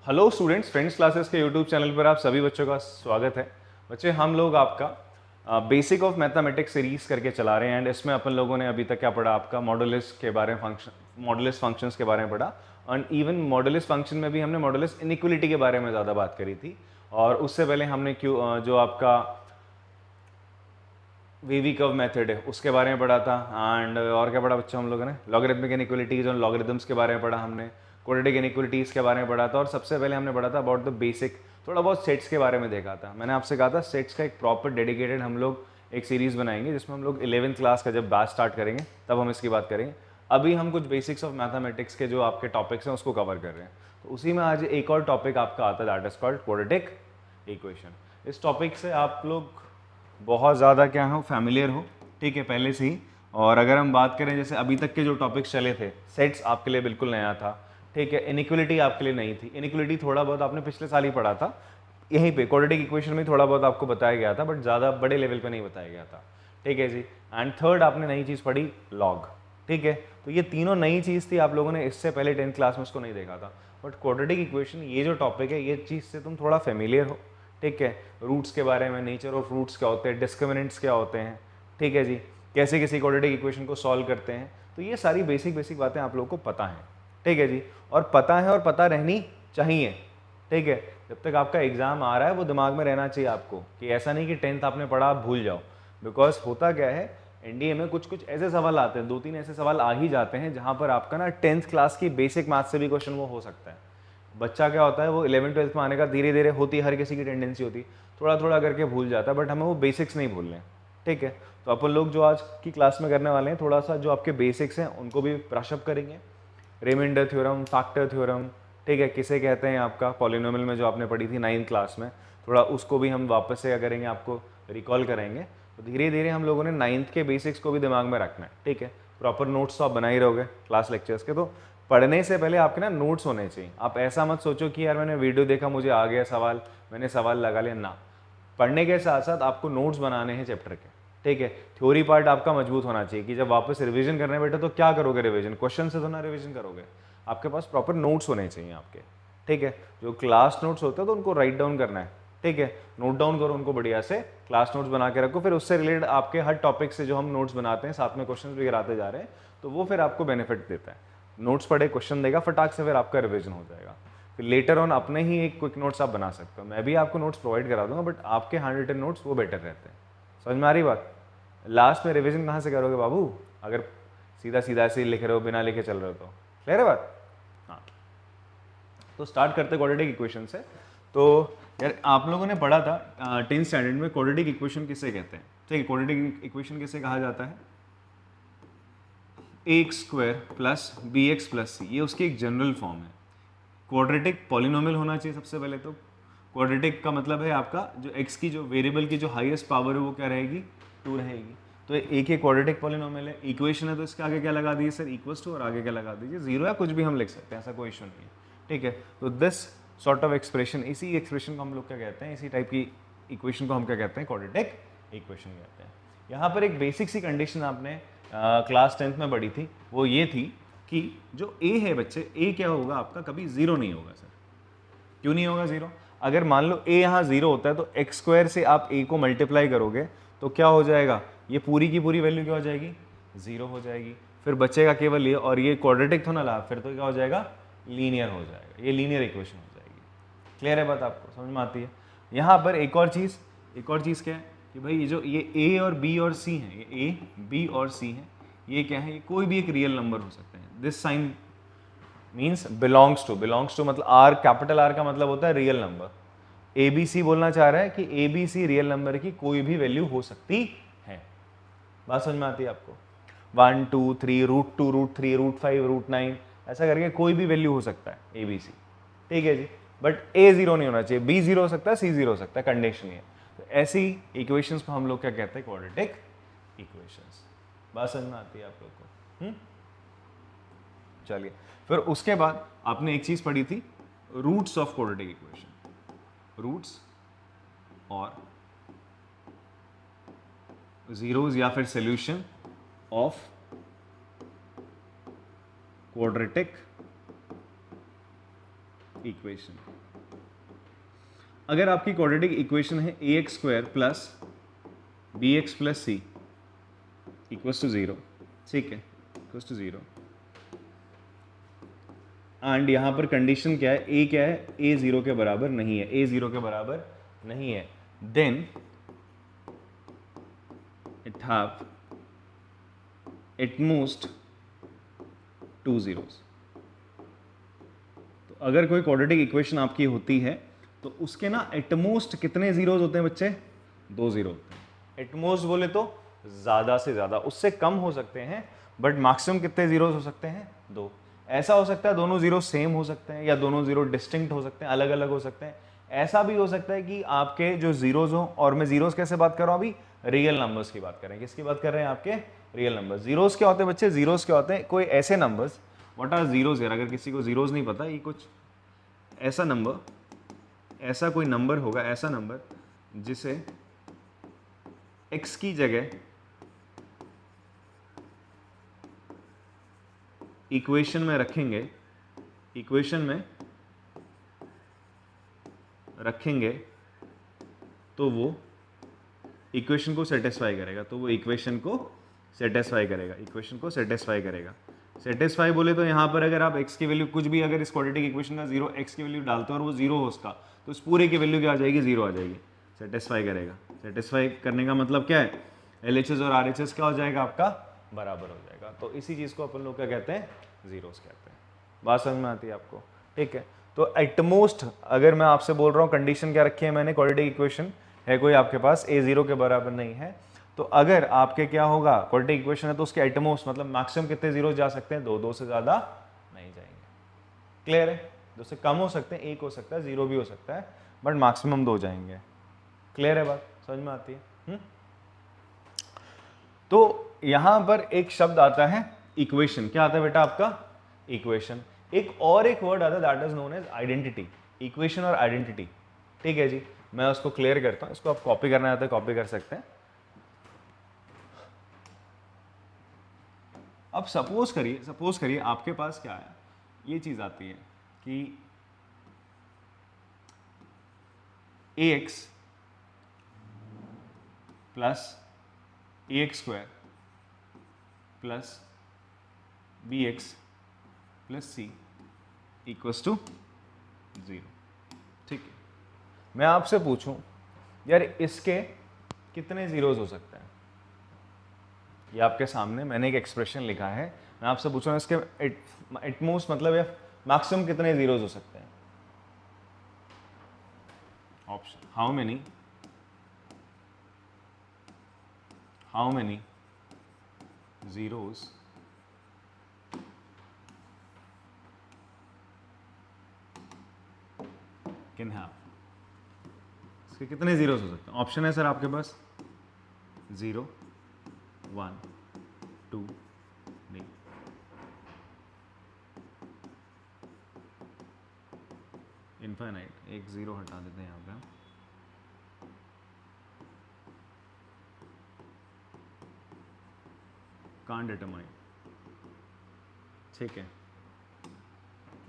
Hello students, friends classes के YouTube channel पर आप सभी बच्चों का स्वागत है। बच्चे, हम लोग आपका बेसिक ऑफ मैथमेटिक्स सीरीज करके चला रहे हैं एंड इसमें अपन लोगों ने अभी तक क्या पढ़ा, आपका मॉडुलस के बारे में, मॉडुलस फंक्शंस के बारे में पढ़ा। एंड इवन मॉडुलस फंक्शन में भी हमने मॉडुलस इनइक्वलिटी के बारे में ज़्यादा बात करी थी। और उससे पहले हमने जो आपका वीवी कर्व मेथड है उसके बारे में पढ़ा था। एंड और क्या पढ़ा बच्चों हम लोगों ने, लॉगरिथमिक इनइक्वलिटीज और लॉगरिथम्स के बारे में पढ़ा हमने, क्वाड्रेटिक इनइक्वलिटीज के बारे में पढ़ा था। और सबसे पहले हमने पढ़ा था अबाउट द बेसिक, थोड़ा बहुत सेट्स के बारे में देखा था। मैंने आपसे कहा था सेट्स का एक प्रॉपर डेडिकेटेड हम लोग एक सीरीज बनाएंगे जिसमें हम लोग 11th क्लास का जब बैच स्टार्ट करेंगे तब हम इसकी बात करेंगे। अभी हम कुछ बेसिक्स ऑफ मैथमेटिक्स के जो आपके टॉपिक्स हैं उसको कवर कर रहे हैं। तो उसी में आज एक और टॉपिक आपका आता है, that is called quadratic equation. इस टॉपिक से आप लोग बहुत ज़्यादा क्या हो, फैमिलियर हो, ठीक है, पहले से ही। और अगर हम बात करें जैसे अभी तक के जो टॉपिक्स चले थे, सेट्स आपके लिए बिल्कुल नया था, ठीक है। इनइक्वलिटी आपके लिए नहीं थी, इनइक्वलिटी थोड़ा बहुत आपने पिछले साल ही पढ़ा था, यहीं पे क्वाड्रेटिक इक्वेशन में थोड़ा बहुत आपको बताया गया था, बट ज़्यादा बड़े लेवल पे नहीं बताया गया था, ठीक है जी। एंड थर्ड आपने नई चीज़ पढ़ी, लॉग, ठीक है। तो ये तीनों नई चीज़ थी, आप लोगों ने इससे पहले 10th क्लास में उसको नहीं देखा था। बट क्वाड्रेटिक इक्वेशन ये जो टॉपिक है, ये चीज़ से तुम थोड़ा फेमिलियर हो, ठीक है। रूट्स के बारे में, नेचर ऑफ रूट्स क्या होते हैं, डिस्क्रिमिनेंट्स क्या होते हैं, ठीक है जी, कैसे किसी क्वाड्रेटिक इक्वेशन को सॉल्व करते हैं। तो ये सारी बेसिक बेसिक बातें आप लोगों को पता हैं, ठीक है जी। और पता है और पता रहनी चाहिए, ठीक है। जब तक आपका एग्जाम आ रहा है वो दिमाग में रहना चाहिए आपको, कि ऐसा नहीं कि 10th आपने पढ़ा आप भूल जाओ। बिकॉज होता क्या है, एनडीए में कुछ कुछ ऐसे सवाल आते हैं, 2-3 ऐसे सवाल आ ही जाते हैं जहां पर आपका ना 10th क्लास की बेसिक मैथ से भी क्वेश्चन वो हो सकता है। बच्चा क्या होता है, वो 11th-12th में आने का धीरे धीरे होती है, हर किसी की टेंडेंसी होती है, थोड़ा थोड़ा करके भूल जाता है, बट हमें वो बेसिक्स नहीं भूलने, ठीक है। तो अपन लोग जो आज की क्लास में करने वाले हैं, थोड़ा सा जो आपके बेसिक्स हैं उनको भी ब्रशअप करेंगे। रिमाइंडर थ्योरम, फैक्टर थ्योरम, ठीक है, किसे कहते हैं आपका पॉलिनोमियल में जो आपने पढ़ी थी 9th क्लास में, थोड़ा उसको भी हम वापस से क्या करेंगे, आपको रिकॉल करेंगे। तो धीरे धीरे हम लोगों ने 9th के बेसिक्स को भी दिमाग में रखना है, ठीक है। प्रॉपर नोट्स तो आप बना ही रहोगे क्लास लेक्चर्स के, तो पढ़ने से पहले आपके ना नोट्स होने चाहिए। आप ऐसा मत सोचो कि यार मैंने वीडियो देखा, मुझे आ गया सवाल, मैंने सवाल लगा लिया ना। पढ़ने के साथ साथ आपको नोट्स बनाने हैं चैप्टर के, ठीक है। थ्योरी पार्ट आपका मजबूत होना चाहिए कि जब वापस रिवीजन करने बैठे तो क्या करोगे, रिवीजन क्वेश्चन से तो ना रिवीजन करोगे, आपके पास प्रॉपर नोट्स होने चाहिए आपके, ठीक है। जो क्लास नोट्स होते हैं तो उनको राइट डाउन करना है, ठीक है, नोट डाउन करो उनको बढ़िया से, क्लास नोट्स बना के रखो। फिर उससे रिलेटेड आपके हर टॉपिक से जो हम नोट्स बनाते हैं, साथ में क्वेश्चन भी कराते जा रहे हैं, तो वो फिर आपको बेनिफिट देता है। नोट्स पढ़े, क्वेश्चन देगा फटाक से, फिर आपका रिवीजन हो जाएगा। फिर लेटर ऑन अपने ही एक क्विक नोट्स आप बना सकते हो, मैं भी आपको नोट्स प्रोवाइड करा दूंगा, बट आपके हैंड रिटन नोट्स वो बेटर रहते हैं। समझ में आ रही बात? लास्ट में रिवीजन कहाँ से करोगे बाबू, अगर सीधा सीधा ऐसे ही लिख रहे हो, बिना लिखे चल रहे हो तो। क्लियर है बात? हाँ, तो स्टार्ट करते क्वाड्रेटिक इक्वेशन से। तो यार आप लोगों ने पढ़ा था 10th स्टैंडर्ड में क्वाड्रेटिक इक्वेशन किसे कहते हैं, ठीक है। क्वाड्रेटिक इक्वेशन किसे कहा जाता है, a² plus bx plus c, ये उसकी एक जनरल फॉर्म है। क्वाड्रेटिक पॉलिनोमियल होना चाहिए सबसे पहले तो। क्वाड्रेटिक का मतलब है आपका जो x की जो वेरिएबल की जो हाईएस्ट पावर है वो क्या रहेगी, 2 रहेगी। तो एक ही क्वाड्रेटिक पॉलिनोमियल है, इक्वेशन है, तो इसके आगे क्या लगा दीजिए सर, इक्वल्स टू, और आगे क्या लगा दीजिए, 0 या कुछ भी हम लिख सकते हैं, ऐसा कोई इशू नहीं है, ठीक है। तो दिस सॉर्ट ऑफ एक्सप्रेशन, इसी एक्सप्रेशन को हम लोग क्या कहते हैं, इसी टाइप की इक्वेशन को हम क्या कहते हैं, क्वाड्रेटिक इक्वेशन कहते हैं। यहाँ पर एक बेसिक सी कंडीशन आपने क्लास 10th में पढ़ी थी, वो ये थी कि जो a है बच्चे, a क्या होगा आपका, कभी 0 नहीं होगा सर। क्यों नहीं होगा 0? अगर मान लो a यहाँ 0 होता है तो x² से आप a को मल्टीप्लाई करोगे तो क्या हो जाएगा, ये पूरी की पूरी वैल्यू क्या हो जाएगी, 0 हो जाएगी। फिर बचेगा केवल ये, और ये क्वाड्रेटिक तो ना ला, फिर तो क्या हो जाएगा, लीनियर हो जाएगा, ये लीनियर इक्वेशन हो जाएगी। क्लियर है बात, आपको समझ में आती है? यहाँ पर एक और चीज़ क्या है कि भाई ये जो ये a और b और c हैं, ये a b और c हैं, ये क्या है, ये कोई भी एक रियल नंबर हो सकते हैं। This sign means belongs to मतलब आर, कैपिटल आर का मतलब होता है real number. A B C बोलना चाह रहा है कि A B C real number की कोई भी वैल्यू हो सकती है। बात समझ में आती है आपको? 1 2 3 √2 √3 √5 √9 ऐसा करके कोई भी वैल्यू हो सकता है ए बी सी, ठीक है जी। बट ए 0 नहीं होना चाहिए, बी 0 हो सकता है, सी 0 हो सकता है, कंडीशन ये। तो ऐसी इक्वेशंस को हम लोग क्या कहते हैं, क्वाड्रेटिक इक्वेशंस। बात समझ में आती है आप लोग को? चलिए, फिर उसके बाद आपने एक चीज पढ़ी थी, roots of quadratic equation, roots और जीरोस या फिर सॉल्यूशन ऑफ क्वाड्रेटिक इक्वेशन। अगर आपकी क्वाड्रेटिक इक्वेशन है ax² plus bx plus c equals to 0, ठीक है, इक्वल्स टू 0, एंड यहाँ पर कंडीशन क्या है, a क्या है, a 0 के बराबर नहीं है, a 0 के बराबर नहीं है, then it have at most 2 zeros। तो अगर कोई क्वाड्रेटिक इक्वेशन आपकी होती है तो उसके ना एटमोस्ट कितने जीरोज होते हैं बच्चे, 2 जीरो होते हैं। एटमोस्ट बोले तो ज्यादा से ज्यादा, उससे कम हो सकते हैं, बट मैक्सिमम कितने जीरोज हो सकते हैं, 2। ऐसा हो सकता है दोनों जीरो सेम हो सकते हैं, या दोनों जीरो डिस्टिंक्ट हो सकते हैं, अलग अलग हो सकते हैं। ऐसा भी हो सकता है कि आपके जो जीरोज हो, और मैं जीरोज कैसे बात कर रहा हूँ अभी, रियल नंबर्स की बात कर रहे हैं। किसकी बात कर रहे हैं, आपके रियल नंबर। जीरोज क्या होते हैं बच्चे, जीरोज क्या होते हैं, कोई ऐसे नंबर्स, व्हाट आर जीरोज यार, अगर किसी को जीरोज नहीं पता, ये कुछ ऐसा नंबर, ऐसा कोई नंबर होगा, ऐसा नंबर जिसे x की जगह इक्वेशन में रखेंगे, इक्वेशन में रखेंगे तो वो इक्वेशन को सेटिस्फाई करेगा, तो वो इक्वेशन को सेटिस्फाई करेगा, इक्वेशन को सेटिस्फाई करेगा। सेटिस्फाई बोले तो यहाँ पर अगर आप x की वैल्यू कुछ भी, अगर इस क्वाड्रेटिक इक्वेशन का 0 x की वैल्यू डालते हो और वो 0 हो उसका, तो इस पूरे की वैल्यू क्या आ जाएगी, 0 आ जाएगी। सेटिस्फाई करेगा, सेटिस्फाई करने का मतलब क्या है, LHS और RHS क्या हो जाएगा आपका, बराबर हो जाएगा। तो इसी चीज़ को अपन लोग क्या कहते हैं, जीरोस कहते हैं। बात समझ में आती है आपको, ठीक है। तो एटमोस्ट अगर मैं आपसे बोल रहा हूँ, कंडीशन क्या रखी है मैंने, क्वाड्रेटिक इक्वेशन है कोई आपके पास, a 0 के बराबर नहीं है, तो अगर आपके क्या होगा, क्वाड्रेटिक इक्वेशन है तो उसके एटमोस्ट मतलब मैक्सिमम कितने जीरो जा सकते हैं, 2, 2 से ज़्यादा नहीं जाएंगे। क्लियर है, 2 से कम हो सकते हैं, 1 हो सकता है, 0 भी हो सकता है, बट मैक्सिमम 2 जाएंगे। क्लियर है, बात समझ में आती है। तो यहां पर एक शब्द आता है इक्वेशन, क्या आता है बेटा आपका, इक्वेशन। एक और एक वर्ड आता है that is known as identity, equation और आइडेंटिटी, ठीक है जी। मैं उसको क्लियर करता हूं, इसको आप कॉपी करना चाहते हैं कॉपी कर सकते हैं। अब सपोज करिए आपके पास क्या है, ये चीज आती है कि ax plus ax² plus bx plus c equals to 0, ठीक है। मैं आपसे पूछूं यार इसके कितने जीरोज हो सकते हैं, ये आपके सामने मैंने एक एक्सप्रेशन लिखा है, मैं आपसे पूछ रहा हूँ इसके एटमोस्ट मतलब या मैक्सिमम कितने जीरोज हो सकते हैं। Option, how many zeros can have, इसके कितने जीरोस हो सकते हैं। ऑप्शन है सर आपके पास 0, 1, 2, नहीं, इनफाइनाइट। एक 0 हटा देते हैं यहाँ पे, कांट डिटरमाइन, ठीक है,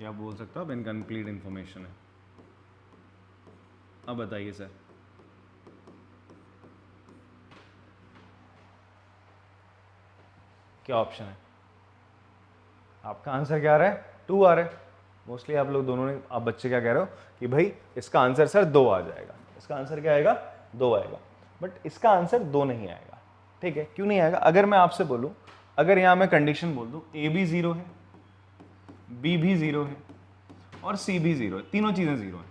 या बोल सकते हो आप इनकम्प्लीट इंफॉर्मेशन है। अब बताइए सर, क्या ऑप्शन है आपका, आंसर क्या आ रहा है, 2 आ रहा है। मोस्टली आप लोग दोनों ने, आप बच्चे क्या कह रहे हो कि भाई इसका आंसर सर 2 आ जाएगा, इसका आंसर क्या आएगा, 2 आएगा, बट इसका आंसर 2 नहीं आएगा, ठीक है। क्यों नहीं आएगा, अगर मैं आपसे बोलूं, अगर यहां मैं कंडीशन बोल दूं a भी 0 है, b भी 0 है और c भी 0 है, तीनों चीजें 0 है,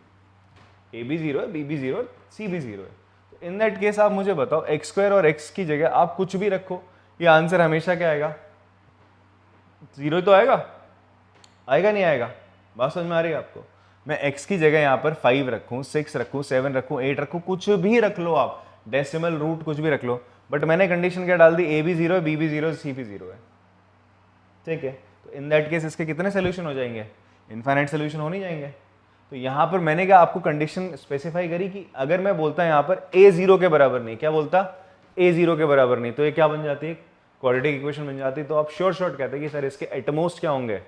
a भी 0 है, b भी 0 है, c भी 0 है, तो इन दैट केस आप मुझे बताओ x² और x की जगह आप कुछ भी रखो, ये आंसर हमेशा क्या आएगा, 0 तो आएगा, आएगा नहीं आएगा। बात समझ में आ रही है आपको, मैं x की जगह यहाँ पर 5 रखूँ, 6 रखूँ, 7 रखूँ, 8 रखूँ, कुछ भी रख लो आप, डेसिमल रूट कुछ भी रख लो, बट मैंने कंडीशन क्या डाल दी, a भी 0 है, b भी 0 है, c भी 0 है, ठीक है। तो इन दैट केस इसके कितने सोल्यूशन हो जाएंगे, इनफाइनाइट सोल्यूशन हो नहीं जाएंगे। तो यहाँ पर मैंने क्या आपको कंडीशन स्पेसिफाई करी कि अगर मैं बोलता यहाँ पर a 0 के बराबर नहीं, क्या बोलता, a 0 के बराबर नहीं, तो ये क्या बन जाती है, क्वाड्रेटिक इक्वेशन बन जाती है। तो आप शॉर्ट कहते हैं कि सर इसके एटमोस्ट क्या होंगे,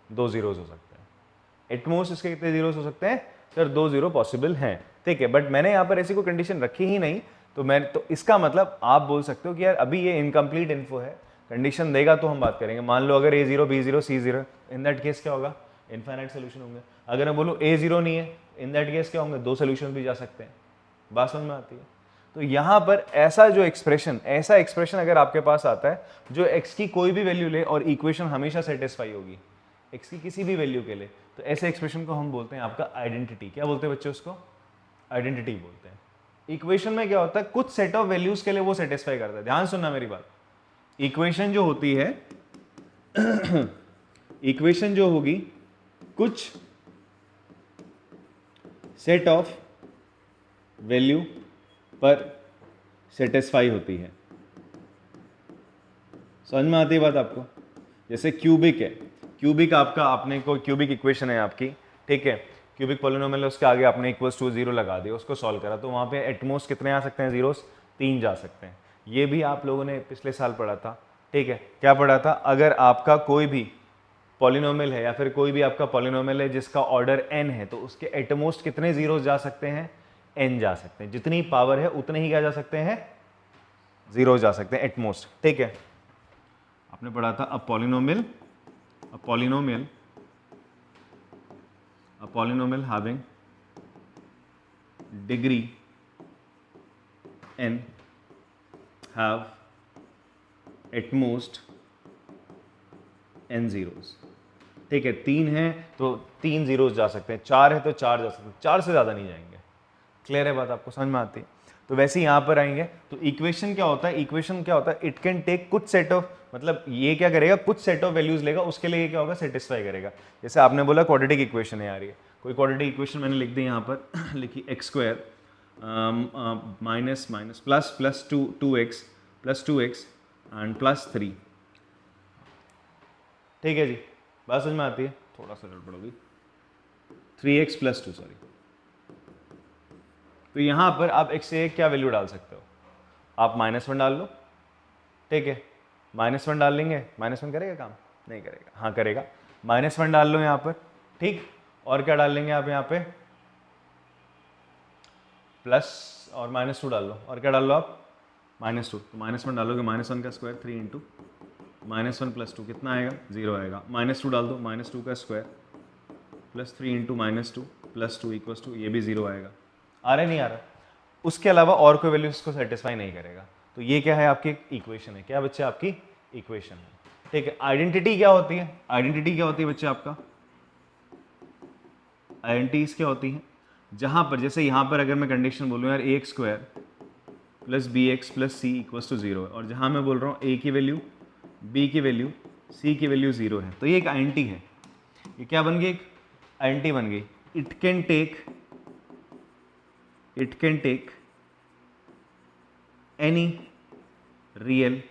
2 जीरोज हो सकते हैं। एटमोस्ट इसके कितने जीरोस हो सकते हैं सर? 2 जीरो पॉसिबल हैं, ठीक है। बट मैंने यहाँ पर ऐसी कोई कंडीशन रखी ही नहीं, तो इसका मतलब आप बोल सकते हो कि यार अभी ये इनकम्प्लीट इन्फो है, कंडीशन देगा तो हम बात करेंगे। मान लो अगर A0 B0 C0, in that case क्या होगा? इनफाइनाइट सोल्यूशन होंगे। अगर मैं बोलूँ A0 नहीं है, इन दैट केस क्या होंगे? 2 सोल्यूशन भी जा सकते हैं। बात समझ में आती है? तो यहाँ पर ऐसा एक्सप्रेशन अगर आपके पास आता है जो x की कोई भी वैल्यू ले और इक्वेशन हमेशा सेटिस्फाई होगी x की किसी भी वैल्यू के लिए, तो ऐसे एक्सप्रेशन को हम बोलते हैं आपका आइडेंटिटी। क्या बोलते हैं बच्चे उसको? आइडेंटिटी बोलते हैं। इक्वेशन में क्या होता है? कुछ सेट ऑफ वैल्यूज के लिए वो सेटिस्फाई करता है। ध्यान सुनना मेरी बात, इक्वेशन जो होती है इक्वेशन जो होगी कुछ सेट ऑफ वैल्यू पर सेटिस्फाई होती है। समझ में आती है बात आपको? जैसे क्यूबिक है, क्यूबिक आपका, आपने कोई क्यूबिक इक्वेशन है आपकी, ठीक है, क्यूबिक पॉलिनोमियल है, उसके आगे आपने इक्वल्स टू 0 लगा दिया, उसको सॉल्व करा, तो वहाँ पे एटमोस्ट कितने आ सकते हैं? जीरोस 3 जा सकते हैं। ये भी आप लोगों ने पिछले साल पढ़ा था, ठीक है। क्या पढ़ा था? अगर आपका कोई भी पॉलिनोमियल है या फिर कोई भी आपका पॉलिनोमियल है जिसका ऑर्डर n है, तो उसके एटमोस्ट कितने जीरोस जा सकते हैं? n जा सकते हैं। जितनी पावर है उतने ही क्या जा सकते हैं? जीरो जा सकते हैं एटमोस्ट, ठीक है। आपने पढ़ा था a polynomial having degree n have at most n zeros, ठीक है। 3 है तो 3 जीरोस जा सकते हैं, 4 है तो 4 जा सकते हैं, 4 से ज़्यादा नहीं जाएंगे। क्लियर है बात? आपको समझ में आती है? तो वैसे ही यहाँ पर आएंगे तो इक्वेशन क्या होता है? इक्वेशन क्या होता है? इट कैन टेक कुछ सेट ऑफ, मतलब ये क्या करेगा? कुछ सेट ऑफ वैल्यूज लेगा, उसके लिए ये क्या होगा? सेटिस्फाई करेगा। जैसे आपने बोला क्वाड्रेटिक इक्वेशन है यार, ये कोई क्वाड्रेटिक इक्वेशन मैंने लिख दी यहाँ पर लिखी x² minus minus plus plus 2x plus 2x and plus 3, ठीक है जी। बात समझ में आती है? थोड़ा सा गड़बड़ होगी, 3x प्लस 2, सॉरी। तो यहाँ पर आप x से क्या वैल्यू डाल सकते हो? आप -1 डाल लो, ठीक है। -1 डाल लेंगे, -1 करेगा काम? नहीं करेगा, हाँ करेगा। -1 डाल लो यहाँ पर, ठीक। और क्या डाल लेंगे आप यहाँ पे? प्लस और -2 डाल लो, और क्या डाल लो आप? -2। तो -1 डालोगे, -1 का स्क्वायर 3 इंटू -1 प्लस 2 कितना आएगा? 0 आएगा। -2 डाल दो, -2 का square plus 3 into -2 plus 2 equals to, ये भी 0 आएगा। आ रहा है नहीं आ रहा? उसके अलावा और कोई वैल्यू इसको सेटिस्फाई नहीं करेगा। तो ये क्या है? आपकी इक्वेशन है। क्या बच्चे? आपकी इक्वेशन है, ठीक है। आइडेंटिटी क्या होती है? आइडेंटिटी क्या होती है बच्चे आपका? आइडेंटिटीज क्या होती हैं? जहां पर, जैसे यहां पर अगर मैं कंडीशन बोलूँ यार ax² plus bx plus c equals to 0 है, और जहां मैं बोल रहा हूँ a की वैल्यू, b की वैल्यू, c की वैल्यू 0 है, तो ये एक आइडेंटिटी है। ये क्या बन गई? एक आइडेंटिटी बन गई। It can take any real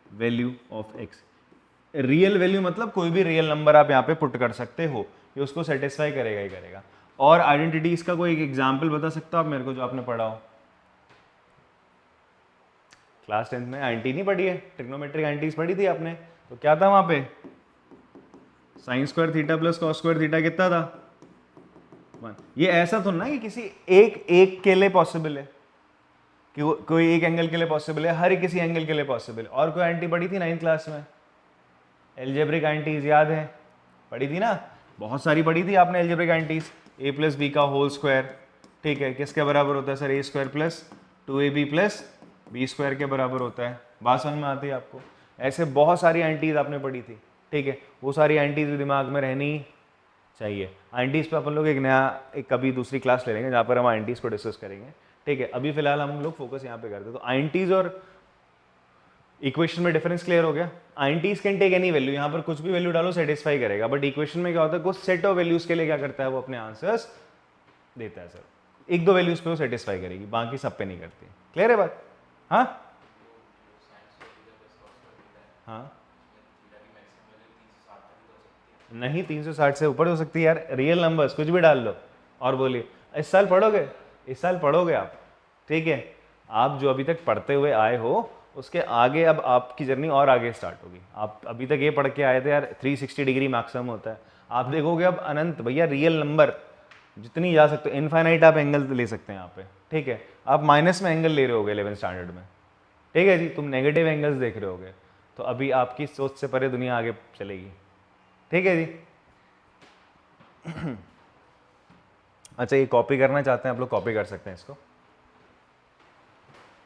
value of x। Real value मतलब कोई भी रियल नंबर आप यहाँ पे पुट कर सकते हो, ये उसको सेटिस्फाई करेगा ही करेगा। और आइडेंटिटीज का कोई एक एग्जाम्पल बता सकते हो आप मेरे को, जो आपने पढ़ा हो? क्लास 10th में आइडेंटिटी नहीं पढ़ी है? ट्रिग्नोमेट्रिक आइडेंटिटीज पढ़ी थी आपने, तो क्या था वहां पे? sin² theta plus cos² theta कितना था? 1। ये ऐसा तो ना कि किसी एक के लिए पॉसिबल है, कि कोई एक एंगल के लिए पॉसिबल है, हर किसी एंगल के लिए पॉसिबल है। और कोई आइडेंटिटी पढ़ी थी 9th क्लास में? एल्जेब्रिक आइडेंटिटीज याद है? पढ़ी थी ना? बहुत सारी पढ़ी थी आपने algebraic identities. a plus B का होल स्क्वायर, ठीक है, किसके बराबर होता है sir? a² plus 2ab plus b² के बराबर होता है। बात समझ में आती है आपको? ऐसे बहुत सारी आइडेंटिटीज आपने पढ़ी थी, ठीक है। वो सारी आइडेंटिटीज दिमाग में रहनी चाहिए। आइडेंटिटीज पे अपन लोग एक कभी दूसरी क्लास ले लेंगे जहाँ पर हम आइडेंटिटीज को डिस्कस करेंगे, ठीक है। अभी फिलहाल हम लोग फोकस यहाँ पे करते हैं। तो आइडेंटिटीज और इक्वेशन में डिफरेंस क्लियर हो गया? Identities can take any value, यहाँ पर कुछ भी वैल्यू डालो सेटिस्फाई करेगा। बट इक्वेशन में क्या होता है? कुछ सेट ऑफ वैल्यूज के लिए क्या करता है? वो अपने आंसर्स देता है सर। 1-2 वैल्यूज पे वो सेटिस्फाई करेगी, बाकी सब पे नहीं करती। क्लियर है बात? हाँ हाँ, नहीं 360 से ऊपर हो सकती है यार। रियल नंबर्स कुछ भी डाल लो और बोलिए। इस साल पढ़ोगे आप, ठीक है। आप जो अभी तक पढ़ते हुए आए हो उसके आगे अब आपकी जर्नी और आगे स्टार्ट होगी। आप अभी तक ये पढ़ के आए थे यार 360 डिग्री मैक्सिमम होता है, आप देखोगे अब अनंत भैया रियल नंबर जितनी जा सकते हो, इनफाइनाइट आप एंगल ले सकते हैं यहाँ पे, ठीक है। आप माइनस में एंगल ले रहे होगे 11th स्टैंडर्ड में, ठीक है जी, तुम नेगेटिव एंगल्स देख रहे होगे, तो अभी आपकी सोच से परे दुनिया आगे चलेगी, ठीक है जी। अच्छा, ये कॉपी करना चाहते हैं आप लोग, कॉपी कर सकते हैं इसको।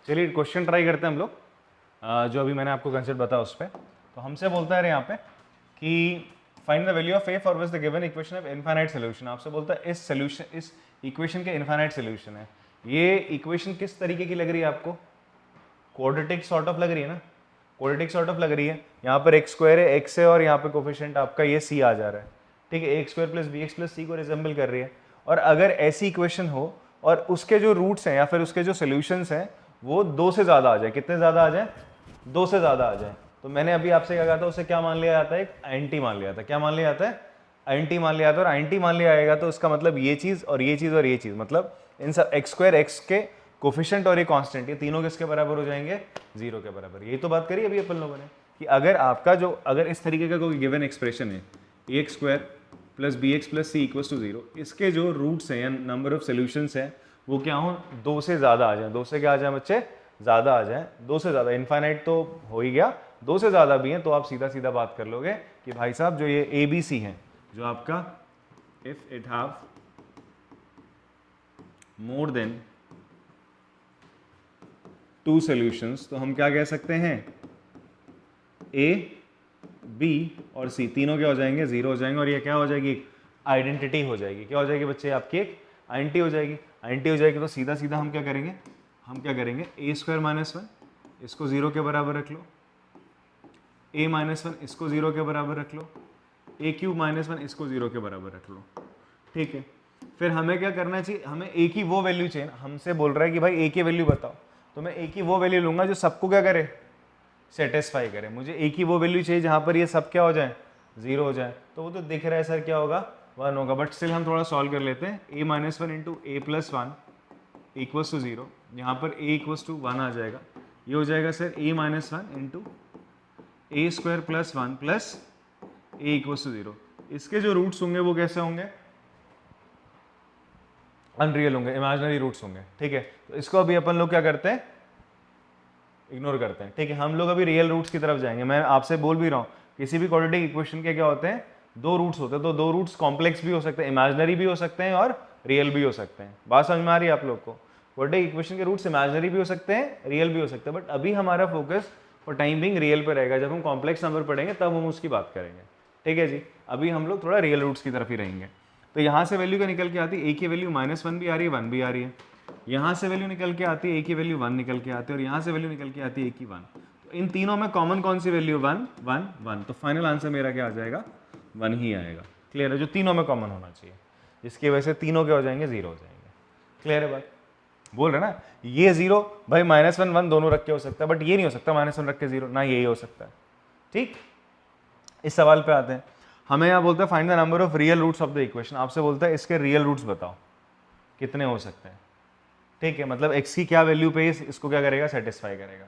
चलिए क्वेश्चन ट्राई करते हैं हम लोग, जो अभी मैंने आपको कंसेप्ट बताया उस पर। तो हमसे बोलता है यहाँ पे कि find the value of A for which the given equation of infinite solution. आपसे बोलता है इस सोल्यूशन, इस इक्वेशन के इनफाइनाइट सोल्यूशन है। ये इक्वेशन किस तरीके की लग रही है आपको? क्वाड्रेटिक सॉर्ट ऑफ लग रही है ना, क्वाड्रेटिक सॉर्ट ऑफ लग रही है। यहाँ पर एक्स स्क्वायर है, एक्स है, और यहाँ पे कोफिशिएंट आपका ये सी आ जा रहा है, ठीक है। X square plus B x plus c को रिजेंबल कर रही है। और अगर ऐसी इक्वेशन हो और उसके जो रूट्स हैं या फिर उसके जो सोल्यूशंस हैं वो 2 से ज़्यादा आ जाए, कितने ज़्यादा आ जाए? 2 से ज़्यादा आ जाए, तो मैंने अभी आपसे क्या कहा था, उसे क्या मान लिया जाता है? एक एंटी मान लिया था। क्या मान लिया जाता है? एंटी मान लिया जाता है। और एंटी मान लिया आएगा तो उसका मतलब ये चीज़ और ये चीज़ और ये चीज़, मतलब इन सब एक्स स्क्वायर, एक्स के कोफिशिएंट और ये कांस्टेंट, ये तीनों किसके बराबर हो जाएंगे? 0 के बराबर। यही तो बात करी अभी अपन लोगों ने कि अगर आपका जो, अगर इस तरीके का कोई गिवन एक्सप्रेशन है a x square plus B x plus C equals to 0, इसके जो रूट्स हैं या नंबर ऑफ सोल्यूशंस हैं वो क्या हो? 2 से ज़्यादा आ जाए। 2 से क्या आ जाए बच्चे? ज़्यादा आ जाए। 2 से ज़्यादा, इनफाइनाइट तो हो ही गया, 2 से ज़्यादा भी हैं तो आप सीधा सीधा बात कर लोगे कि भाई साहब जो ये ए बी सी है, जो आपका if it have more than 2 solutions, तो हम क्या कह सकते हैं? ए बी और सी तीनों क्या हो जाएंगे? 0 हो जाएंगे। और ये क्या हो जाएगी? आइडेंटिटी हो जाएगी। क्या हो जाएगी बच्चे? आपकी एक आइडेंटिटी हो जाएगी। आइडेंटिटी हो जाएगी तो सीधा सीधा हम क्या करेंगे? हम क्या करेंगे? ए स्क्वायर माइनस 1 इसको 0 के बराबर रख लो, ए माइनस 1 इसको 0 के बराबर रख लो, ए क्यूब माइनस 1 इसको 0 के बराबर रख लो, ठीक है। फिर हमें क्या करना चाहिए? हमें ए की वो वैल्यू चाहिए। हमसे बोल रहा है कि भाई ए की वैल्यू बताओ, तो मैं ए की वो वैल्यू लूंगा जो सबको क्या करे? सेटिस्फाई करे। मुझे ए की वो वैल्यू चाहिए जहाँ पर ये सब क्या हो जाए? 0 हो जाए। तो वो तो दिख रहा है सर क्या होगा? 1 होगा। बट स्टिल हम थोड़ा सॉल्व कर लेते हैं। A minus 1 into a plus 1 equals to 0, यहाँ पर ए इक्वल्स टू 1 आ जाएगा। ये हो जाएगा sir A minus 1 into A square plus 1 plus A equals to 0। इसके जो रूट्स होंगे वो कैसे होंगे? अनरियल होंगे, इमेजिनरी रूट्स होंगे, ठीक है। तो इसको अभी अपन लोग क्या करते हैं? इग्नोर करते हैं, ठीक है। हम लोग अभी रियल रूट्स की तरफ जाएंगे। मैं आपसे बोल भी रहा हूँ किसी भी क्वाड्रेटिक इक्वेशन के क्या होते हैं? 2 रूट्स होते हैं। तो 2 रूट्स कॉम्प्लेक्स भी हो सकते हैं, इमेजिनरी भी हो सकते हैं और रियल भी हो सकते हैं। बात समझ में आ रही है आप लोग को? क्वाड्रेटिक इक्वेशन के रूट्स इमेजिनरी भी हो सकते हैं, रियल भी हो सकते हैं। बट अभी हमारा focus for time being real पे रहेगा। जब हम कॉम्प्लेक्स नंबर पढ़ेंगे तब हम उसकी बात करेंगे, ठीक है जी। अभी हम लोग थोड़ा रियल रूट्स की तरफ ही रहेंगे। तो यहाँ से वैल्यू क्या निकल के आती है? ए की वैल्यू -1 भी आ रही है, 1 भी आ रही है। यहाँ से वैल्यू निकल के आती है ए की वैल्यू 1 निकल के आती है, और यहाँ से वैल्यू निकल के आती है ए की 1। तो इन तीनों में कॉमन कौन सी वैल्यू? 1 1 1। तो फाइनल आंसर मेरा क्या आ जाएगा? 1 ही आएगा। क्लियर है? जो तीनों में कॉमन होना चाहिए, जिसकी वजह से तीनों क्या हो जाएंगे? 0 हो जाएंगे। क्लियर है बात? बोल रहे ना ये 0 भाई -1 1 दोनों रख के हो सकता है, बट ये नहीं हो सकता -1 रख के 0 ना, यही हो सकता है, ठीक। इस सवाल पे आते हैं। हमें यहाँ बोलता है find the number of real roots of the equation. आपसे बोलता है इसके रियल रूट्स बताओ कितने हो सकते हैं, ठीक है। मतलब x की क्या वैल्यू पे इसको क्या करेगा? सेटिस्फाई करेगा,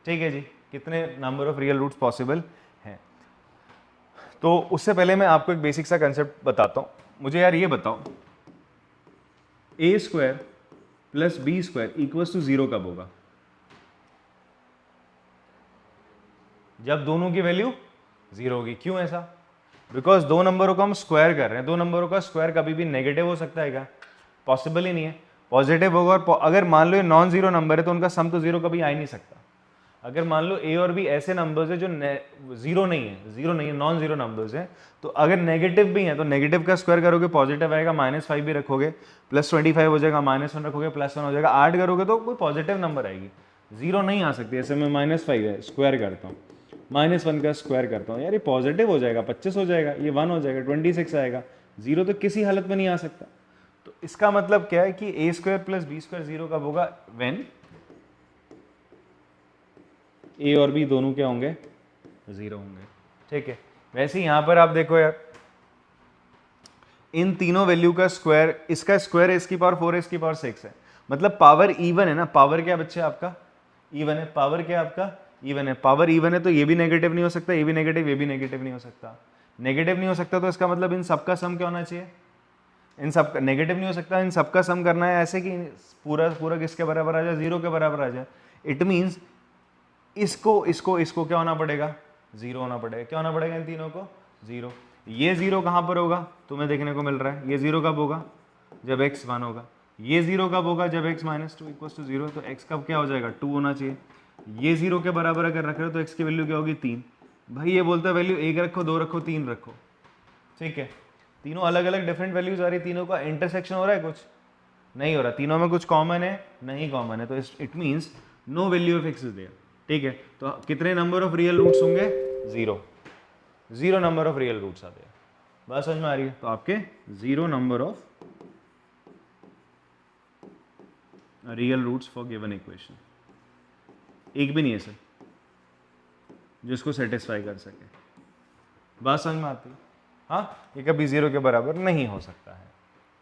ठीक है जी। कितने number of real roots possible हैं? तो उससे पहले मैं आपको एक बेसिक सा कंसेप्ट बताता हूँ। मुझे यार ये बताओ a square plus b square equals to 0 कब होगा? जब दोनों की वैल्यू 0 होगी। क्यों ऐसा? बिकॉज 2 नंबरों का हम स्क्वायर कर रहे हैं। 2 नंबरों का स्क्वायर कभी भी नेगेटिव हो सकता है क्या? पॉसिबल ही नहीं है। पॉजिटिव होगा, और अगर मान लो ये नॉन जीरो नंबर है तो उनका सम तो 0 कभी आ ही नहीं सकता। अगर मान लो ए और बी ऐसे नंबर्स है जो 0 नहीं है, नॉन जीरो नंबर्स है, तो अगर नेगेटिव भी है तो नेगेटिव का स्क्वायर करोगे पॉजिटिव आएगा, -5 भी रखोगे +25 हो जाएगा, -1 रखोगे +1 हो जाएगा, 8 करोगे तो कोई पॉजिटिव नंबर आएगी, 0 नहीं आ सकती। ऐसे में -5 है, स्क्वायर करता हूँ, -1 का स्क्वायर करता हूँ, यार ये पॉजिटिव हो जाएगा, 25 हो जाएगा, ये 1 हो जाएगा, 26 आएगा, 0 तो किसी हालत में नहीं आ सकता। तो इसका मतलब क्या है कि ए स्क्वायर प्लस बी स्क्वायर 0 कब होगा? व्हेन ए और बी दोनों क्या होंगे? 0 होंगे, ठीक है। वैसे ही यहां पर आप देखो यार, इन तीनों वैल्यू का स्क्वायर, इसका स्क्वायर है इसकी पावर 4 है, इसकी पावर 6 है, मतलब पावर इवन है ना। पावर क्या बच्चे आपका? इवन है। पावर क्या आपका? इवन है। पावर इवन है तो ये भी नेगेटिव नहीं हो सकता, ये भी नेगेटिव, ये भी नेगेटिव नहीं हो सकता। नेगेटिव नहीं हो सकता तो इसका मतलब इन सब का सम क्या होना चाहिए, इन सब का नेगेटिव नहीं हो सकता, इन सब का सम करना है ऐसे कि पूरा पूरा किसके बराबर आ जाए, 0 के बराबर आ जाए। इट मीन्स इसको इसको इसको क्या होना पड़ेगा, 0 होना पड़ेगा। क्या होना पड़ेगा इन तीनों को, 0। ये 0 कहाँ पर होगा, तुम्हें देखने को मिल रहा है, ये 0 कब होगा, जब x 1 होगा। ये 0 कब होगा, जब x - 2 = 0। तो x कब क्या हो जाएगा, 2 होना चाहिए। ये 0 के बराबर अगर रख रहे हो तो x की वैल्यू क्या होगी, 3। भाई ये बोलता है वैल्यू 1 रखो, 2 रखो, 3 रखो, ठीक है। तीनों अलग अलग डिफरेंट वैल्यूज आ रही, तीनों का इंटरसेक्शन हो रहा है, कुछ नहीं हो रहा, तीनों में कुछ कॉमन है, नहीं कॉमन है, तो it means no value of x is there, ठीक है। तो कितने नंबर ऑफ रियल रूट्स होंगे, 0 नंबर ऑफ रियल रूट्स आते हैं। बात समझ में आ रही है, तो आपके 0 number of real roots for given equation, एक भी नहीं है सर जिसको सेटिस्फाई कर सके। बात समझ में आती है, हाँ, ये कभी 0 के बराबर नहीं हो सकता है,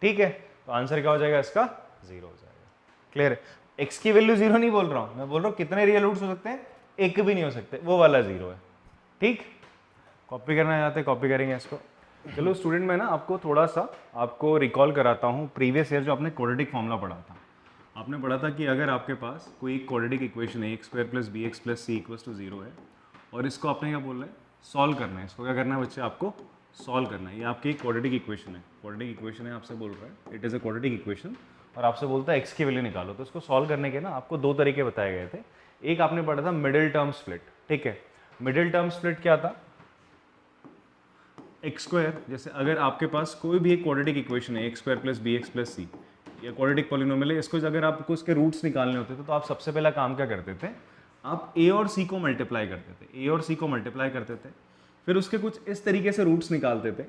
ठीक है। तो आंसर क्या हो जाएगा इसका, 0 हो जाएगा। क्लियर है, x की वैल्यू 0 नहीं बोल रहा हूं मैं, बोल रहा हूं कितने रियल रूट्स हो सकते हैं, एक भी नहीं हो सकते, वो वाला 0 है, ठीक। कॉपी करना चाहते हैं, कॉपी करेंगे इसको। चलो स्टूडेंट, मैं ना आपको थोड़ा सा आपको रिकॉल कराता हूँ प्रीवियस ईयर जो आपने क्वाड्रेटिक फॉर्मूला पढ़ा था। आपने पढ़ा था कि अगर आपके पास कोई क्वाड्रेटिक इक्वेशन है, x² + bx + c = 0 है, और इसको आपने क्या बोल रहे हैं, सॉल्व करना है। इसको क्या करना है बच्चे, आपको सॉल्व करना है। ये आपकी एक क्वाड्रेटिक इक्वेशन है, क्वाड्रेटिक इक्वेशन है, आपसे बोल रहा है it is a quadratic equation, और आपसे बोलता है x की वैल्यू निकालो। तो इसको सॉल्व करने के ना आपको दो तरीके बताए गए थे। एक आपने पढ़ा था मिडिल टर्म स्प्लिट, ठीक है। मिडिल टर्म स्प्लिट क्या था, x², जैसे अगर आपके पास कोई भी एक क्वाड्रेटिक इक्वेशन है, x² + bx + c, या क्वाड्रेटिक पॉलिनोमियल है, इसको अगर आपको इसके रूट्स निकालने होते थे तो आप सबसे पहला काम क्या करते थे, आप a और c को मल्टीप्लाई करते थे, a और c को मल्टीप्लाई करते थे, फिर उसके कुछ इस तरीके से रूट्स निकालते थे,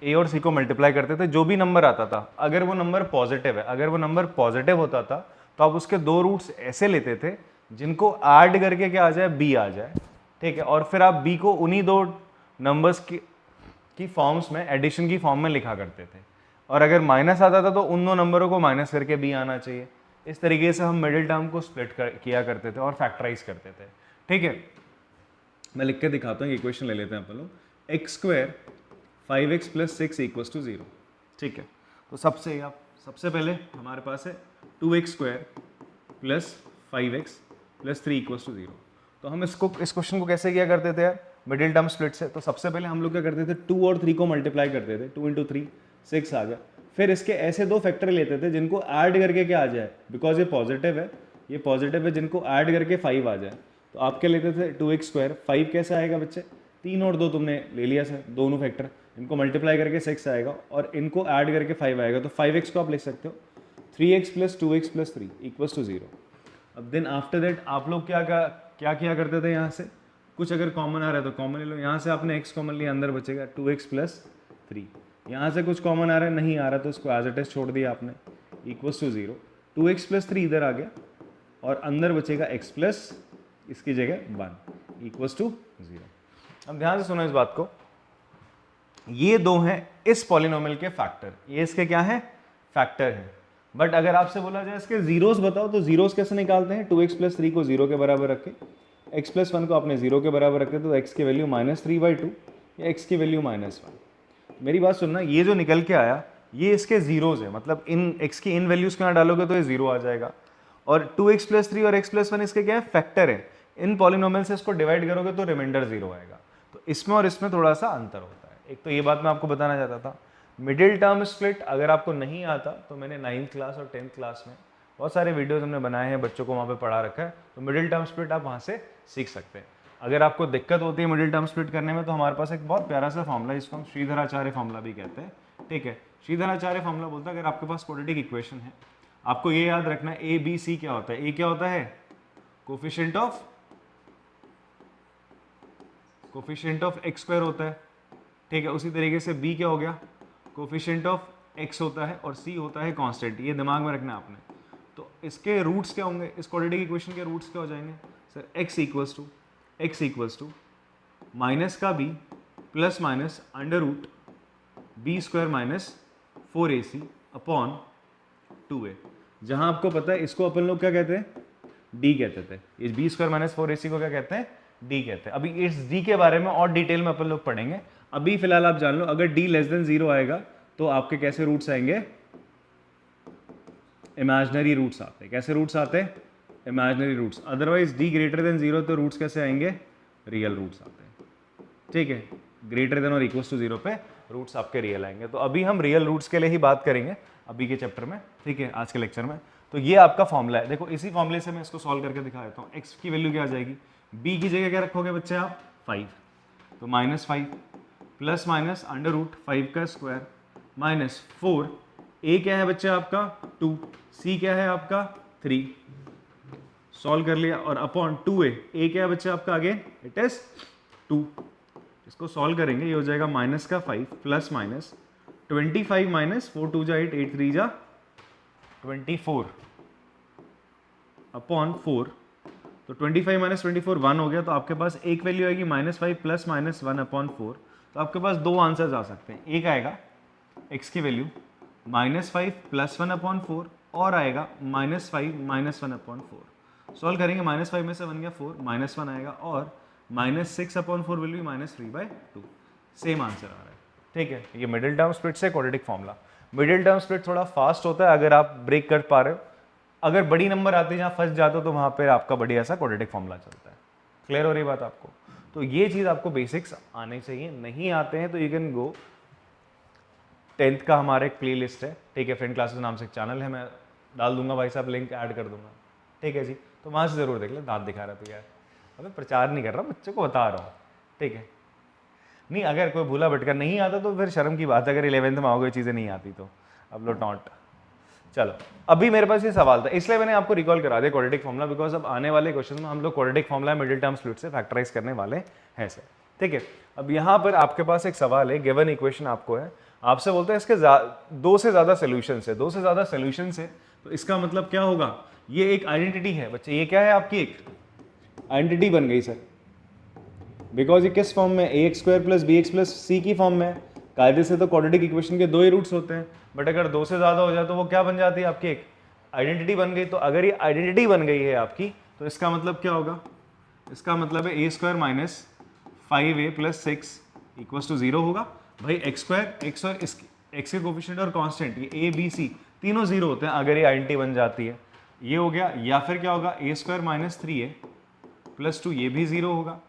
a और c को मल्टीप्लाई करते थे, जो भी नंबर आता था, अगर वो नंबर पॉजिटिव है, अगर वो नंबर पॉजिटिव होता था तो आप उसके दो रूट्स ऐसे लेते थे जिनको ऐड करके क्या आ जाए, b आ जाए, ठीक है। और फिर आप b को उन्हीं दो नंबर्स की फॉर्म्स में, एडिशन की फॉर्म में लिखा करते थे, और अगर माइनस आता था तो उन दो नंबरों को माइनस करके b आना चाहिए। इस तरीके से हम मिडिल टर्म को स्प्लिट किया करते थे और फैक्टराइज करते थे, ठीक है। मैं लिख के दिखाता हूँ, इक्वेशन ले लेते हैं अपन लोग, x² 5x + 6 = 0, ठीक है। तो सबसे पहले हमारे पास है 2x² + 5x + 3 = 0। तो हम इस क्वेश्चन को कैसे किया करते थे यार, मिडिल टर्म स्प्लिट से। तो सबसे पहले हम लोग क्या करते थे, 2 और 3 को मल्टीप्लाई करते थे, 2 × 3 6 आ गया। फिर इसके ऐसे दो फैक्टर लेते थे जिनको ऐड करके क्या आ जाए, बिकॉज ये पॉजिटिव है, ये पॉजिटिव है, जिनको ऐड करके 5 आ जाए। तो आप क्या लेते थे, 2x², 5 कैसे आएगा बच्चे, 3 और 2 तुमने ले लिया सर, दोनों फैक्टर, इनको मल्टीप्लाई करके 6 आएगा और इनको ऐड करके 5 आएगा। तो 5x को आप लिख सकते हो 3x + 2x + 3 = 0। अब देन आफ्टर दैट आप लोग क्या किया करते थे, यहाँ से कुछ अगर कॉमन आ रहा है तो कॉमन ले लो, यहाँ से आपने x कॉमन लिया, अंदर बचेगा 2x + 3। यहाँ से कुछ कॉमन आ रहा है, नहीं आ रहा तो इसको एज इट इज छोड़ दिया आपने, = 0। 2x + 3 इधर आ गया और अंदर बचेगा x + इसकी जगह 1 = 0। अब ध्यान से सुनो इस बात को, ये दो हैं इस पॉलिनोमियल के फैक्टर, ये इसके क्या है, फैक्टर हैं। बट अगर आपसे बोला जाए इसके जीरोस बताओ, तो जीरोस कैसे निकालते हैं, 2x + 3 को 0 के बराबर रख के, x + 1 को आपने 0 के बराबर रखे, तो x की वैल्यू -3/2 या x की वैल्यू -1। मेरी बात सुनना, ये जो निकल के आया ये इसके जीरोज है, मतलब इन x की इन वैल्यूज को यहाँ डालोगे तो ये 0 आ जाएगा। और 2x + 3 और x + 1 इसके क्या है, फैक्टर है। इन पॉलिनोमियल से इसको डिवाइड करोगे तो रिमाइंडर 0 आएगा। तो इसमें और इसमें थोड़ा सा अंतर होता है। एक तो ये बात मैं आपको बताना चाहता था। मिडिल टर्म स्प्लिट अगर आपको नहीं आता तो मैंने 9th क्लास और 10th क्लास में बहुत सारे वीडियोस हमने बनाए हैं, बच्चों को वहाँ पे पढ़ा रखा है। तो मिडिल टर्म स्प्लिट आप वहाँ से सीख सकते हैं। अगर आपको दिक्कत होती है मिडिल टर्म स्प्लिट करने में, तो हमारे पास एक बहुत प्यारा सा फॉर्मूला है, जिसको हम श्रीधराचार्य फॉर्मूला भी कहते हैं, ठीक है। श्रीधराचार्य फॉर्मूला बोलता है अगर आपके पास क्वाड्रेटिक इक्वेशन है, आपको ये याद रखना है ए बी सी क्या होता है। ए क्या होता है, कोफिशिएंट ऑफ x² होता है, ठीक है। उसी तरीके से b क्या हो गया, कोफिशिएंट ऑफ x होता है, और c होता है कांस्टेंट। ये दिमाग में रखना है आपने। तो इसके रूट्स क्या होंगे, इस क्वाड्रेटिक इक्वेशन के रूट्स क्या हो जाएंगे सर, x = माइनस का b plus minus √ b² - 4ac upon 2a। जहां आपको पता है इसको अपन लोग क्या कहते हैं, d कहते थे। इस b² - 4ac को क्या कहते हैं, d कहते हैं। अभी इस d के बारे में और डिटेल में अपन लोग पढ़ेंगे। अभी फिलहाल आप जान लो, अगर d लेस देन 0 आएगा तो आपके कैसे रूट्स आएंगे, इमेजिनरी रूट्स आते हैं। कैसे रूट्स आते हैं, imaginary roots. Otherwise d greater than 0 तो रूट्स कैसे आएंगे, रियल रूट्स आते हैं। ठीक है, ग्रेटर देन और इक्वल्स टू 0 पे रूट्स आपके रियल आएंगे। तो अभी हम रियल रूट्स के लिए ही बात करेंगे अभी के चैप्टर में, ठीक है, आज के लेक्चर में। तो ये आपका फॉर्मूला है, देखो इसी फॉर्मूले से मैं इसको सॉल्व करके दिखा देता हूँ। x की वैल्यू क्या आ जाएगी, b की जगह क्या रखोगे बच्चे आप, 5, तो -5 प्लस माइनस अंडर रूट 5 का स्क्वायर माइनस 4, a क्या है बच्चे आपका 2, c क्या है आपका 3, सॉल्व कर लिया, और अपॉन 2a, a क्या है बच्चे आपका आगे, इट इज 2। इसको सॉल्व करेंगे, ये हो जाएगा माइनस का 5 प्लस माइनस 25 माइनस 4 2 जा 8, 8 3 जा 24 अपॉन 4। तो 25 माइनस 24 1 हो गया, तो आपके पास एक वैल्यू आएगी -5 प्लस माइनस 1 अपॉन 4। तो आपके पास दो आंसर्स आ सकते हैं, एक आएगा x की वैल्यू -5 प्लस 1 अपॉन 4, और आएगा -5 माइनस 1 अपॉन 4। सॉल्व करेंगे, -5 में से 1 गया 4, -1 आएगा, और -6 upon 4 will be -3/2। Same answer आ रहा है, ठीक है। ये मिडिल टर्म स्प्लिट से quadratic formula. Middle term split थोड़ा फास्ट होता है अगर आप ब्रेक कर पा रहे हो, अगर बड़ी नंबर आती है जहाँ फंस जाते हो तो वहाँ पर आपका बढ़िया सा क्वाड्रेटिक फॉर्मूला चलता है। क्लियर हो रही बात आपको, तो ये चीज़ आपको बेसिक्स आने चाहिए। नहीं आते हैं तो यू कैन गो 10th का हमारा एक प्ले लिस्ट है, ठीक है, फ्रेंड क्लासेस नाम से एक चैनल है, मैं डाल दूंगा भाई साहब, लिंक ऐड कर दूंगा, ठीक है जी। तो वहाँ से ज़रूर देख ले, दांत दिखा रहा तो यार, अबे प्रचार नहीं कर रहा, बच्चों को बता रहा हूँ, ठीक है। नहीं, अगर कोई भूला भटका नहीं आता तो फिर शर्म की बात है, अगर 11th में आओगे चीज़ें नहीं आती तो। अब लो नॉट, चलो अभी मेरे पास ये सवाल था, इसलिए मैंने आपको रिकॉल करा दिया क्वाड्रेटिक फॉर्मूला, बिकॉज अब आने वाले क्वेश्चन में हम लोग quadratic formula middle term split से फैक्टराइज करने वाले हैं सर, ठीक है। अब यहाँ पर आपके पास एक सवाल है, गिवन इक्वेशन आपको है, आपसे बोलते हैं इसके दो से ज़्यादा सोल्यूशन है, दो से ज़्यादा सोल्यूशन है, तो इसका मतलब क्या होगा, ये एक आइडेंटिटी है बच्चे, ये क्या है आपकी एक आइडेंटिटी बन गई सर, बिकॉज ये किस फॉर्म में, ax square plus B x plus c की फॉर्म में है। कायदे से तो क्वाड्रेटिक इक्वेशन के दो ही रूट्स होते हैं, बट अगर दो से ज़्यादा हो जाए तो वो क्या बन जाती है आपकी एक आइडेंटिटी बन गई। तो अगर ये आइडेंटिटी बन गई है आपकी, तो इसका मतलब क्या होगा, इसका मतलब है a square minus 5a plus 6 equals to 0 होगा। भाई एक्स स्क्वायर, एक्स और एक्स के कोफिशिएंट और कांस्टेंट, ये a b c तीनों 0 होते हैं अगर ये आइडेंटिटी बन जाती है, ये हो गया। या फिर क्या होगा, a square minus 3a plus 2, ये भी 0 होगा।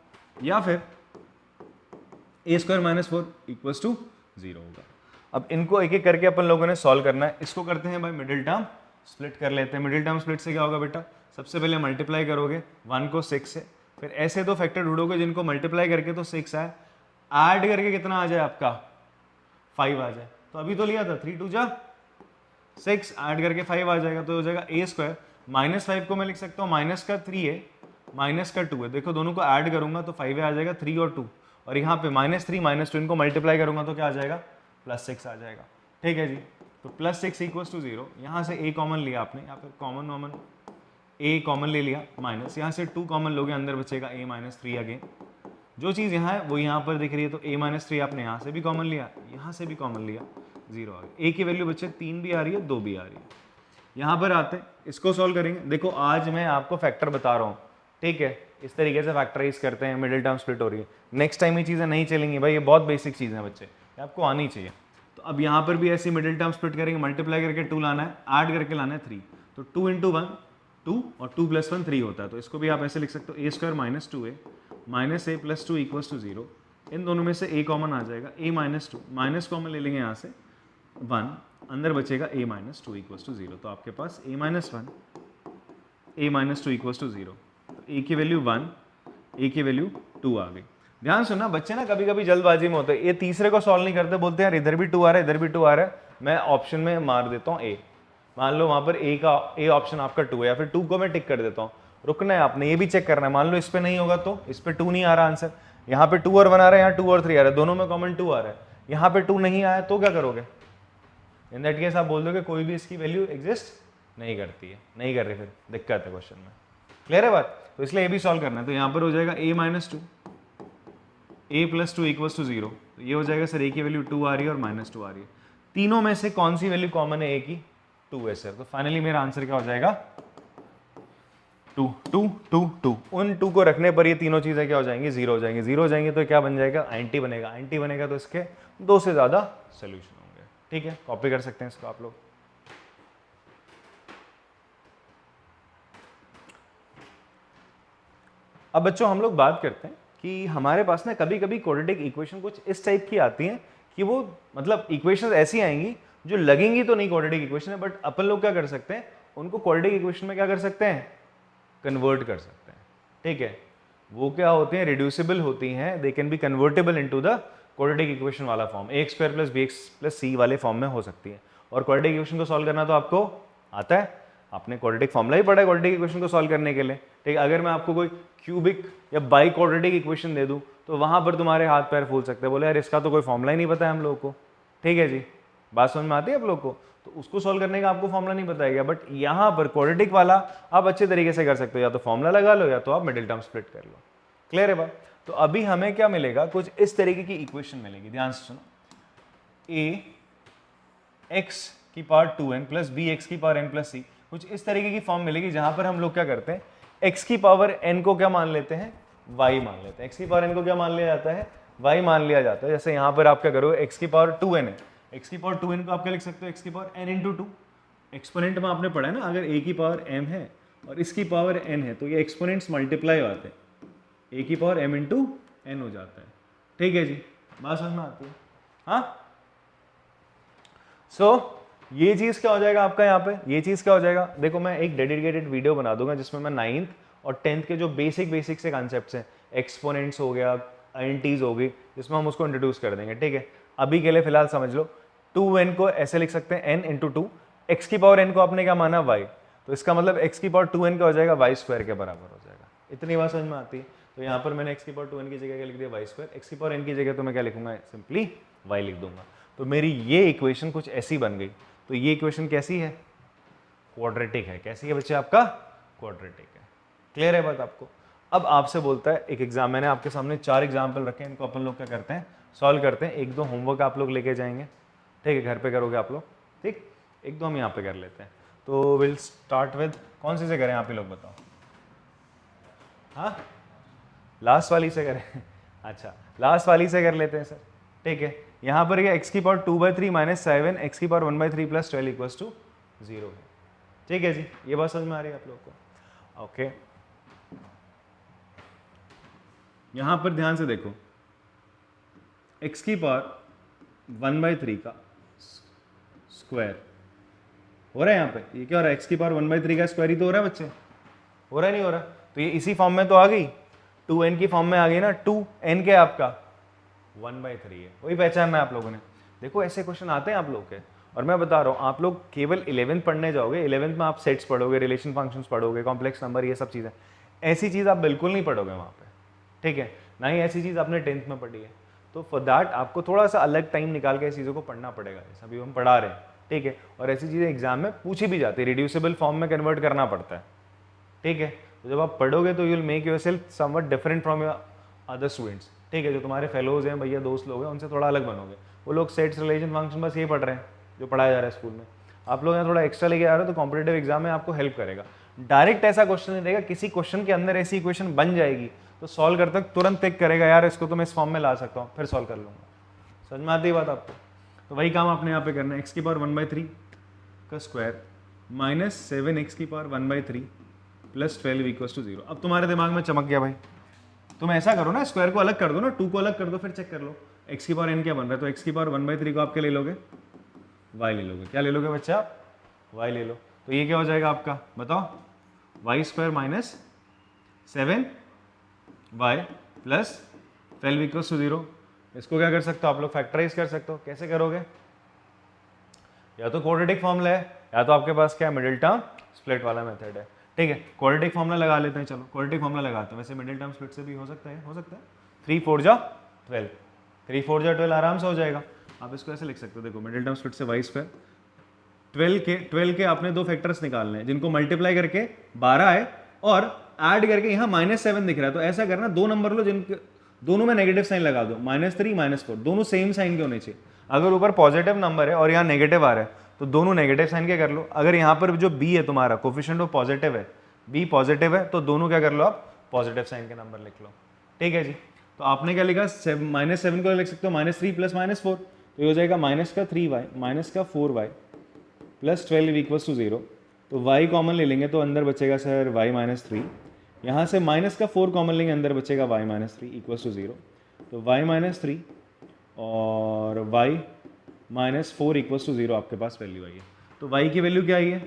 या फिर a square minus 4 equals to 0 होगा। अब इनको एक एक करके अपन लोगों ने सॉल्व करना है। इसको करते हैं भाई मिडिल टर्म स्प्लिट कर लेते हैं। मिडिल टर्म स्प्लिट से क्या होगा बेटा, सबसे पहले मल्टीप्लाई करोगे 1 को 6 से, फिर ऐसे दो फैक्टर ढूंढोगे जिनको मल्टीप्लाई करके तो 6 आए, ऐड करके कितना आ जाए आपका 5 आ जाए। तो अभी तो लिया था 3 2 जा 6, ऐड करके 5 आ जाएगा, तो हो जाएगा a स्क्वायर माइनस 5 को मैं लिख सकता हूँ माइनस का 3 है माइनस का 2 है। देखो दोनों को ऐड करूंगा तो 5 आ जाएगा, 3 और 2, और यहाँ पे -3 -2 इनको मल्टीप्लाई करूंगा तो क्या आ जाएगा, +6 आ जाएगा। ठीक है जी, तो +6 इक्वल्स टू 0। यहाँ से a कॉमन लिया आपने, यहाँ पे कॉमन a कॉमन ले लिया, माइनस यहाँ से 2 कॉमन लोगे, अंदर बचेगा a -3 अगेन। जो चीज़ यहाँ है वो यहाँ पर दिख रही है, तो a -3 आपने यहाँ से भी कॉमन लिया, यहाँ से भी कॉमन लिया, 0 आ गया। a की वैल्यू बच्चे 3 भी आ रही है, 2 भी आ रही है। यहाँ पर आते हैं, इसको सॉल्व करेंगे। देखो आज मैं आपको फैक्टर बता रहा हूँ, ठीक है, इस तरीके से फैक्टराइज करते हैं, मिडिल टर्म स्प्लिट हो रही है। नेक्स्ट टाइम ये चीज़ें नहीं चलेंगी भाई, ये बहुत बेसिक चीज़ें हैं बच्चे, ये आपको आनी चाहिए। तो अब यहाँ पर भी ऐसी मिडिल टर्म स्प्लिट करेंगे, मल्टीप्लाई करके 2 लाना है, ऐड करके लाना है 3, तो 2 × 1 2 और 2 + 1 3 होता है। तो इसको भी आप ऐसे लिख सकते हो, a square minus 2a minus a plus 2 equals to 0। इन दोनों में से a कॉमन आ जाएगा, a -2 माइनस कॉमन ले लेंगे यहाँ से 1, अंदर बचेगा a -2 इक्वल्स टू 0। तो आपके पास a -1 a -2 equals to 0, a की वैल्यू 1 a की वैल्यू 2 आ गई। ध्यान सुनना बच्चे ना, कभी कभी जल्दबाजी में होते हैं, ये तीसरे को सॉल्व नहीं करते, बोलते हैं यार इधर भी 2 आ रहा है, इधर भी 2 आ रहा है, मैं ऑप्शन में मार देता हूँ a। मान लो वहाँ पर a ऑप्शन आपका 2 है, या फिर 2 को मैं टिक कर देता हूँ। रुकना है आपने, ये भी चेक करना है, मान लो इस पर नहीं होगा तो इस पर 2 नहीं आ रहा आंसर, यहाँ पे 2 और 1 आ रहा है, यहाँ 2 और 3 आ रहा है, दोनों में कॉमन 2 आ रहा है, यहाँ पे 2 नहीं आया तो क्या करोगे, इन दैट केस आप बोल दोगे कोई भी इसकी वैल्यू एग्जिस्ट नहीं करती है, नहीं कर रही, फिर दिक्कत है क्वेश्चन में। क्लियर है बात, तो इसलिए ये भी सॉल्व करना है। तो यहाँ पर हो जाएगा a -2 a + 2 इक्वल्स टू 0। तो ये हो जाएगा सर a की वैल्यू 2 आ रही है और -2 आ रही है, तीनों में से कौन सी वैल्यू कॉमन है, a की 2 है सर। तो फाइनली मेरा आंसर क्या हो जाएगा, टू टू टू टू, उन टू को रखने पर ये तीनों चीज़ें क्या हो जाएंगी, जीरो हो जाएंगी। जीरो हो जाएंगी तो क्या बन जाएगा, एंटी बनेगा। एंटी बनेगा तो इसके दो से ज़्यादा सोल्यूशन होंगे। ठीक है, कॉपी कर सकते हैं इसको आप लोग। अब बच्चों हम लोग बात करते हैं कि हमारे पास ना कभी कभी क्वाड्रेटिक इक्वेशन कुछ इस टाइप की आती हैं कि वो मतलब इक्वेशन ऐसी आएंगी जो लगेंगी तो नहीं क्वाड्रेटिक इक्वेशन है, बट अपन लोग क्या कर सकते हैं, उनको क्वाड्रेटिक इक्वेशन में क्या कर सकते हैं, कन्वर्ट कर सकते हैं। ठीक है, वो क्या होते हैं, रिड्यूसिबल होती हैं, they can be convertible into the quadratic equation वाला form, a square plus B x plus c वाले फॉर्म में हो सकती है। और क्वाड्रेटिक इक्वेशन को सॉल्व करना तो आपको आता है, आपने क्वाड्रेटिक फॉर्मूला ही पढ़ा है क्वाड्रेटिक इक्वेशन को सॉल्व करने के लिए। ठीक है, अगर मैं आपको कोई क्यूबिक या बाई क्वाड्रेटिक इक्वेशन दे दूं तो वहां पर तुम्हारे हाथ पैर फूल सकते हैं, बोले यार इसका तो कोई फॉर्मूला ही नहीं पता है हम लोग को। ठीक है जी, बात समझ में आती है आप लोग को, तो उसको सॉल्व करने का आपको फॉर्मूला नहीं बताएगा, बट यहाँ पर क्वाड्रेटिक वाला आप अच्छे तरीके से कर सकते हो, या तो फॉर्मूला लगा लो या तो आप मिडिल टर्म स्प्लिट कर लो। क्लियर है बात? तो अभी हमें क्या मिलेगा, कुछ इस तरीके की इक्वेशन मिलेगी, ध्यान से सुनो, ए एक्स की power 2n plus B X की पावर n प्लस सी, कुछ इस तरीके की फॉर्म मिलेगी जहां पर हम लोग क्या करते हैं, x की पावर n को क्या मान लेते हैं, y मान लेते हैं। x की पावर n को क्या मान लिया जाता है, y मान लिया जाता है। जैसे यहाँ पर आप क्या करो, x की पावर 2n है, x की पावर 2n को आप क्या लिख सकते हो, x की पावर n इंटू 2। एक्सपोनेंट में आपने पढ़ा है ना, अगर a की पावर m है और इसकी पावर n है तो ये एक्सपोनेंट्स मल्टीप्लाई होते हैं, a की पावर m इंटू n हो जाता है। ठीक है जी, बात समझ में आती है? हाँ, सो ये चीज क्या हो जाएगा आपका, यहाँ पे ये चीज क्या हो जाएगा, देखो मैं एक डेडिकेटेड वीडियो बना दूंगा जिसमें मैं 9th और 10th के जो बेसिक से कॉन्सेप्ट्स हैं, एक्सपोनेंट्स हो गया, आइडेंटिटीज हो गई, जिसमें हम उसको इंट्रोड्यूस कर देंगे। ठीक है, अभी के लिए फिलहाल समझ लो 2n को ऐसे लिख सकते हैं n इंटू 2, एक्स की पावर n को आपने क्या माना y, तो इसका मतलब x की पावर 2n का हो जाएगा y स्क्वायर के बराबर हो जाएगा। इतनी बात समझ में आती है? तो यहाँ पर मैंने x की पावर 2n की जगह क्या लिख दिया, y स्क्वायर, x की पावर n की जगह तो मैं क्या लिखूंगा, सिंपली y लिख दूंगा। तो मेरी ये इक्वेशन कुछ ऐसी बन गई। तो ये इक्वेशन कैसी है, क्वाड्रेटिक है। कैसी है बच्चे, आपका क्वाड्रेटिक है। क्लियर है बात आपको? अब आपसे बोलता है एक एग्जाम, मैंने आपके सामने 4 एग्जाम्पल रखे हैं, इनको अपन लोग क्या करते हैं, सॉल्व करते हैं। एक दो होमवर्क आप लोग लेके जाएंगे, ठीक है, घर पे करोगे आप लोग, ठीक, एक दो हम यहाँ पे कर लेते हैं। तो विल स्टार्ट विद, कौन सी से करें आप ही लोग बताओ? हाँ, लास्ट वाली से करें? अच्छा, लास्ट वाली से कर लेते हैं सर। ठीक है, यहाँ पर ये x की पावर 2/3 माइनस 7 x की पावर 1/3 प्लस 12 इक्वल्स टू 0 है। ठीक है जी, ये बात समझ में आ रही है आप लोग को? ओके, यहाँ पर ध्यान से देखो, x की पावर 1/3 का स्क्वायर हो रहा है यहाँ पे, ये क्या हो रहा है, x की पावर 1/3 का स्क्वायर ही तो हो रहा है बच्चे, हो रहा है नहीं हो रहा? तो ये इसी फॉर्म में तो आ गई, 2n की फॉर्म में आ गई ना, 2n क्या है आपका 1/3 है, वही पहचानना है आप लोगों ने। देखो ऐसे क्वेश्चन आते हैं आप लोग के, और मैं बता रहा हूँ आप लोग केवल 11th पढ़ने जाओगे, 11th में आप सेट्स पढ़ोगे, रिलेशन फंक्शंस पढ़ोगे, कॉम्प्लेक्स नंबर, ये सब चीज़ें, ऐसी चीज़ आप बिल्कुल नहीं पढ़ोगे वहाँ पे। ठीक है, ना ही ऐसी चीज़ आपने 10th में पढ़ी है। तो फॉर दैट आपको थोड़ा सा अलग टाइम निकाल के इस चीज़ों को पढ़ना पड़ेगा, जैसा अभी हम पढ़ा रहे हैं। ठीक है, और ऐसी चीज़ें एग्जाम में पूछी भी जाती है, रिड्यूसिबल फॉर्म में कन्वर्ट करना पड़ता है। ठीक है, तो जब आप पढ़ोगे तो you will make yourself somewhat different from your other students. ठीक है, जो तुम्हारे फेलोज हैं, भैया दोस्त लोग हैं, उनसे थोड़ा अलग बनोगे। वो लोग सेट्स, रिलेशन, फंक्शन बस ये पढ़ रहे हैं जो पढ़ाया जा रहा है स्कूल में, आप लोग यहाँ थोड़ा एक्स्ट्रा लेके आ रहे हो, तो कॉम्पिटेटिव एग्जाम में आपको हेल्प करेगा। डायरेक्ट ऐसा क्वेश्चन नहीं देगा, किसी क्वेश्चन के अंदर ऐसी इक्वेशन बन जाएगी तो सॉल्व करते तुरंत पिक करेगा, यार इसको तो मैं इस फॉर्म में ला सकता हूँ, फिर सॉल्व कर लूँगा। समझ में आती है बात आपको? तो वही काम आपने यहाँ पे करना है, x की पावर 1/3 का स्क्वायर माइनस 7x की पावर 1/3 प्लस 12 इक्वल्स टू 0। अब तुम्हारे दिमाग में चमक गया भाई, तुम ऐसा करो ना, स्क्वायर को अलग कर दो ना, 2 को अलग कर दो, फिर चेक कर लो x की पावर n क्या बन रहा है। तो x की पावर 1/3 को आप क्या ले लोगे, y ले लोगे। क्या ले लोगे बच्चा आप, y ले लो। तो ये क्या हो जाएगा आपका, बताओ, y square minus 7y plus 12 equals to 0। इसको क्या कर सकते हो आप लोग, फैक्टराइज कर सकते हो। कैसे करोगे, या तो क्वाड्रेटिक फॉर्मूला है, या तो आपके पास क्या है, मिडिल टर्म स्प्लिट वाला मेथड है। ठीक है, क्वाड्रेटिक फॉर्मूला लगा लेते हैं, चलो क्वाड्रेटिक फॉर्मूला लगाते हैं। वैसे मिडिल टर्म स्प्लिट से भी हो सकता है, 3 4 जा 12, 3 4 जा 12 आराम से हो जाएगा। आप इसको ऐसे लिख सकते हो, देखो मिडिल टर्म स्प्लिट से y स्क्वायर, 12 के आपने दो फैक्टर्स निकालने हैं जिनको मल्टीप्लाई करके 12 है, और ऐड करके यहाँ -7 दिख रहा है। तो ऐसा करना, दो नंबर लो जिनके दोनों में नेगेटिव साइन लगा दो, -3 -4, दोनों सेम साइन के होने चाहिए। अगर ऊपर पॉजिटिव नंबर है और यहाँ नेगेटिव आ रहा है तो दोनों नेगेटिव साइन के कर लो। अगर यहाँ पर जो b है तुम्हारा कोफिशिएंट वो पॉजिटिव है b पॉजिटिव है तो दोनों क्या कर लो आप पॉजिटिव साइन के नंबर लिख लो, ठीक है जी। तो आपने क्या लिखा, -7 को लिख सकते हो -3 + -4, तो ये हो जाएगा -3y -4y +12 = 0। तो y कॉमन ले लेंगे तो अंदर बचेगा सर y -3, यहाँ से -4 कॉमन लेंगे अंदर बचेगा y -3 = 0। तो y -3 और y -4 = 0 आपके पास वैल्यू आई है। तो y की वैल्यू क्या आई है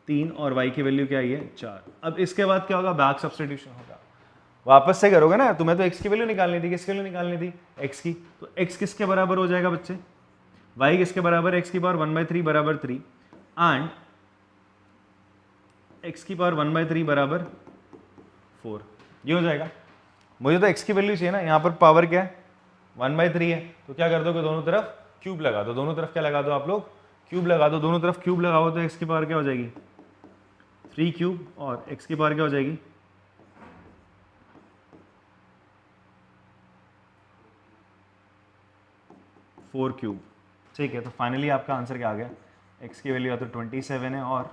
3 और y की वैल्यू क्या आई है 4। अब इसके बाद क्या होगा, बैक सब्स्टिट्यूशन होगा, वापस से करोगे ना, तुम्हें तो x की वैल्यू निकालनी थी, किसकी वैल्यू निकालनी थी x की, तो x किसके बराबर हो जाएगा बच्चे, y किसके बराबर है x की पावर 1/3 बराबर 3 एंड x की पावर 1/3 बराबर 4, ये हो जाएगा। मुझे तो x की वैल्यू चाहिए ना, यहाँ पर पावर क्या है 1/3 है, तो क्या कर दो कि दोनों तरफ क्यूब लगा दो, दोनों तरफ क्या लगा दो आप लोग क्यूब लगा दो, दोनों तरफ क्यूब लगाओ तो x की पावर क्या हो जाएगी 3 क्यूब और x की पावर क्या हो जाएगी 4 क्यूब, ठीक है। तो फाइनली आपका आंसर क्या आ गया, x की वैल्यू या तो 27 है और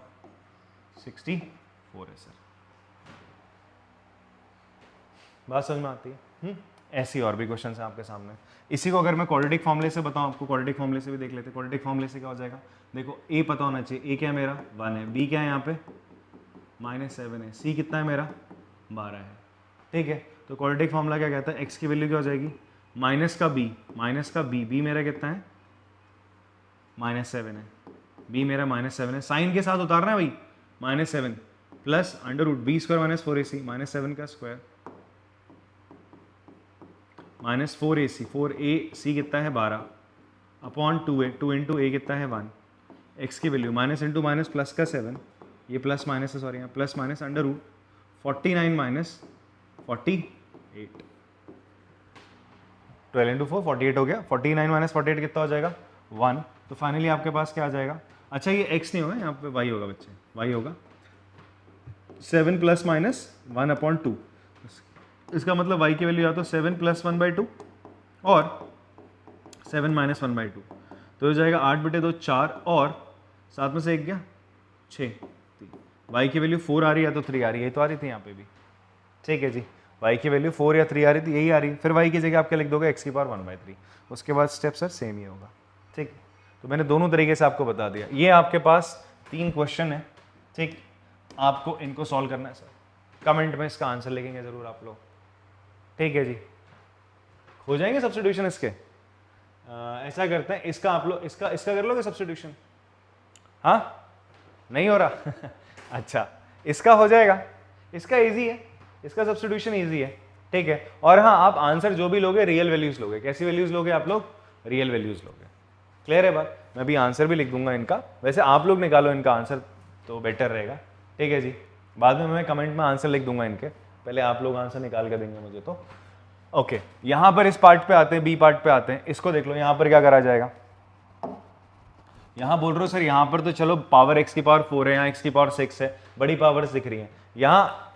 64 है सर। बात समझ में आती है? ऐसी और भी क्वेश्चन है आपके सामने। इसी को अगर मैं क्वाड्रेटिक फॉर्मूले से बताऊं आपको, क्वाड्रेटिक फॉर्मूले से भी देख लेते हैं। क्वाड्रेटिक फॉर्मूले से क्या हो जाएगा, देखो a पता होना चाहिए, a क्या है मेरा 1 है, b क्या है यहाँ पे -7 है, c कितना है मेरा 12 है, ठीक है। तो क्वाड्रेटिक फॉर्मूला क्या कहता है, x की वैल्यू क्या हो जाएगी माइनस का b, b मेरा कितना है -7 है, b मेरा -7 है, साइन के साथ उतारना है भाई -7 प्लस √b² - 4ac -7 का स्क्वायर -4ac 4ac कितना है 12 अपॉन 2a 2 इंटू a कितना है 1, x की value minus into minus plus का 7, ये प्लस माइनस है, सॉरी यहाँ प्लस माइनस √49 माइनस 48, 12 इंटू 4 48 हो गया, 49 माइनस 48 कितना हो जाएगा 1। तो फाइनली आपके पास क्या आ जाएगा, अच्छा ये x नहीं होगा, यहाँ पे y होगा बच्चे, y होगा 7 + -1 अपॉन 2, इसका मतलब y की वैल्यू या तो 7 + 1/2 और 7 - 1/2, तो हो जाएगा 8/2 4 और 7 में से 1 गया 6, y की वैल्यू 4 आ रही है तो 3 आ रही है, ये तो आ रही थी यहाँ पे भी, ठीक है जी। y की वैल्यू 4 या 3 आ रही थी, यही आ रही है, फिर y की जगह आप क्या लिख दोगे x की पावर 1/3, उसके बाद स्टेप सर सेम ही होगा, ठीक। तो मैंने दोनों तरीके से आपको बता दिया। ये आपके पास 3 क्वेश्चन है, ठीक, आपको इनको सॉल्व करना है सर, कमेंट में इसका आंसर लिखेंगे जरूर आप लोग, ठीक है जी। हो जाएंगे सब्स्टिट्यूशन इसके, ऐसा करते हैं, इसका आप लोग इसका कर लोगे सब्स्टिट्यूशन, हाँ नहीं हो रहा अच्छा इसका हो जाएगा, इसका इजी है, इसका सब्स्टिट्यूशन इजी है, ठीक है। और हाँ आप आंसर जो भी लोगे रियल वैल्यूज लोगे, कैसी वैल्यूज लोगे आप लोग रियल वैल्यूज लोगे, क्लियर है बात। मैं भी आंसर भी लिख दूंगा इनका, वैसे आप लोग निकालो इनका आंसर तो बेटर रहेगा, ठीक है जी। बाद में मैं कमेंट में आंसर लिख दूंगा इनके, पहले आप लोग आंसर निकाल के देंगे मुझे तो ओके। यहाँ पर इस पार्ट पे आते हैं, बी पार्ट पे आते हैं, इसको देख लो यहाँ पर क्या करा जाएगा। यहाँ बोल रहे हो सर यहाँ पर तो चलो पावर x की पावर 4 है, यहाँ x की पावर 6 है, बड़ी पावर्स दिख रही हैं। यहाँ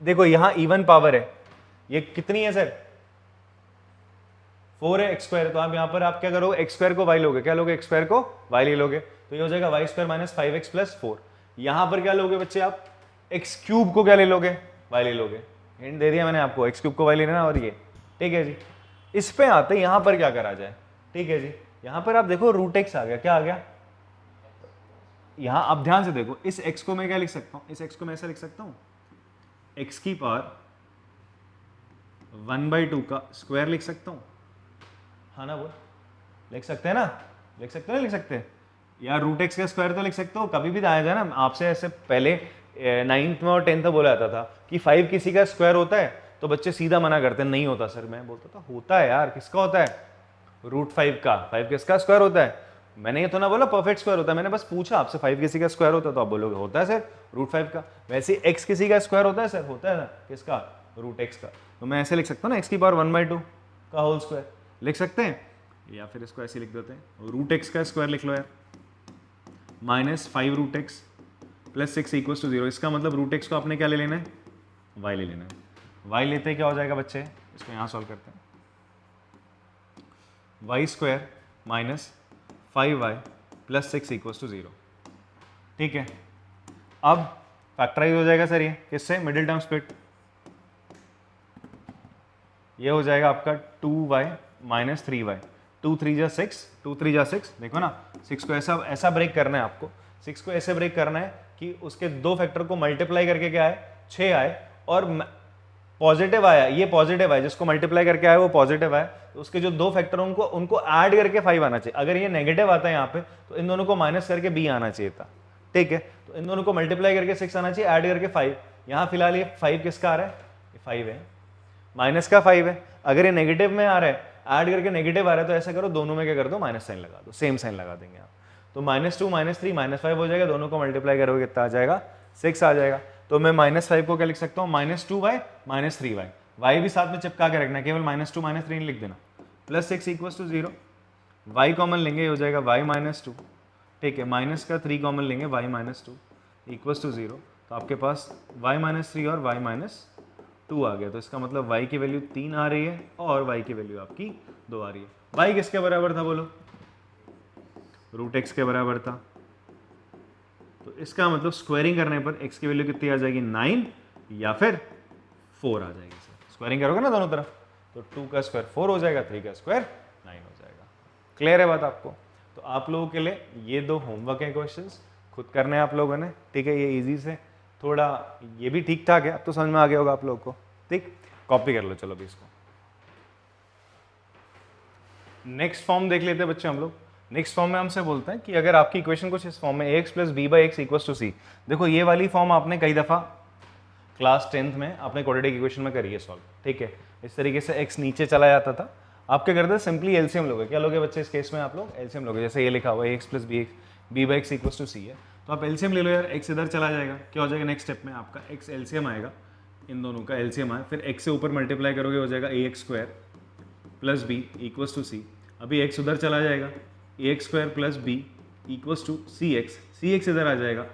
देखो यहाँ इवन पावर है, ये कितनी है सर 4 है, x² है, तो आप यहाँ पर आप क्या करोगे x² को y लोगे, क्या लोगे x² को y ले लोगे, तो ये हो जाएगा y² - 5x + 4। यहाँ पर क्या लोगे बच्चे आप x³ को क्या ले लोगे y ले लोगे, हिंट दे दिया मैंने आपको, x³ को y ले लेना और ये, ठीक है जी। इस पे आते हैं यहाँ पर क्या करा जाए, ठीक है जी। यहाँ पर आप देखो √x आ गया, क्या आ गया, यहाँ आप ध्यान से देखो, इस x को मैं क्या लिख सकता हूँ, इस x को मैं ऐसा लिख सकता हूँ x की पावर 1/2 का स्क्वायर लिख सकता हूँ, हाँ ना बोल, लिख सकते हैं ना, लिख सकते हो ना, लिख सकते हैं यार, √x का स्क्वायर तो लिख सकते हो, कभी भी आया जाए ना आपसे, ऐसे पहले 9th में और 10th में बोला जाता था कि 5 किसी का स्क्वायर होता है, तो बच्चे सीधा मना करते हैं नहीं होता सर, मैं बोलता था होता है यार, किसका होता है √5 का, 5 किसका स्क्वायर होता है, मैंने ये तो ना बोला परफेक्ट स्क्वायर होता है, मैंने बस पूछा आपसे 5 किसी का स्क्वायर होता है, तो आप बोलोगे होता है सर √5 का। वैसे x किसी का स्क्वायर होता है सर, होता है ना, किसका √x का, तो मैं ऐसे लिख सकता हूँ ना x की पावर 1/2 का होल स्क्वायर लिख सकते हैं, या फिर इसको ऐसे लिख देते हैं √x का स्क्वायर लिख लो यार, -5 √x + 6 = 0। इसका मतलब √x को आपने क्या ले लेना है y ले लेना है, y लेते क्या हो जाएगा बच्चे, इसको यहाँ सॉल्व करते हैं, y² - 5y + 6 = 0, ठीक है। अब फैक्टराइज हो जाएगा सर ये किससे, मिडिल टर्म स्प्लिट, ये हो जाएगा आपका 2y माइनस 3y, 2 3 जा 6, 2 3 जा 6, देखो ना 6 को ऐसा ऐसा ब्रेक करना है आपको, 6 को ऐसे ब्रेक करना है कि उसके दो फैक्टर को मल्टीप्लाई करके क्या आए, 6 आए, और पॉजिटिव आया, ये पॉजिटिव आया, जिसको मल्टीप्लाई करके आया वो पॉजिटिव आया, तो उसके जो दो फैक्टर उनको उनको ऐड करके 5 आना चाहिए। अगर ये नेगेटिव आता है यहाँ पे तो इन दोनों को माइनस करके b आना चाहिए था, ठीक है। तो इन दोनों को मल्टीप्लाई करके 6 आना चाहिए, ऐड करके 5। यहाँ फिलहाल ये 5 किसका आ रहा है, ये 5 है, माइनस का 5 है। अगर ये नेगेटिव में आ रहा है, ऐड करके नेगेटिव आ रहा है, तो ऐसा करो दोनों में क्या कर दो, माइनस साइन लगा दो, सेम साइन लगा देंगे आप। तो -2 -3 -5 हो जाएगा, दोनों को मल्टीप्लाई करोगे कितना आ जाएगा, 6 आ जाएगा। तो मैं -5 को क्या लिख सकता हूँ, -2y -3y, y भी साथ में चिपका के रखना, केवल -2 -3 लिख देना, +6 = 0, y कॉमन लेंगे, हो जाएगा y -2, ठीक है, माइनस का 3 कॉमन लेंगे, y -2 = 0, तो आपके पास y -3 और y -2 आ गया। तो इसका मतलब y की वैल्यू 3 आ रही है और y की वैल्यू आपकी 2 आ रही है। y किसके बराबर था बोलो, √x के बराबर था, तो इसका मतलब स्क्वायरिंग करने पर x की वैल्यू कितनी आ जाएगी, 9 या फिर 4 आ जाएगी सर। स्क्वायरिंग करोगे ना दोनों तरफ, तो 2 का स्क्वायर 4 हो जाएगा, 3 का स्क्वायर 9 हो जाएगा। क्लियर है बात आपको। तो आप लोगों के लिए ये 2 होमवर्क है, क्वेश्चंस खुद करने हैं आप लोगों ने, ठीक है। ये इजी से थोड़ा, ये भी ठीक ठाक है, अब तो समझ में आ गया होगा आप लोगों को, ठीक। कॉपी कर लो चलो अभी इसको। नेक्स्ट फॉर्म देख लेते हैं बच्चे हम लोग। नेक्स्ट फॉर्म में हमसे बोलते हैं कि अगर आपकी इक्वेशन कुछ इस फॉर्म में ax + b/x = c, देखो ये वाली फॉर्म आपने कई दफ़ा क्लास 10th में आपने क्वाड्रेटिक इक्वेशन में करी है सॉल्व, ठीक है। इस तरीके से x नीचे चला जाता था, आप क्या करते हैं, सिंपली एलसीएम लोगे। क्या लोगे बच्चे इस केस में, आप लोग एलसीएम लोगे। जैसे ये लिखा हुआ है ax + b/x = c है, तो आप एलसीएम ले लो यार, x इधर चला जाएगा, क्या हो जाएगा नेक्स्ट स्टेप में आपका x एलसीएम आएगा, इन दोनों का एलसीएम आए, फिर x से ऊपर मल्टीप्लाई करोगे, हो जाएगा ax² + b = c। अभी x उधर चला जाएगा, ax² + b = cx, cx इधर आ जाएगा,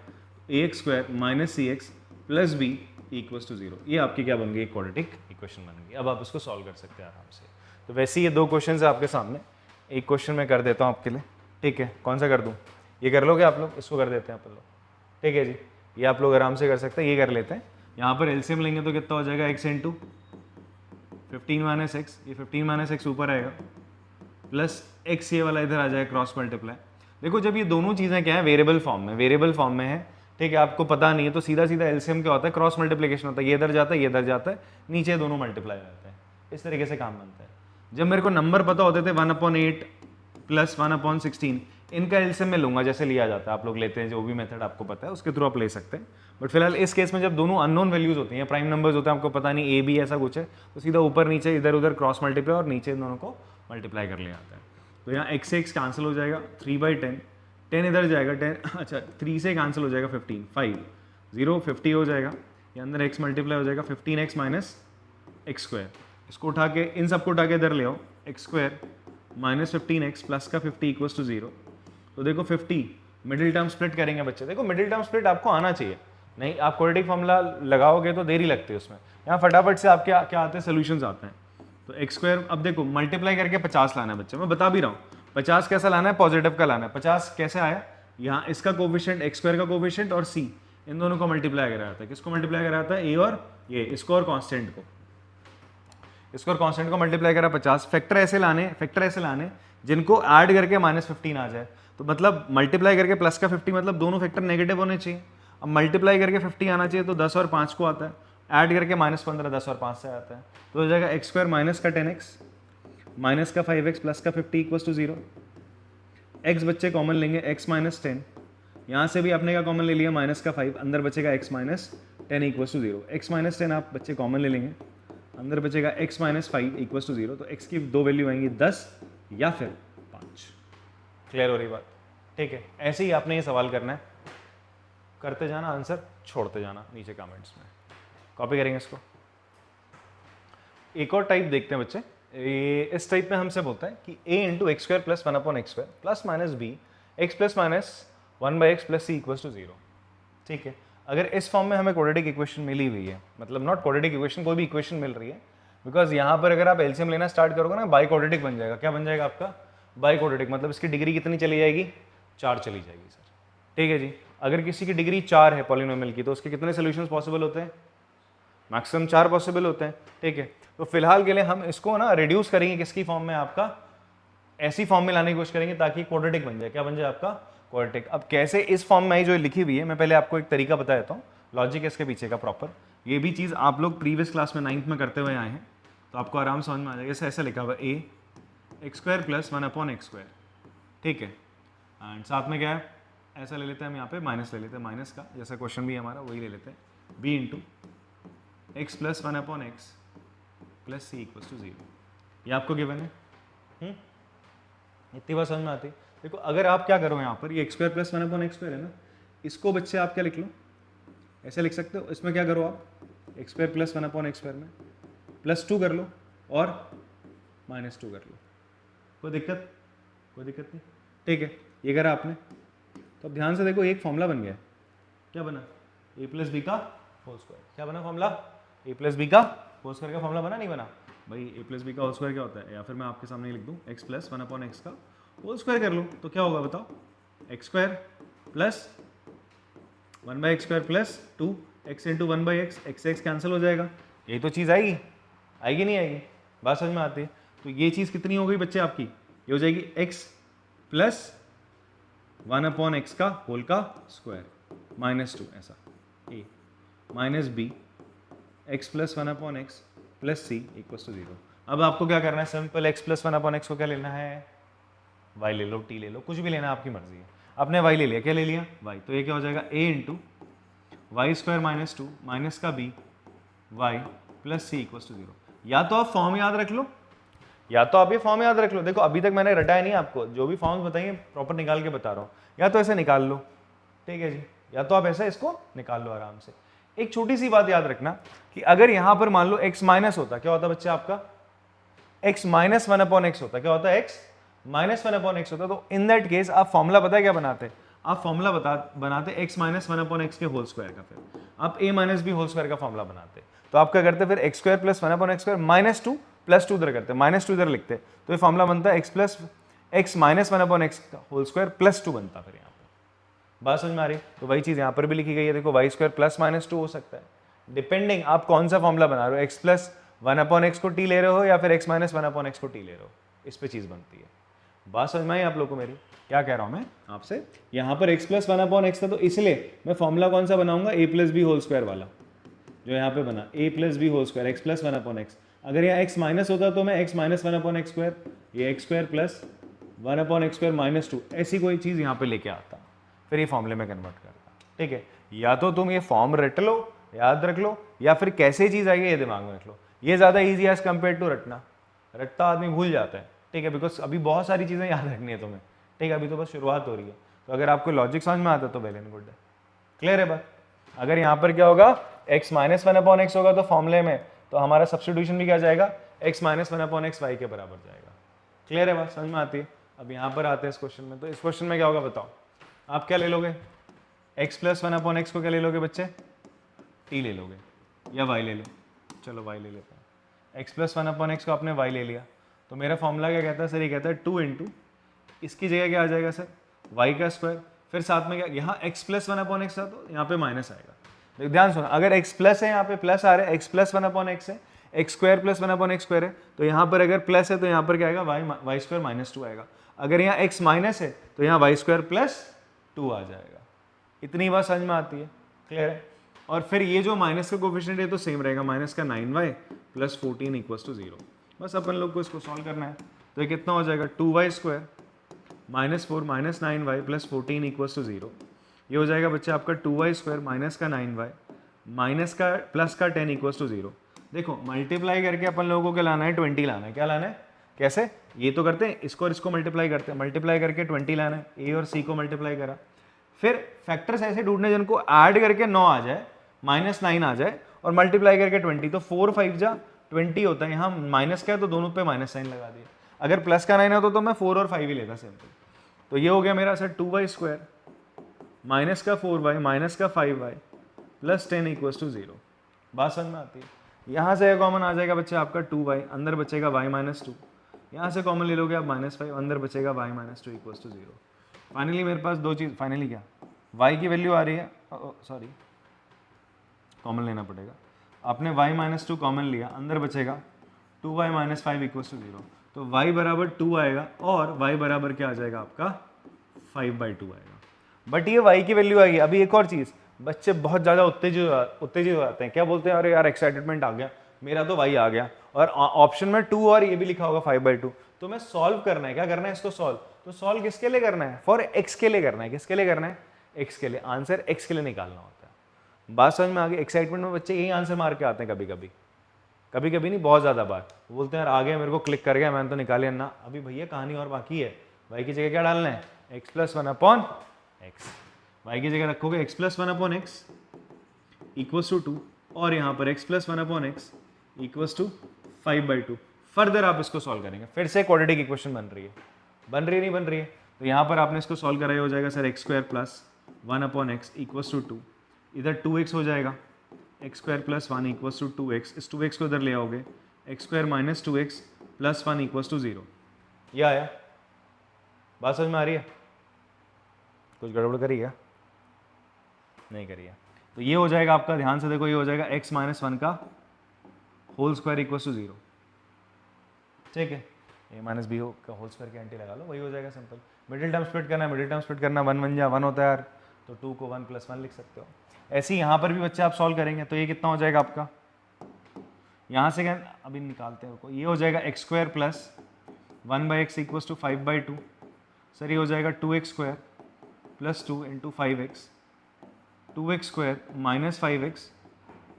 ax² - cx + b = 0। ये आपकी क्या बन गई, एक क्वाड्रेटिक इक्वेशन बन गई। अब आप इसको सॉल्व कर सकते हैं आराम से। तो वैसे ये 2 क्वेश्चन है आपके सामने, एक क्वेश्चन मैं कर देता हूँ आपके लिए, ठीक है। कौन सा कर दूँ, ये कर लोगे आप लोग, इसको कर देते हैं आप लोग, ठीक है जी। ये आप लोग आराम से कर सकते हैं, ये कर लेते हैं। यहाँ पर एलसीएम लेंगे तो कितना हो जाएगा, x × 15 - x, ये 15 - x ऊपर आएगा, प्लस x ये वाला इधर आ जाएगा, क्रॉस मल्टीप्लाई। देखो जब ये दोनों चीज़ें क्या है, वेरिएबल फॉर्म में है, ठीक है, आपको पता नहीं है, तो सीधा सीधा एलसीएम क्या होता है, क्रॉस मल्टीप्लिकेशन होता है, ये इधर जाता है, ये इधर जाता है, नीचे दोनों मल्टीप्लाई हो जाते हैं, इस तरीके से काम बनता है। जब मेरे को नंबर पता होते थे 1/8 + 1/16, इनका एलसीएम मैं लूंगा, जैसे लिया जाता है, आप लोग लेते हैं, जो भी मेथड आपको पता है उसके थ्रू आप ले सकते हैं। बट फिलहाल इस केस में जब दोनों अननोन वैल्यूज होती हैं, प्राइम नंबर्स होते हैं, आपको पता नहीं a b ऐसा कुछ है, तो सीधा ऊपर नीचे इधर उधर क्रॉस मल्टीप्लाई और नीचे इन दोनों को मल्टीप्लाई कर लिया जाता है। तो यहाँ x से x कैंसिल हो जाएगा, 3/10, 10 इधर जाएगा, 10 अच्छा 3 से कैंसिल हो जाएगा, 15, 5 0 50 हो जाएगा, ये अंदर x मल्टीप्लाई हो जाएगा, 15x - x²। इसको उठा के, इन सबको उठा के इधर ले आओ, x² - 15x प्लस का 50 = 0। तो देखो 50 मिडिल टर्म स्प्लिट करेंगे बच्चे। देखो मिडिल टर्म स्प्लिट आपको आना चाहिए, नहीं आप क्वाड्रेटिक फॉर्मूला लगाओगे तो देरी लगती है उसमें। यहाँ फटाफट से आपके क्या आते हैं, सोल्यूशंस आते हैं। तो x², अब देखो मल्टीप्लाई करके 50 लाना है बच्चे, मैं बता भी रहा हूँ 50 कैसा लाना है, पॉजिटिव का लाना है। 50 कैसे आया, यहाँ इसका कोफिशिएंट x² का कोफिशिएंट और c, इन दोनों को मल्टीप्लाई करा जाता है। किसको मल्टीप्लाई करा जाता है, a और ये, इसको और कांस्टेंट को, इसको और कांस्टेंट को मल्टीप्लाई करा 50। फैक्टर ऐसे लाने जिनको ऐड करके -15 आ जाए, तो मतलब मल्टीप्लाई करके प्लस का 50, मतलब दोनों फैक्टर नेगेटिव होने चाहिए। अब मल्टीप्लाई करके 50 आना चाहिए, तो 10 और 5 को आता है, ऐड करके -15 10 और 5 से आता है, तो हो जाएगा x² - का 10x माइनस का 5x प्लस का 50 = 0। x बच्चे कॉमन लेंगे, x - 10, यहाँ से भी आपने क्या कॉमन ले लिया, -5, अंदर बचेगा x - 10 = 0। x - 10 आप बच्चे कॉमन ले लेंगे, अंदर बचेगा x - 5 = 0। तो x की 2 वैल्यू आएंगी 10 या फिर 5। क्लियर हो रही बात, ठीक है। ऐसे ही आपने ये सवाल करना है, करते जाना, आंसर छोड़ते जाना नीचे कमेंट्स में, कॉपी करेंगे इसको। एक और टाइप देखते हैं बच्चे, इस टाइप में हमसे बोलता है कि a × x² + 1/x² + b x ± 1/x + c = 0। ठीक है, अगर इस फॉर्म में हमें क्वाड्रेटिक इक्वेशन मिली हुई है, मतलब नॉट क्वाड्रेटिक इक्वेशन, कोई भी इक्वेशन मिल रही है, बिकॉज यहाँ पर अगर आप एलसीएम लेना स्टार्ट करोगे ना, बाई क्वाड्रेटिक बन जाएगा। क्या बन जाएगा आपका, बाई क्वाड्रेटिक, मतलब इसकी डिग्री कितनी चली जाएगी, 4 चली जाएगी सर। ठीक है जी। अगर किसी की डिग्री 4 है पॉलिनोमियल की तो उसके कितने सोल्यूशंस पॉसिबल होते हैं? मैक्सिमम 4 पॉसिबल होते हैं। ठीक है, तो फिलहाल के लिए हम इसको ना रिड्यूस करेंगे किसकी फॉर्म में, आपका ऐसी फॉर्म में लाने की कोशिश करेंगे ताकि क्वाड्रेटिक बन जाए। क्या बन जाए आपका? क्वाड्रेटिक। अब कैसे इस फॉर्म में जो लिखी हुई है, मैं पहले आपको एक तरीका बता देता हूँ, लॉजिक है इसके पीछे का प्रॉपर। ये भी चीज़ आप लोग प्रीवियस क्लास में 9th में करते हुए आए हैं, तो आपको आराम समझ में आ जाएगा। ऐसा लिखा हुआ ए एक्स स्क्वायर प्लस 1/x²। ठीक है, एंड साथ में क्या है, ऐसा ले लेते हैं हम यहाँ पे माइनस ले लेते हैं, माइनस का जैसा क्वेश्चन भी है हमारा वही ले लेते हैं, b into x plus 1/x plus C equals to 0। ये आपको गिवन है। इतनी बात समझ में आती है। देखो अगर आप क्या करो यहाँ पर, ये एक्स स्क्वायर प्लस 1/x² है ना, इसको बच्चे आप क्या लिख लो, ऐसे लिख सकते हो। इसमें क्या करो आप, एक्स स्क्वायर प्लस 1/x² में +2 कर लो और -2 कर लो, कोई दिक्कत नहीं। ठीक है, ये करा आपने, तो अब ध्यान से देखो एक फॉर्मूला बन गया। क्या बना? a प्लस बी का होल स्क्वायर। क्या बना फॉर्मूला? a प्लस बी का होल स्क्वायर का फॉर्मूला बना, नहीं बना भाई? a प्लस बी का होल स्क्वायर क्या होता है, या फिर मैं आपके सामने लिख दूँ x प्लस 1/x का होल स्क्वायर कर लो तो क्या होगा बताओ? X square plus 1/x² plus 2x into 1/x, x cancel हो जाएगा। यही तो चीज़ आएगी नहीं आएगी? बात समझ में आती है। तो ये चीज़ कितनी हो गई बच्चे आपकी, ये हो जाएगी x प्लस 1/x का होल का स्क्वायर -2 ऐसा, a minus B x plus 1/x plus C equals to 0। अब आपको क्या करना है, सिंपल x प्लस 1/x को क्या लेना है, y ले लो, t ले लो, कुछ भी लेना आपकी मर्जी है। आपने y ले लिया, क्या ले लिया? y। तो ये क्या हो जाएगा, a इंटू y² -2 माइनस का b y plus C equals to 0। या तो आप फॉर्म याद रख लो, या तो आप ये फॉर्म याद रख लो। देखो अभी तक मैंने रटाया नहीं आपको, जो भी फॉर्म्स बताइए प्रॉपर निकाल के बता रहा हूँ। या तो ऐसे निकाल लो, ठीक है जी, या तो आप ऐसा इसको निकाल लो आराम से। एक छोटी सी बात याद रखना कि अगर यहाँ पर मान लो x माइनस होता, क्या होता बच्चा आपका? x माइनस 1/x होता, क्या होता है? x माइनस 1/x होता। तो इन दैट केस आप फॉर्मूला पता है क्या बनाते? आप फॉर्मूला बनाते x माइनस 1/x के होल स्क्वायर का, फिर आप a minus B whole square का फॉर्मूला बनाते। तो आप क्या करते फिर, एक्स स्क्वायर प्लस 1/x² -2 +2 इधर करते, -2 इधर लिखते, तो ये फॉर्मूला बनता है x माइनस 1/x का होल स्क्वायर +2 बनता फिर यहाँ पर। बात समझ में आ रही? तो वही चीज़ यहाँ पर भी लिखी गई है। देखो y² प्लस -2 हो सकता है, डिपेंडिंग आप कौन सा फॉर्मूला बना रहे हो, x प्लस 1/x को t ले रहे हो या फिर x माइनस 1/x को t ले रहे हो, इस पे चीज़ बनती है। बात समझ में आई आप लोगों को मेरी? क्या कह रहा हूँ मैं आपसे? यहाँ पर x प्लस 1/x था, तो इसलिए मैं फॉर्मूला कौन सा बनाऊंगा, a plus B whole square वाला जो यहाँ पे बना, a plus B whole square, x plus 1/x। अगर यहाँ x माइनस होता तो मैं x माइनस 1/x², ये x स्क्वायर प्लस 1/x² -2 ऐसी कोई चीज़ यहाँ पे लेके आता, फिर ये फॉर्मूले में कन्वर्ट करता। ठीक है, या तो तुम ये फॉर्म रट लो, याद रख लो, या फिर कैसे चीज़ आएगी ये दिमाग में रख लो। ये ज़्यादा ईजी एज कम्पेयर टू रटना, रटता आदमी भूल जाता है। ठीक है, बिकॉज अभी बहुत सारी चीज़ें याद रखनी है तुम्हें। ठीक है, अभी तो बस शुरुआत हो रही है, तो अगर आपको लॉजिक समझ में आता है तो वेल एंड गुड है। क्लियर है बात? अगर यहाँ पर क्या होगा, x माइनस 1/x होगा तो फॉर्मूले में तो हमारा सब्स्टिट्यूशन भी क्या जाएगा, x माइनस 1/x y के बराबर जाएगा। क्लियर है बात? समझ में आती है? अब यहाँ पर आते हैं इस क्वेश्चन में, तो इस क्वेश्चन में क्या होगा बताओ, आप क्या ले लोगे, x प्लस 1/x को क्या ले लोगे बच्चे, t ले लोगे या y ले लो? चलो y ले लेते हैं। x प्लस 1/x को आपने y ले लिया, तो मेरा फॉर्मूला क्या कहता है सर, ये कहता है 2 इंटू इसकी जगह क्या आ जाएगा सर, y का स्क्वायर, फिर साथ में क्या, यहाँ x प्लस 1/x था तो यहाँ पे माइनस आएगा। ध्यान सुनो, अगर x प्लस है यहाँ पे प्लस आ रहा है, x प्लस 1/x है, x स्क्वायर प्लस 1/x² है, तो यहाँ पर अगर प्लस है तो यहाँ पर क्या आएगा, y स्क्वायर -2 आएगा। अगर यहाँ x माइनस है तो यहाँ y स्क्वायर प्लस 2 आ जाएगा। इतनी बात समझ में आती है? क्लियर है? और फिर ये जो माइनस का कोफिशिएंट है तो सेम रहेगा, माइनस का 9y प्लस 14 इक्वल्स टू 0। बस अपन लोग को इसको सॉल्व करना है, तो ये कितना हो जाएगा, 2y square -4 minus 9y plus 14 equals to 0। ये हो जाएगा बच्चे आपका 2y स्क्वायर माइनस का 9y माइनस का प्लस का 10 इक्वल्स टू 0। देखो मल्टीप्लाई करके अपन लोगों को क्या लाना है, 20 लाना है। क्या लाना है, कैसे, ये तो करते हैं, इसको और इसको मल्टीप्लाई करते हैं, मल्टीप्लाई करके 20 लाना है, ए और सी को मल्टीप्लाई करा, फिर फैक्टर्स ऐसे ढूंढने जिनको ऐड करके 9 आ जाए, -9 आ जाए और मल्टीप्लाई करके 20, तो 4 5 जा 20 होता है। यहाँ माइनस का है तो दोनों पे माइनस साइन लगा दिया। अगर प्लस का 9 होता तो मैं 4 और 5 ही लेता सिंपल। तो ये हो गया मेरा सर 2y स्क्वायर माइनस का 4y माइनस का 5y प्लस 10 इक्वल्स टू 0। बात समझ में आती है? यहाँ से कॉमन आ जाएगा बच्चे आपका 2y, अंदर बचेगा y -2, यहाँ से कॉमन ले लोगे आप -5, अंदर बचेगा y -2 इक्वल्स टू 0। फाइनली मेरे पास दो चीज़, फाइनली क्या, y की वैल्यू आ रही है, सॉरी कॉमन लेना पड़ेगा, आपने y माइनस टू कॉमन लिया, अंदर बचेगा 2y minus five equal to 0, तो y बराबर 2 आएगा और y बराबर क्या आ जाएगा आपका 5/2 आएगा। बट ये y की वैल्यू आएगी। अभी एक और चीज़, बच्चे बहुत ज़्यादा उत्तेजित हो जाते हैं, क्या बोलते हैं, अरे यार एक्साइटमेंट आ गया, मेरा तो y आ गया और ऑप्शन में 2 और ये भी लिखा होगा 5/2, तो मैं सॉल्व करना है, क्या करना है इसको सॉल्व, तो सॉल्व किसके लिए करना है, फॉर x के लिए करना है, किसके लिए करना है, x के लिए, आंसर x के लिए निकालना होता है। बात समझ में आ गई। एक्साइटमेंट में बच्चे यही आंसर मार के आते हैं, कभी कभी, कभी कभी नहीं, बहुत ज़्यादा बार बोलते हैं यार आ गया, मेरे को क्लिक कर गया, मैंने तो निकालिया ना, अभी भैया कहानी और बाकी है। y की जगह क्या डालना है, x प्लस 1/x, y की जगह रखोगे x plus 1/x equals to 2 और यहाँ पर x plus 1/x equals to 5/2। Further आप इसको सॉल्व करेंगे, फिर से क्वाड्रेटिक इक्वेशन बन रही है, नहीं बन रही है, तो यहाँ पर आपने इसको सॉल्व कराया, हो जाएगा sir x² plus 1/x equals to 2, इधर 2x हो जाएगा, x² plus 1 equals to 2x, इस 2x को इधर ले आओगे, x² minus 2x plus 1 equals to 0। ये आया, बात समझ में आ रही है, कुछ गड़बड़ करी क्या, नहीं करी है, तो ये हो जाएगा आपका, ध्यान से देखो, ये हो जाएगा x माइनस 1 का होल स्क्वायर इक्वल्स टू 0, ठीक है, a माइनस बी का होल स्क्वायर की एंटी लगा लो, वही हो जाएगा सिंपल। मिडिल टर्म स्प्लिट करना है, मिडिल टर्म स्प्लिट करना, 1 1 जा 1 होता है यार, तो 2 को 1 प्लस 1 लिख सकते हो। ऐसे ही यहाँ पर भी बच्चे आप सॉल्व करेंगे, तो ये कितना हो जाएगा आपका, यहाँ से क्या अभी निकालते हैं, ये हो जाएगा x² plus 1/x equals to 5/2, sir ये हो जाएगा 2x² plus 2 into 5x, 2x² minus 5x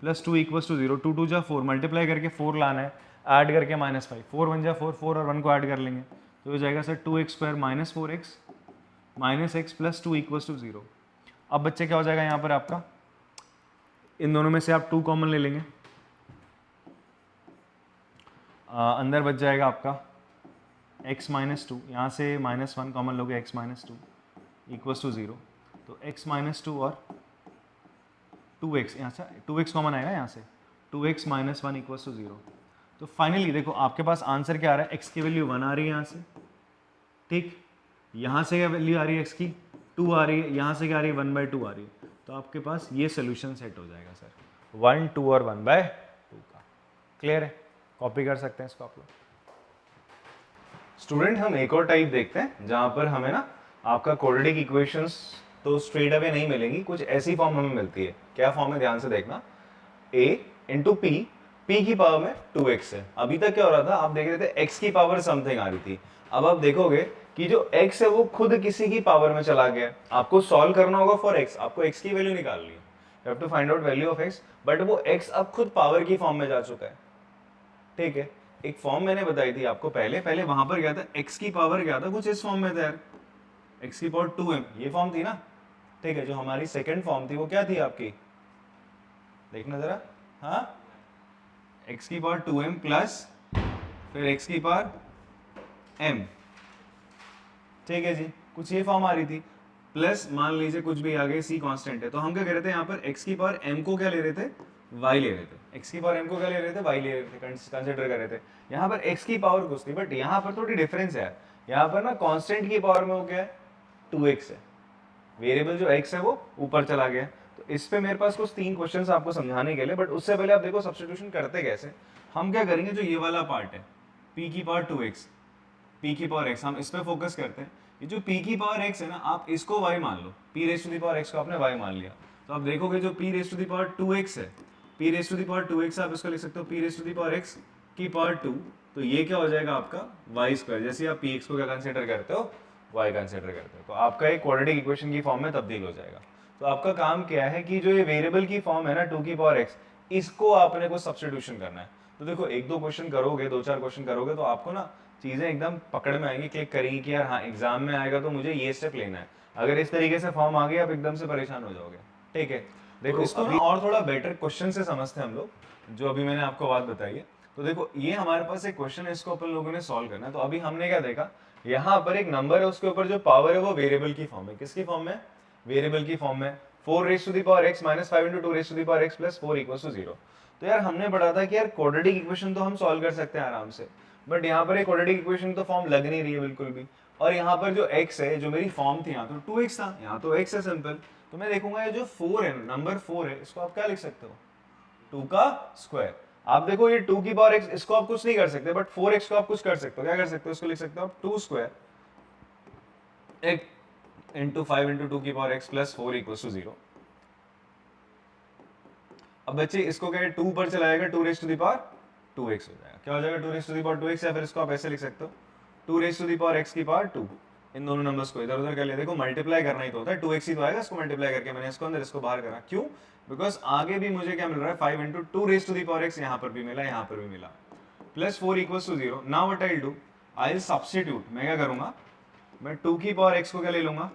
plus 2 equals to 0, 2 2 जा 4, मल्टीप्लाई करके 4 लाना है, ऐड करके माइनस 5, 4 1 जा 4, 4 और 1 को ऐड कर लेंगे, तो हो जाएगा sir 2x² minus 4x minus x plus 2 equals to 0। अब बच्चे क्या हो जाएगा यहाँ पर आपका, इन दोनों में से आप 2 कॉमन ले लेंगे, अंदर बच जाएगा आपका x माइनस 2, यहाँ से माइनस 1 कॉमन लोगे, x माइनस 2 इक्वल्स टू 0, तो x माइनस 2 और 2x, यहाँ से 2x कॉमन आएगा, यहाँ से 2x माइनस 1 इक्वल्स टू 0। तो फाइनली देखो आपके पास आंसर क्या आ रहा है, x की वैल्यू 1 आ रही है यहाँ से, ठीक, यहाँ से क्या वैल्यू आ रही है x की, 2 आ रही है, यहाँ से क्या आ रही है 1/2 आ रही है, तो आपके पास ये सोल्यूशन सेट हो जाएगा सर, 1 2 और 1/2 का। क्लियर है, कॉपी कर सकते हैं इसको आप लोग। स्टूडेंट हम एक और टाइप देखते हैं जहां पर हमें ना आपका क्वाड्रेटिक इक्वेशंस तो स्ट्रेट अवे नहीं मिलेंगी, कुछ ऐसी फॉर्म हमें मिलती है। क्या फॉर्म है, ध्यान से देखना, a इंटू पी, पी की पावर में 2x है। अभी तक क्या हो रहा था, आप देख रहे थे x की पावर समथिंग आ रही थी, अब आप देखोगे कि जो x है वो खुद किसी की पावर में चला गया। आपको सॉल्व करना होगा फॉर x, आपको x की वैल्यू निकालनी है, you have to find out value of x, but वो x अब खुद पावर की फॉर्म में जा चुका है, ठीक है। एक फॉर्म मैंने बताई थी आपको पहले वहां पर क्या था, x की पावर क्या था, कुछ इस फॉर्म में था यार, x की पावर 2m, ये फॉर्म थी ना, ठीक है। जो हमारी सेकंड फॉर्म थी वो क्या थी आपकी, देखना जरा, हाँ, x की पावर 2m प्लस फिर x की पावर m, ठीक है जी, कुछ ये फॉर्म आ रही थी, प्लस मान लीजिए कुछ भी आगे c कांस्टेंट है, तो हम क्या कर रहे थे यहाँ पर x की पावर m को क्या ले रहे थे, y ले रहे थे, x की पावर m को क्या ले रहे थे, y ले रहे थे, कंसिडर कर रहे थे। यहाँ पर x की पावर कुछ थी, बट यहाँ पर थोड़ी डिफरेंस है, यहाँ पर ना कांस्टेंट की पावर में वो क्या है 2x है, वेरिएबल जो x है वो ऊपर चला गया। तो इस पे मेरे पास कुछ 3 क्वेश्चंस आपको समझाने के लिए, बट उससे पहले आप देखो सब्स्टिट्यूशन करते कैसे। हम क्या करेंगे, जो ये वाला पार्ट है p की पावर 2x, p की पावर x, हम इस पे फोकस करते हैं। ये जो p की पावर x है ना, आप इसको y मान लो, p raise to the power x को आपने y मान लिया, तो आप देखोगे जो p raise to the power 2x है, p raise to the power 2x आप इसको लिख सकते हो p raise to the power x की पावर 2, तो ये क्या हो जाएगा आपका y², जैसे आप px को क्या कंसीडर करते हो, y कंसीडर करते हो, तो आपका एक क्वाड्रेटिक इक्वेशन की फॉर्म में तब्दील हो जाएगा। तो आपका काम क्या है कि जो ये वेरिएबल की फॉर्म है ना 2 की पावर x, इसको आपने कुछ सब्स्टिट्यूशन करना है। तो देखो 1-2 क्वेश्चन करोगे, 2-4 क्वेश्चन करोगे, तो आपको ना चीजें एकदम पकड़ में आएंगी, क्लिक करेंगी कि यार हाँ एग्जाम में आएगा तो मुझे ये स्टेप लेना है। अगर इस तरीके से फॉर्म आ गया आप एकदम से परेशान हो जाओगे, ठीक है। देखो इसको अभी और थोड़ा बेटर क्वेश्चन से समझते हैं हम लोग, जो अभी मैंने आपको बात बताई है। तो देखो ये हमारे पास एक क्वेश्चन है, इसको अपन लोगों ने सॉल्व करना है। तो अभी हमने क्या देखा, यहाँ पर एक नंबर है, उसके ऊपर जो पावर है वो वेरिएबल की फॉर्म है। किसकी फॉर्म में, वेरिएबल की फॉर्म में, 4 raise to the power x minus 5 into 2 raise to the power x plus 4 equals to 0। तो यार हमने पढ़ा था कि यार क्वाड्रेटिक इक्वेशन तो हम सॉल्व कर सकते हैं आराम से, बट यहाँ पर एक क्वाड्रेटिक इक्वेशन तो फॉर्म लग नहीं रही है बिल्कुल भी। और यहाँ पर जो x है, जो मेरी फॉर्म थी यहाँ तो 2x था, यहाँ तो x है सिंपल, तो मैं देखूंगा ये जो 4 है, नंबर 4 है, इसको आप क्या लिख सकते हो, 2 का स्क्वायर। आप देखो ये 2 की पावर x, इसको आप कुछ नहीं कर सकते, बट 4x को आप कुछ कर सकते हो। क्या कर सकते हो, इसको लिख सकते हो आप 2 स्क्वायर एक इंटू 5 इंटू 2 की power x plus 4 equal to 0। अब बच्चे इसको क्या 2 पर चला जाएगा, 2 raise to the power 2x हो जाएगा। क्या हो जाएगा, 2 raise to the power 2x, या फिर इसको आप ऐसे लिख सकते हो 2 raise to the power x की पावर 2। इन दोनों नंबर्स को इधर उधर कर लिया, देखो मल्टीप्लाई करना ही तो होता है, 2x ही तो आएगा, इसको मल्टीप्लाई करके मैंने इसको अंदर इसको बाहर करा। क्यों, बिकॉज आगे भी मुझे क्या मिल रहा है, 5 into 2 raise to the power x, यहाँ पर भी मिला, यहाँ पर भी मिला, plus 4 equals to 0। Now what I will do, I will substitute. मैं क्या करूंगा, मैं 2 की पावर x को क्या ले लूंगा,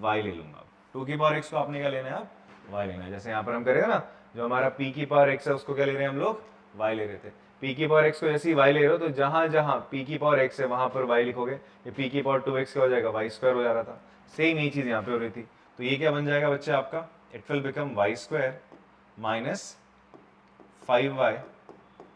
y ले लूंगा। 2 की पावर x को आपने क्या लेना है, आप y लेना है। जैसे यहाँ पर हम करेंगे ना, जो हमारा p की पावर x है उसको क्या ले रहे हैं हम लोग, y ले रहे थे। p की पावर x को जैसे ही y ले रहे हो, तो जहां जहां p की पावर x है वहां पर y लिखोगे, ये p की पावर 2x क्या हो जाएगा, y स्क्वायर हो जा रहा था। सेम यही चीज यहाँ पे हो रही थी। तो ये क्या बन जाएगा बच्चे आपका, it will become y square minus 5y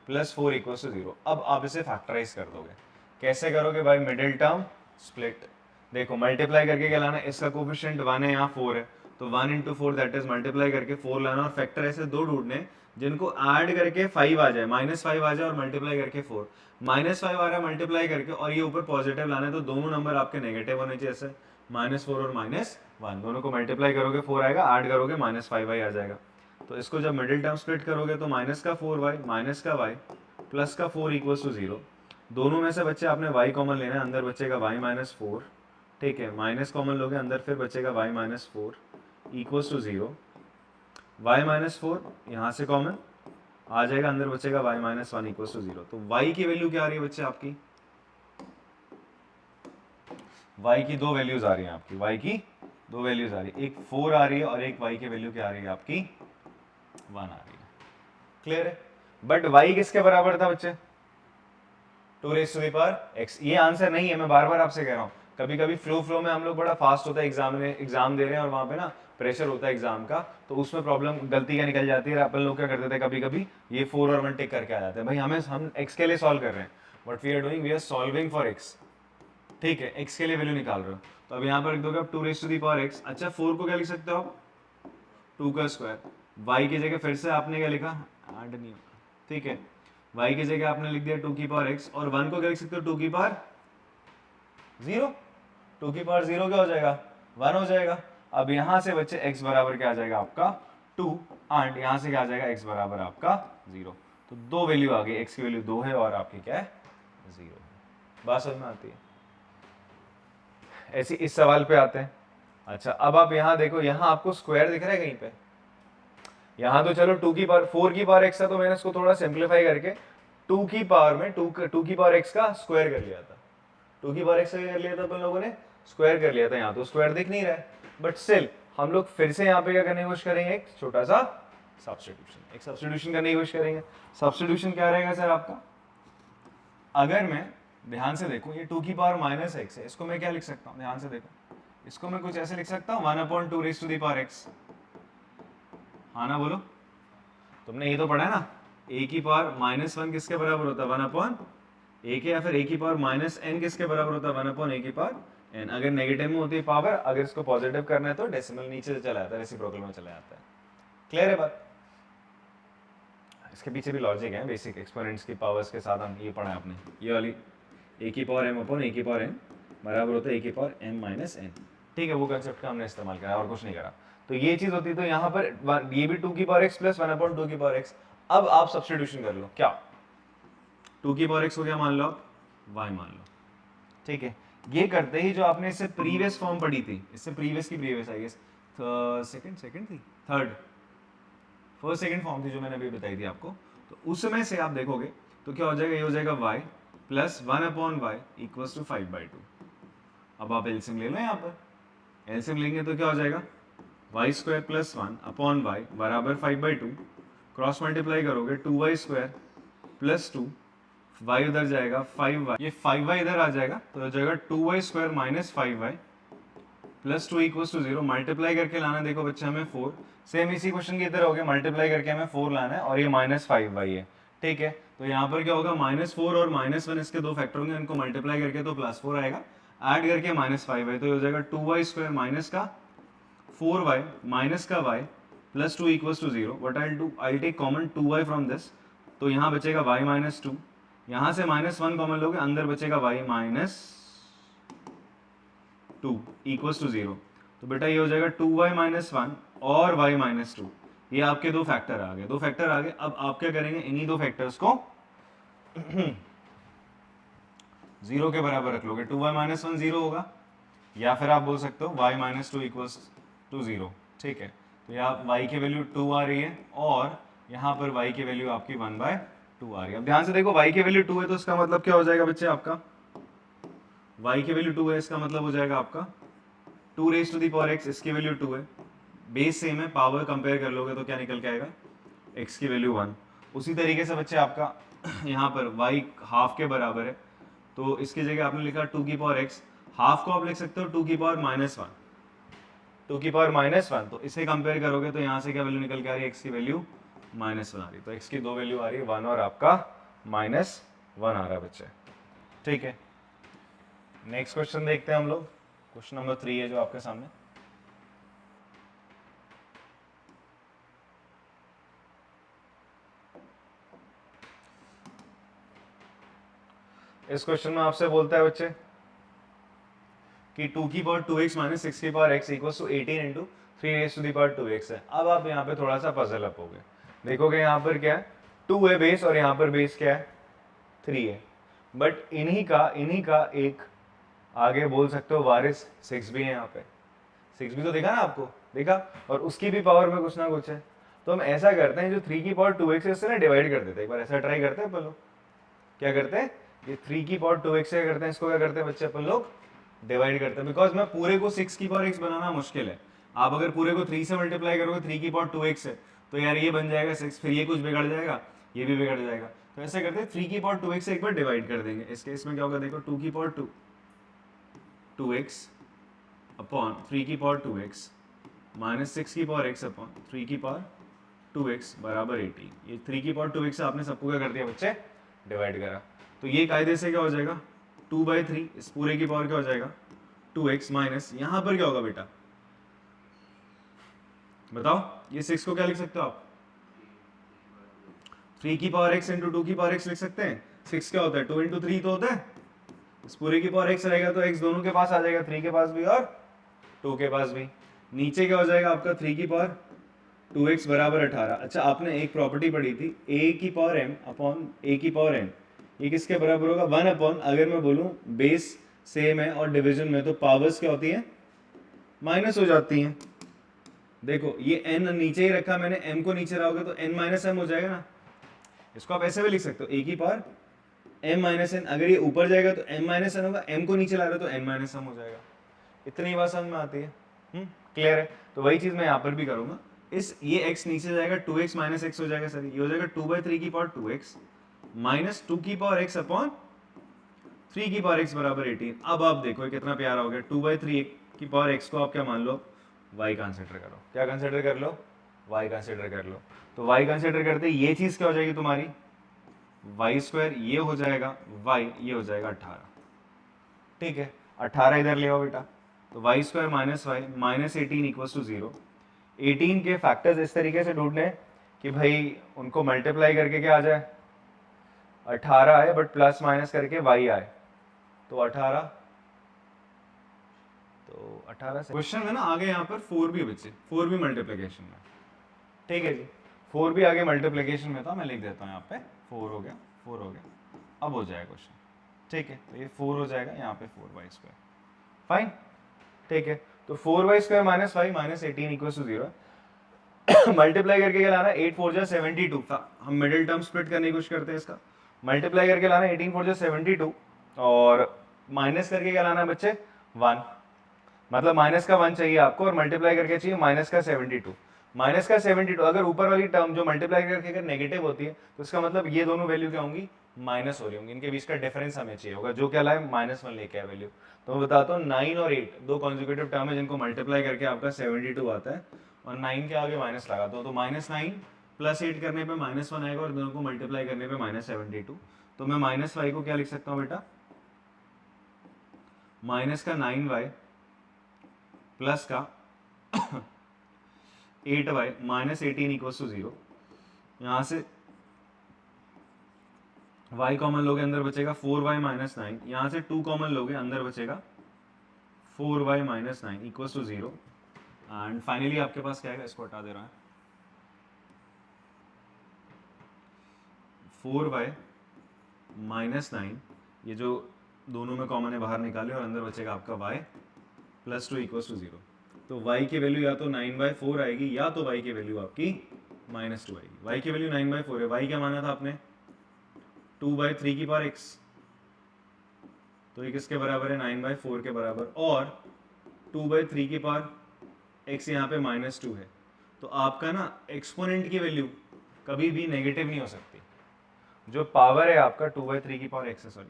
plus 4 equal to 0। अब आप इसे फैक्टराइज कर दोगे। कैसे करोगे भाई, मिडिल टर्म स्प्लिट। देखो मल्टीप्लाई करके क्या लाना है, इसका कोफिशिएंट 1 है, यहाँ 4 है, तो 1 इंटू 4 दैट इज मल्टीप्लाई करके 4 लाना, और फैक्टर ऐसे दो ढूंढने जिनको ऐड करके 5 आ जाए, -5 आ जाए, और मल्टीप्लाई करके 4। -5 आ रहा है मल्टीप्लाई करके, और ये ऊपर पॉजिटिव लाना है, तो दोनों नंबर आपके नेगेटिव होने चाहिए। जैसे -4 और -1 दोनों को मल्टीप्लाई करोगे 4 आएगा, ऐड करोगे -5y आ जाएगा। तो इसको जब मिडिल टर्म स्प्लिट करोगे तो माइनस का 4y माइनस का y प्लस का 4 इक्वल्स टू 0। दोनों में से बच्चे आपने y कॉमन लेना है, अंदर बचेगा y माइनस 4, ठीक है, माइनस कॉमन लोगे, अंदर फिर बचेगा y minus 4 equals to 0। y minus 4 यहाँ से कॉमन आ जाएगा, अंदर बचेगा y माइनस 1 इक्वल्स टू 0। तो y की वैल्यू क्या आ रही है बच्चे आपकी, y की दो वैल्यूज आ रही है आपकी, y की दो वैल्यूज आ रही है, एक 4 आ रही है और एक y की वैल्यू क्या आ रही है आपकी 1 आ रही है। क्लियर है, बट y किसके बराबर था बच्चे, 2 raise to the power x। ये आंसर नहीं है, मैं बार बार आपसे कह रहा हूँ। कभी कभी फ्लो में हम लोग बड़ा फास्ट होता है, एग्जाम दे रहे हैं और वहाँ पे ना प्रेशर होता है एग्जाम का, तो उसमें प्रॉब्लम गलती क्या निकल जाती है। अपन लोग क्या करते थे, कभी कभी ये 4 और 1 टिक करके आ जाते हैं। भाई हम x के लिए सॉल्व कर रहे हैं, what we are doing, we are solving for x, ठीक है, x के लिए वैल्यू निकाल रहे हो। तो अब यहाँ पर लिख दोगे आप 2 raise to the power x। अच्छा 4 को क्या लिख सकते हो आप, 2 का स्क्वायर। y की जगह फिर से आपने क्या लिखा, ऐड नहीं होगा, ठीक है, y की जगह आपने लिख दिया 2 की पावर x, और 1 को क्या लिख सकते हो, 2 की पावर 0। 2 की पावर 0 क्या हो जाएगा, 1 हो जाएगा। अब यहाँ से बच्चे x बराबर क्या आ जाएगा आपका 2, एंड यहाँ से क्या आ जाएगा x बराबर आपका 0। तो दो वैल्यू आ गई, x की वैल्यू 2 है और आपकी क्या है 0 है। बात समझ में आती है। ऐसी इस सवाल पे आते हैं। अच्छा अब आप यहाँ देखो, यहाँ आपको स्क्वायर दिख रहा है कहीं पे, यहाँ तो चलो 2 की पावर 4 की पावर x था, तो मैंने इसको थोड़ा सिंप्लीफाई करके 2 की पावर में 2 की पावर x का स्क्वायर कर लिया था। 2 की पावर x का कर लिया था अपन लोगों ने, स्क्वायर कर लिया था। यहाँ तो स्क्वायर दिख नहीं रहा है, बट स्टिल हम लोग फिर से यहाँ पे क्या करने की कोशिश करेंगे, एक छोटा सा सब्स्टिट्यूशन, एक सब्स्टिट्यूशन करने की कोशिश करेंगे। सब्स्टिट्यूशन क्या रहेगा सर आपका, अगर मैं ध्यान से देखूं, ये 2 की पावर माइनस x है, इसको मैं क्या लिख सकता हूँ, ध्यान से देखो, इसको मैं कुछ ऐसे लिख सकता हूँ 1/2 raise to the power x। हाँ ना बोलो, तुमने ये तो पढ़ा है ना, a की पावर -1 किसके बराबर होता है, 1/a के, या फिर a की पावर -n किसके बराबर होता है, 1/a की पावर n। अगर नेगेटिव में होती है पावर, अगर इसको पॉजिटिव करना है तो डेसिमल नीचे से चला जाता है, रेसिप्रोकल में चला जाता है। क्लियर है बात, इसके पीछे भी लॉजिक है, बेसिक एक्सपोनेंट्स की पावर्स के साथ हम ये पढ़ा है आपने, ये वाली a की पावर m/a की पावर n बराबर होता है a की पावर m - n, ठीक है, वो कंसेप्ट का हमने इस्तेमाल करा और कुछ नहीं करा। तो ये चीज होती है, तो यहाँ पर ये भी 2 की पावर x प्लस 1/2 की पावर x। अब आप सब्स्टिट्यूशन कर लो, क्या 2 की पावर x को क्या मान लो, y मान लो, ठीक है। ये करते ही जो आपने इससे प्रीवियस फॉर्म पढ़ी थी, इससे प्रीवियस की प्रीवियस आई गेस सेकंड थी, फर्स्ट सेकंड फॉर्म थी जो मैंने अभी बताई थी आपको, तो उसमें से आप देखोगे तो क्या हो जाएगा, ये हो जाएगा y plus 1/y equals to 5/2। अब आप एलसीएम ले लो, यहाँ पर एलसीएम लेंगे तो क्या हो जाएगा, y स्क्वायर प्लस 1/y बराबर 5/2, क्रॉस मल्टीप्लाई करोगे 2y स्क्वायर प्लस 2, y उधर जाएगा 5y, ये 5y इधर आ जाएगा, तो हो जाएगा 2y square minus 5y plus 2 equals to 0। Multiply करके लाना, देखो बच्चे हमें 4, सेम इसी क्वेश्चन के इधर हो गया, मल्टीप्लाई करके हमें 4 लाना है, और ये -5y है, ठीक है। तो यहाँ पर क्या होगा, -4 और -1 इसके दो फैक्टर होंगे, इनको मल्टीप्लाई करके तो +4 आएगा, ऐड करके -5y, तो हो जाएगा 2y स्क्वायर माइनस का 4y माइनस का y plus 2 equals to 0, what I take common 2y from this, तो यहाँ बचेगा y माइनस 2, यहाँ से -1 कॉमन लोगे, अंदर बचेगा y माइनस 2 इक्वल्स टू 0। तो बेटा ये हो जाएगा 2y माइनस 1 और y माइनस 2, ये आपके दो फैक्टर आ गए, दो फैक्टर आ गए। अब आप क्या करेंगे, इन्हीं दो फैक्टर्स को 0 के बराबर रख लोगे, 2y माइनस 1 0 होगा, या फिर आप बोल सकते हो y माइनस 2 इक्वल्स टू 0। ठीक है, तो यहाँ y की वैल्यू 2 आ रही है और यहाँ पर y की वैल्यू आपकी 1/2 आ रही है। अब ध्यान से देखो, y की वैल्यू 2 है तो इसका मतलब क्या हो जाएगा बच्चे आपका, y की वैल्यू 2 है, इसका मतलब हो जाएगा आपका 2 raise to the power x, इसकी वैल्यू 2 है, बेस सेम है, पावर कंपेयर कर लोगे तो क्या निकल के आएगा, x की वैल्यू 1। उसी तरीके से बच्चे आपका यहाँ पर y हाफ के बराबर है, तो इसकी जगह आपने लिखा 2 की पावर x, हाफ को आप लिख सकते हो 2 की पावर -1, 2 की पावर -1, तो इसे कंपेयर करोगे तो यहाँ से क्या वैल्यू निकल के आ रही है, x की वैल्यू -1 आ रही है, तो x की दो वैल्यू आ रही है, 1 और आपका -1 आ रहा है बच्चे। ठीक है, नेक्स्ट क्वेश्चन देखते हैं हम लोग, क्वेश्चन नंबर 3 है जो आपके सामने। इस क्वेश्चन में आपसे बोलता है बच्चे कि 2 की पावर 2x माइनस 6 की power x equals to 18 into 3 raise to the power 2x है। अब आप यहाँ पे थोड़ा सा पजल अप हो गए, देखोगे यहाँ पर क्या है, 2 है बेस और यहाँ पर बेस क्या है, 3 है, बट इन्हीं का एक आगे बोल सकते हो वारिस 6 भी है, यहाँ पे 6 भी तो देखा ना आपको, देखा, और उसकी भी पावर में कुछ ना कुछ है। तो हम ऐसा करते हैं, जो 3 की पावर 2x है उससे ना डिवाइड कर देते हैं, एक बार ऐसा ट्राई करते हैं अपन लोग, क्या करते हैं, ये 3 की पावर 2x से करते हैं, इसको क्या करते हैं बच्चे अपन लोग, डिवाइड करते हैं, बिकॉज मैं पूरे को 6 की पावर x बनाना मुश्किल है। आप अगर पूरे को 3 से मल्टीप्लाई करोगे, 3 की पावर 2x है, तो यार ये बन जाएगा 6, फिर ये कुछ बिगड़ जाएगा, ये भी बिगड़ जाएगा, तो ऐसे करते हैं 3 की पावर 2x से एक बार डिवाइड कर देंगे। इस केस में क्या होगा, देखो 2 की पावर 2x अपॉन 3 की पावर 2x माइनस 6 की पावर x अपॉन 3 की पावर 2x बराबर 18। ये 3 की पावर 2x से आपने सबको क्या कर दिया बच्चे, डिवाइड करा, तो ये कायदे से क्या हो जाएगा, 2/3, इस पूरे की पावर क्या हो जाएगा 2x माइनस, यहां पर क्या होगा बेटा, बताओ, ये 6 को क्या लिख सकते हो आप, 3 की पावर x इंटू 2 की पावर x लिख सकते हैं। 6 क्या होता है, 2 इंटू 3 तो होता है, इस पूरे की पावर x रहेगा तो x दोनों के पास आ जाएगा, 3 के पास भी और 2 के पास भी। नीचे क्या हो जाएगा आपका 3 की पावर 2x बराबर 18। अच्छा, आपने एक प्रॉपर्टी पढ़ी थी, a की पावर m अपॉन a की पावर n, ये किसके बराबर होगा, 1 अपॉन, अगर मैं बोलूं बेस सेम है और डिवीजन में, तो पावर्स क्या होती है, माइनस हो जाती हैं। देखो ये n नीचे ही रखा मैंने, m को नीचे रहोगे तो n माइनस m हो जाएगा ना, इसको आप ऐसे भी लिख सकते हो, a की पावर m माइनस n, अगर ये ऊपर जाएगा तो m माइनस n होगा, m को नीचे ला रहे हो तो n माइनस m हो जाएगा। इतनी बात समझ में आती है, क्लियर है। तो वही चीज मैं यहाँ पर भी करूंगा, इस ये x नीचे जाएगा, 2x माइनस x हो जाएगा, सर ये हो जाएगा 2/3 की पावर 2x माइनस 2 की पावर x अपॉन 3 की पावर x बराबर 18। अब आप देखो कितना प्यारा हो गया, 2/3 की पावर x को आप क्या मान लो, y कंसिडर करो, क्या कंसिडर कर लो, y कंसिडर कर लो, तो y कंसिडर करते ये चीज क्या हो जाएगी तुम्हारी, y², ये हो जाएगा y, ये हो जाएगा 18, ठीक है, 18 इधर ले आओ बेटा, तो y² minus y minus 18 equals to 0। 18 के फैक्टर्स इस तरीके से ढूंढने कि भाई उनको मल्टीप्लाई करके क्या आ जाए, 18 आए बट प्लस माइनस करके y आए, तो 18, तो 18 से क्वेश्चन में ना आगे यहाँ पर 4 भी बचे, 4 भी मल्टीप्लिकेशन में, ठीक है जी, 4 भी आगे मल्टीप्लिकेशन में था, मैं लिख देता हूँ यहाँ पे 4 हो गया, 4 हो गया, अब हो जाएगा क्वेश्चन, ठीक है, तो ये 4 हो जाएगा, यहाँ पे 4y², फाइन, ठीक है, तो 4y² minus y minus 18 equals to 0, multiply करके क्या लाना, 8 4 जा 72, हम मिडिल टर्म स्प्लिट करने की कोशिश करते हैं, इसका मल्टीप्लाई करके लाना 18 4 जा 72, और माइनस करके क्या लाना है बच्चे 1, मतलब माइनस का 1 चाहिए आपको, और मल्टीप्लाई करके चाहिए माइनस का 72, माइनस का 72, अगर ऊपर वाली टर्म जो मल्टीप्लाई करके अगर नेगेटिव होती है तो इसका मतलब ये दोनों वैल्यू क्या होंगी, माइनस हो रही होंगी, इनके बीच का डिफरेंस हमें चाहिए होगा, जो क्या लाए -1 लेके आए वैल्यू। तो मैं बताता हूँ 9 और 8 दो कॉन्जिक्यूटिव टर्म है जिनको मल्टीप्लाई करके आपका 72 आता है, और 9 के आगे माइनस लगा दो, तो -9 प्लस 8 करने पे -1 आएगा, और दोनों को मल्टीप्लाई करने पे -72, तो मैं -y को क्या लिख सकता हूँ बेटा, माइनस का 9y प्लस का 8y माइनस 18 इक्वल्स टू 0। यहाँ से y कॉमन लोगे अंदर बचेगा 4y माइनस 9, यहाँ से 2 कॉमन लोगे अंदर बचेगा 4y minus 9 equals to 0। And finally आपके पास क्या आएगा, इसको हटा दे रहा है, 4y माइनस 9, ये जो दोनों में कॉमन है बाहर निकाले और अंदर बचेगा आपका y प्लस 2 इक्वल्स टू 0। तो y की वैल्यू या तो 9/4 आएगी या तो y की वैल्यू आपकी -2 आएगी। y की वैल्यू 9/4 है, y क्या माना था आपने 2/3 की पावर x, तो ये किसके बराबर है 9/4 के बराबर, और 2/3 की पावर x यहाँ पे -2 है। तो आपका ना एक्सपोनेंट की वैल्यू कभी भी नेगेटिव नहीं हो सकती। जो पावर है आपका 2/3 की पावर x है, सॉरी,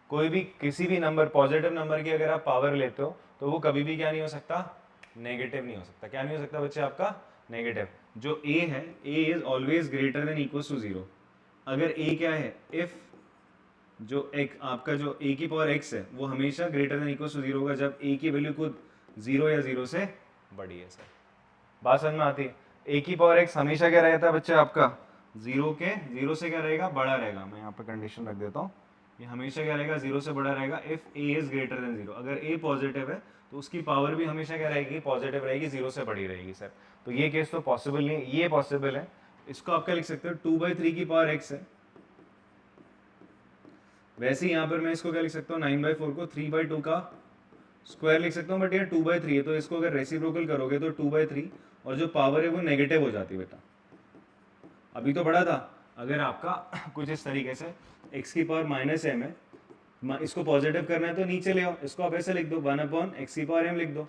कोई भी किसी भी नंबर पॉजिटिव नंबर की अगर आप पावर लेते हो तो वो कभी भी क्या नहीं हो सकता, नेगेटिव नहीं हो सकता। क्या नहीं हो सकता बच्चे आपका, नेगेटिव। जो a है, a is always greater than equals to 0। अगर a क्या है, इफ जो एक आपका जो a की पावर x है वो हमेशा ग्रेटर देन इक्वल्स टू 0 होगा जब a की वैल्यू खुद 0 या 0 से बड़ी है। सर बात समझ में आती है? a की पावर x हमेशा क्या रहता है बच्चे आपका 0 से क्या रहेगा, बड़ा रहेगा। मैं यहाँ पे कंडीशन रख देता हूँ, ये हमेशा क्या रहेगा, 0 से बड़ा रहेगा if a is greater than 0। अगर a पॉजिटिव है तो उसकी पावर भी हमेशा क्या रहेगी, पॉजिटिव रहेगी, 0 से बड़ी रहेगी। सर तो ये केस तो पॉसिबल नहीं है, ये पॉसिबल है। इसको आप क्या लिख सकते हो, 2/3 की पावर x है। वैसे ही यहाँ पर मैं इसको क्या लिख सकता हूँ, 9/4 को 3/2 का स्क्वायर लिख सकता हूँ, बट ये 2/3 है तो इसको अगर रेसिप्रोकल करोगे तो 2/3 और जो पावर है वो नेगेटिव हो जाती है बेटा। अभी तो बड़ा था, अगर आपका कुछ इस तरीके से x की पावर -m है, इसको पॉजिटिव करना है तो नीचे ले आओ, इसको आप ऐसे लिख दो 1/x की पावर m लिख दो,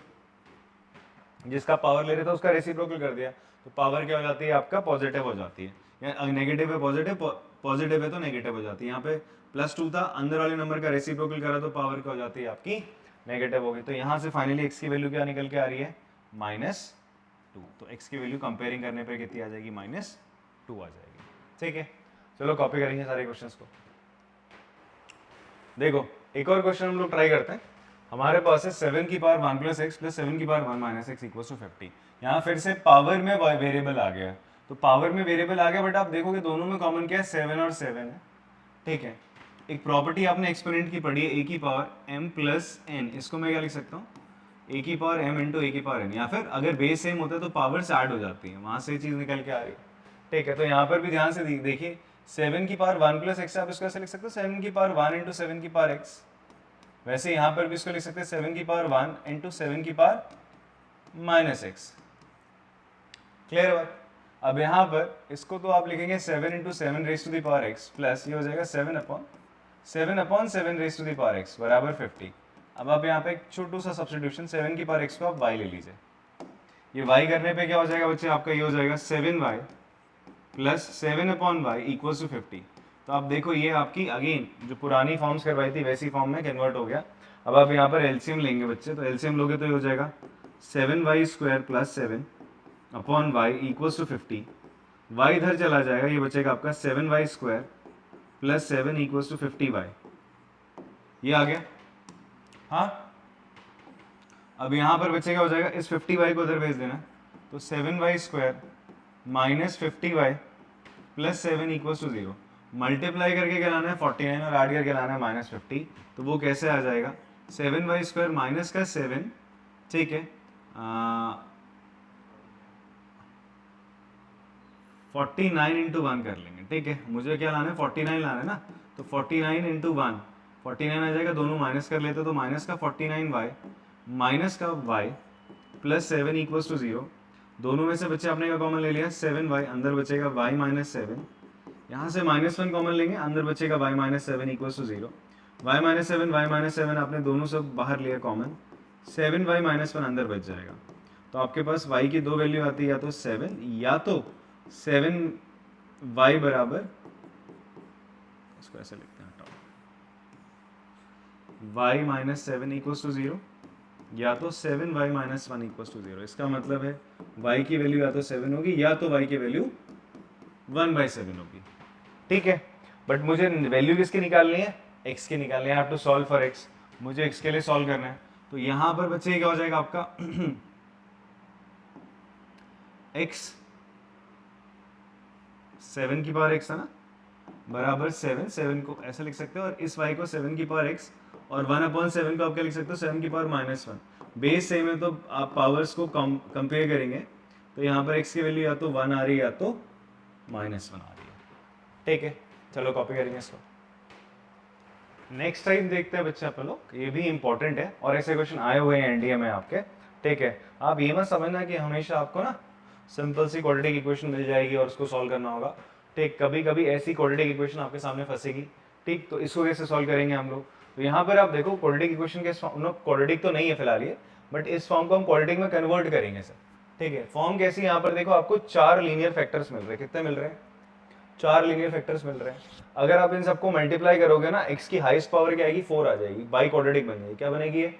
जिसका पावर ले रहे थे उसका रेसिप्रोकल कर दिया तो पावर क्या हो जाती है आपका, पॉजिटिव हो जाती है। या नेगेटिव है पॉजिटिव, पॉजिटिव है तो नेगेटिव हो जाती है। यहाँ पे +2 था, अंदर वाले नंबर का रेसिप्रोकल करा तो पावर क्या हो जाती है आपकी, नेगेटिव होगी। तो यहाँ से फाइनली x की वैल्यू क्या निकल के आ रही है, -2। तो x की वैल्यू कंपेयरिंग करने पे कितनी आ जाएगी, -2 आ जाएगी। ठीक है, चलो कॉपी करेंगे सारे क्वेश्चंस को। देखो एक और क्वेश्चन हम लोग ट्राई करते हैं। हमारे पास है 7 की पावर 1 + x + 7 की पावर 1 - x = 50। यहाँ फिर से पावर में वेरिएबल आ गया, तो पावर में वेरिएबल आ गया, बट आप देखोगे दोनों में कॉमन क्या है, 7 और 7 है। ठीक है, एक प्रॉपर्टी आपने एक्सपोनेंट की पढ़ी है, a की पावर m + n, इसको मैं क्या लिख सकता हूँ, a की पावर m × a की पावर n, या फिर अगर बेस सेम होता है तो पावर से ऐड हो जाती है, वहां से ये चीज निकल के आ रही है। ठीक है, तो यहाँ पर भी ध्यान से देखिए, 7 की पावर 1 + x आप इसको ऐसे लिख सकते हो 7 की पावर 1 × 7 की पावर x। वैसे यहाँ पर भी इसको लिख सकते हैं 7 की पावर 1 × 7 की पावर -x। क्लियर है बात? अब यहाँ पर इसको तो आप लिखेंगे 7 × 7 प्लस ये हो जाएगा 7/7 बराबर 50। अब आप यहाँ पे एक छोटू सा सब्स्टिट्यूशन, 7 की पावर x को आप y ले लीजिए। ये y करने पे क्या हो जाएगा बच्चे आपका, ये हो जाएगा 7y + 7/y = 50। तो आप देखो ये आपकी अगेन जो पुरानी फॉर्म्स करवाई थी वैसी फॉर्म में कन्वर्ट हो गया। अब आप यहाँ पर एलसीएम लेंगे बच्चे, तो एलसीएम लोगे तो ये हो जाएगा 7y² + 7/y = 50। y इधर चला जाएगा, ये बचेगा आपका 7y² + 7 = 50y। ये आ गया। हाँ, अब यहाँ पर बच्चे क्या हो जाएगा, इस 50y को उधर भेज देना, तो 7y² - 50y + 7 = 0। मल्टीप्लाई करके क्या लाना है 49 और ऐड करके लाना है -50। तो वो कैसे आ जाएगा, 7y² माइनस का 7, ठीक है, 49 × 1 कर लेंगे। ठीक है, मुझे क्या लाना है, 49 लाना है ना, तो 49 × 1, 49 आ जाएगा, दोनों माइनस कर लेते तो माइनस का 49y माइनस का y + 7 = 0। दोनों में से बच्चे आपने क्या कॉमन ले लिया, 7y, अंदर बचेगा y - 7, यहाँ से -1 कॉमन लेंगे, अंदर बचेगा y - 7 = 0। y - 7 आपने दोनों सब बाहर लिया कॉमन, 7y - 1 अंदर बच जाएगा। तो आपके पास y की दो वैल्यू आती है, या तो 7 या तो 7y बराबर, इसको ऐसे लिखते हैं, y - 7 = 0, या तो 7y - 1 = 0। इसका मतलब है y की वैल्यू या तो 7 होगी या तो y की वैल्यू 1/7 होगी। ठीक है, बट मुझे वैल्यू किसकी निकालनी है, x की निकालनी है। I have to solve for x, मुझे x के लिए सॉल्व करना है। तो यहाँ पर बच्चे क्या हो जाएगा आपका x 7 की पावर x है ना, बराबर 7 को ऐसा लिख सकते हो, और इस y को 7 की पावर x, और 1/7 को आप क्या लिख सकते हो, 7 की पावर -1। बेस सेम है तो आप पावर्स को कंपेयर करेंगे, तो यहाँ पर x की वैल्यू या तो 1 आ रही है या तो -1 आ रही है। ठीक है, चलो कॉपी करेंगे इसको। नेक्स्ट टाइम देखते हैं बच्चे अपन लोग, ये भी इंपॉर्टेंट है और ऐसे क्वेश्चन आए हुए हैं एनडीए में आपके। ठीक है, आप ये मत समझना कि हमेशा आपको ना सिंपल सी क्वाड्रेटिक इक्वेशन मिल जाएगी और उसको सॉल्व करना होगा। ठीक, कभी कभी ऐसी क्वाड्रेटिक इक्वेशन आपके सामने फंसेगी। ठीक, तो इसको कैसे सॉल्व करेंगे हम लोग, तो यहाँ पर आप देखो क्वाड्रेटिक इक्वेशन के क्वाड्रेटिक तो नहीं है फिलहाल ये, बट इस फॉर्म को हम क्वाड्रेटिक में कन्वर्ट करेंगे सर। ठीक है, फॉर्म कैसी, यहाँ पर देखो आपको 4 लीनियर फैक्टर्स मिल रहे हैं। कितने मिल रहे हैं, 4 लीनियर फैक्टर्स मिल रहे हैं। अगर आप इन सबको मल्टीप्लाई करोगे ना, x की हाईएस्ट पावर क्या आएगी, 4 आ जाएगी, बाई क्वाड्रेटिक बन जाएगी। क्या बनेगी ये,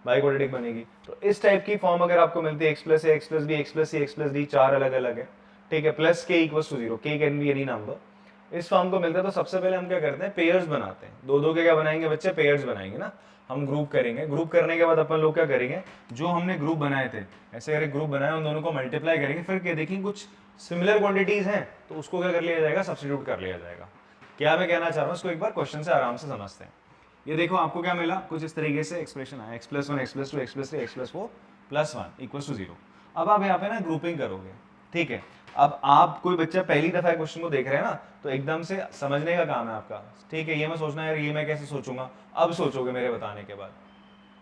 बाई क्वाड्रेटिक बनेगी। तो इस टाइप की फॉर्म अगर आपको मिलती है x plus a, x plus b, x plus c, x plus d, 4 अलग अलग है। ठीक है, plus k equals to 0, k can be any number. इस फॉर्म को मिलता है तो सबसे पहले हम क्या करते हैं, पेयर्स बनाते हैं। दो दो के क्या बनाएंगे बच्चे, पेयर्स बनाएंगे ना, हम ग्रुप करेंगे। ग्रुप करने के बाद अपन लोग क्या करेंगे, जो हमने ग्रुप बनाए थे ऐसे करके ग्रुप बनाए, उन दोनों को मल्टीप्लाई करेंगे, फिर क्या देखेंगे कुछ सिमिलर क्वांटिटीज हैं तो उसको क्या कर लिया जाएगा, सब्स्टिट्यूट कर लिया जाएगा। क्या मैं कहना चाह रहा हूँ, इसको एक बार क्वेश्चन से आराम से समझते हैं। ये देखो आपको क्या मिला, कुछ इस तरीके से एक्सप्रेशन आया, x+1 x+2 x+3 x+4 +1 equals to 0। अब आप यहाँ पे ना ग्रुपिंग करोगे। ठीक है, अब आप कोई बच्चा पहली दफा क्वेश्चन को देख रहे हैं ना, तो एकदम से समझने का काम है आपका। ठीक है, ये मैं सोचना यार ये मैं कैसे सोचूंगा, अब सोचोगे मेरे बताने के बाद।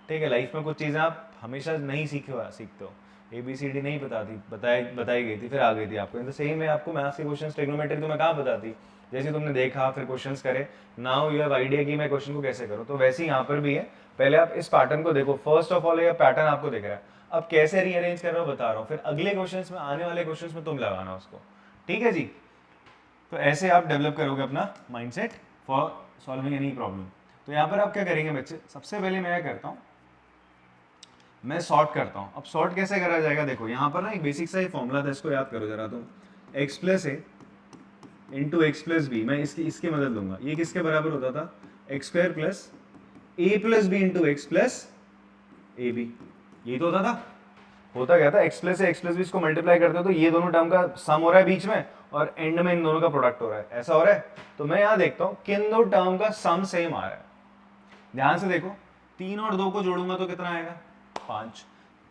ठीक है, लाइफ में कुछ चीज़ें आप हमेशा नहीं सीखते हो। ABCD नहीं बताई गई थी, फिर आ गई थी आपको। तो सही में आपको मैथ्स के क्वेश्चन, ट्रिग्नोमेट्री तो मैं कहाँ बताती, जैसे तुमने देखा फिर क्वेश्चंस करे, नाउ यू हैव आइडिया कि मैं क्वेश्चन को कैसे करूँ। तो वैसे ही यहाँ पर भी है, पहले आप इस पैटर्न को देखो। फर्स्ट ऑफ ऑल ये पैटर्न आपको दिख रहा है, अब कैसे रीअरेंज कर रहा हूँ बता रहा हूँ, फिर अगले क्वेश्चंस में, आने वाले क्वेश्चंस में तुम लगाना उसको। ठीक है जी, तो ऐसे आप डेवलप करोगे अपना mindset for solving any problem. तो यहाँ पर आप क्या करेंगे बच्चे, सबसे पहले मैं क्या करता हूँ, मैं सॉर्ट करता हूँ। अब सॉर्ट कैसे करा जाएगा, देखो यहाँ पर ना एक बेसिक सा ही फॉर्मूला था, इसको याद करो जरा तुम। x plus a into x plus b, मैं इसकी मदद लूंगा। ये किसके बराबर होता था, x square plus a plus b into x plus a b, यही तो होता था। होता क्या था, x plus a x plus b, इसको मल्टीप्लाई करते हो तो ये दोनों टर्म का सम हो रहा है बीच में, और एंड में इन दोनों का प्रोडक्ट हो रहा है, ऐसा हो रहा है। तो मैं यहाँ देखता हूँ किन दो टर्म का सम सेम आ रहा है। ध्यान से देखो, 3 और 2 को जोड़ूंगा तो कितना आएगा, 5।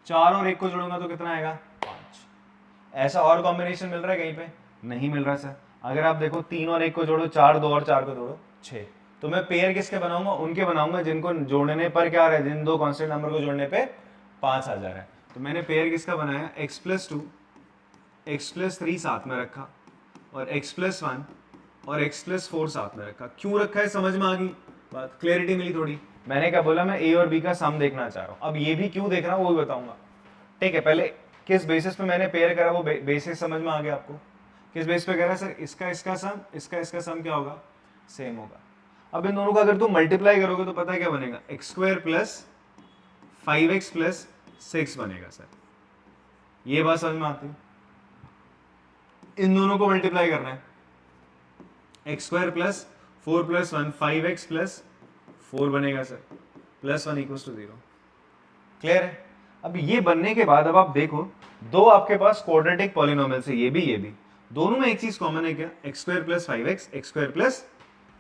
4 और 1 को जोड़ूंगा तो कितना आएगा, 5। ऐसा और कॉम्बिनेशन मिल रहा है कहीं पे, नहीं मिल रहा सर। अगर आप देखो 3 और 1 को जोड़ो, 4 2 और 4 को जोड़ो 6। तो मैं पेयर किसके बनाऊंगा, उनके बनाऊंगा जिनको जोड़ने पर क्या आ रहा है, जिन दो कांस्टेंट नंबर को जोड़ने पे 5 आ जा रहा है। तो मैंने पेयर किसका बनाया, x+2 x+3 साथ में रखा, और x+1 और x+4 साथ में रखा। क्यों रखा है समझ में आ गई बात, क्लैरिटी मिली थोड़ी। मैंने क्या बोला, मैं a और b का सम देखना चाह रहा हूँ। अब ये भी क्यों देख रहा हूँ वो भी बताऊंगा। ठीक है, पहले किस बेसिस पे मैंने पेयर करा वो बेसिस समझ में आ गया आपको। किस बेस पे करा सर, इसका सम इसका सम क्या होगा, सेम होगा। अब इन दोनों का अगर तुम मल्टीप्लाई करोगे तो पता है क्या बनेगा, x² प्लस 5x प्लस 6 बनेगा सर। ये बात समझ में आती है, इन दोनों को मल्टीप्लाई करना है, x² plus 4 plus 1 5x plus 4 बनेगा सर, +1 इक्वल्स टू 0। क्लियर है। अब ये बनने के बाद अब आप देखो, दो आपके पास क्वाड्रेटिक पॉलिनोमियल्स है, ये भी दोनों में एक चीज कॉमन है क्या, x² plus 5x x² plus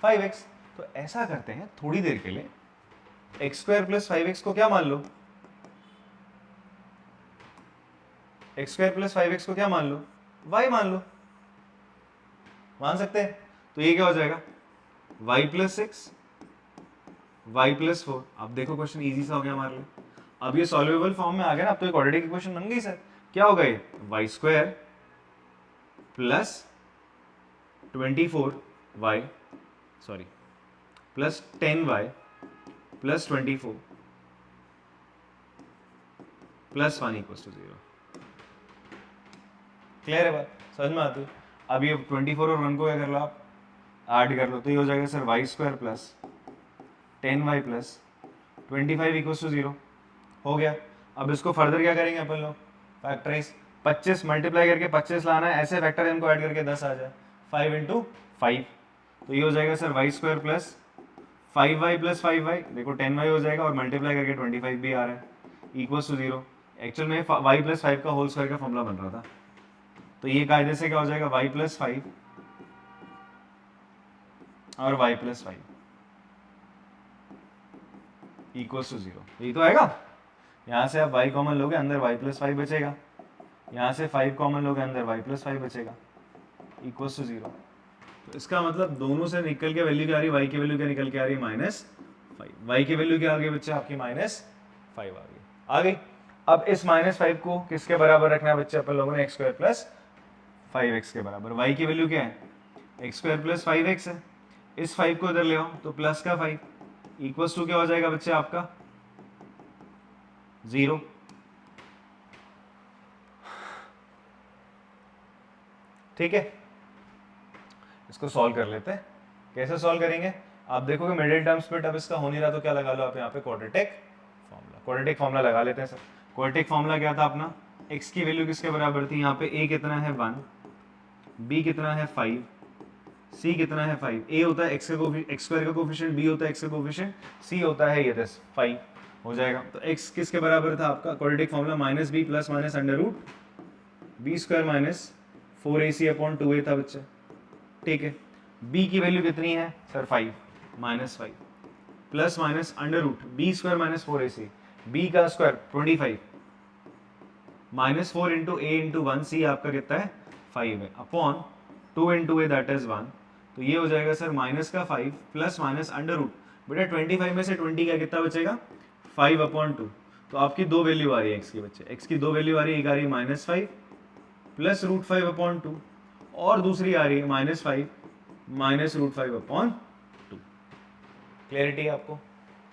5x। तो ऐसा करते हैं थोड़ी देर के लिए, x² प्लस 5x को क्या मान लो, x² प्लस 5x को क्या मान लो, y मान लो। मान सकते हैं, तो ये क्या हो जाएगा, y प्लस 6 y प्लस 4। अब देखो क्वेश्चन इजी सा हो गया हमारे लिए। अब ये सॉल्वेबल फॉर्म में आ गया ना, अब तो एक क्वाड्रेटिक इक्वेशन बन गई सर। क्या होगा ये, y² plus 24y sorry plus 10y plus 24 plus 1 equals to 0। Clear है बात, समझ में आती है। अब ये 24 और 1 को क्या कर लो आप, ऐड कर लो, तो ये हो जाएगा sir y² plus 10y plus 25 equals to 0 हो गया। अब इसको फर्दर क्या करेंगे अपन लोग, फैक्टराइज। 25 मल्टीप्लाई करके 25 लाना है, ऐसे फैक्टर इनको ऐड करके 10 आ जाए, 5 इंटू 5। तो ये हो जाएगा sir y² plus 5y plus 5y, देखो 10y हो जाएगा, और मल्टीप्लाई करके 25 भी आ रहा है, इक्वल्स टू 0। एक्चुअल में y प्लस 5 का होल स्क्वायर का फॉर्मूला बन रहा था। तो ये कायदे से क्या हो जाएगा, y प्लस 5 और y प्लस 5 इक्वल्स टू 0, यही तो आएगा। यहाँ से आप y कॉमन लोगे, अंदर y प्लस 5 बचेगा, यहाँ से 5 कॉमन लोगे, अंदर y प्लस 5 बचेगा, इक्वल्स टू 0। तो इसका मतलब दोनों से निकल के वैल्यू क्या आ रही है, y की वैल्यू क्या निकल के आ रही है, -5। y की वैल्यू क्या आ गई बच्चे, आपकी -5 आ गई। अब इस -5 को किसके बराबर रखना है बच्चे, अपन लोगों ने x² प्लस 5x के बराबर। y की वैल्यू क्या है, x² प्लस 5x है, इस 5 को इधर ले आओ तो प्लस का 5 इक्वल्स टू क्या हो जाएगा बच्चे आपका 0। ठीक है, इसको सॉल्व कर लेते हैं। कैसे सॉल्व करेंगे, आप देखोगे मिडिल टर्म स्प्लिट अब इसका हो नहीं रहा, तो क्या लगा लो आप यहाँ पे क्वाड्रेटिक फॉर्मूला। क्वाड्रेटिक फॉर्मूला लगा लेते हैं सर। क्वाड्रेटिक फॉर्मूला क्या था अपना, x की वैल्यू किसके बराबर थी, यहाँ पे a कितना है 1, b कितना है 5, c कितना है 5। a होता है x स्क्वायर का कोफिशिएंट, b होता है x का कोफिशिएंट, c होता है ये 5 हो जाएगा। तो x किसके बराबर था आपका, quadratic formula -b plus minus under root b square minus 4ac upon 2a था बच्चे। ठीक है, b की वैल्यू कितनी है sir 5 -5 plus minus under root b square minus 4ac, b का square 25 -4 into a into 1, c आपका कितना है 5 है, upon 2 into a that is 1। तो ये हो जाएगा सर माइनस का 5 प्लस माइनस अंडर रूट, बेटा 25 में से 20 का कितना बचेगा 5 अपॉन 2। तो आपकी दो वैल्यू आ रही है x की बच्चे, x की दो वैल्यू आ रही है, एक आ रही है -5 प्लस √5 अपॉन 2 और दूसरी आ रही है -5 माइनस √5 अपॉन 2। क्लियरिटी है आपको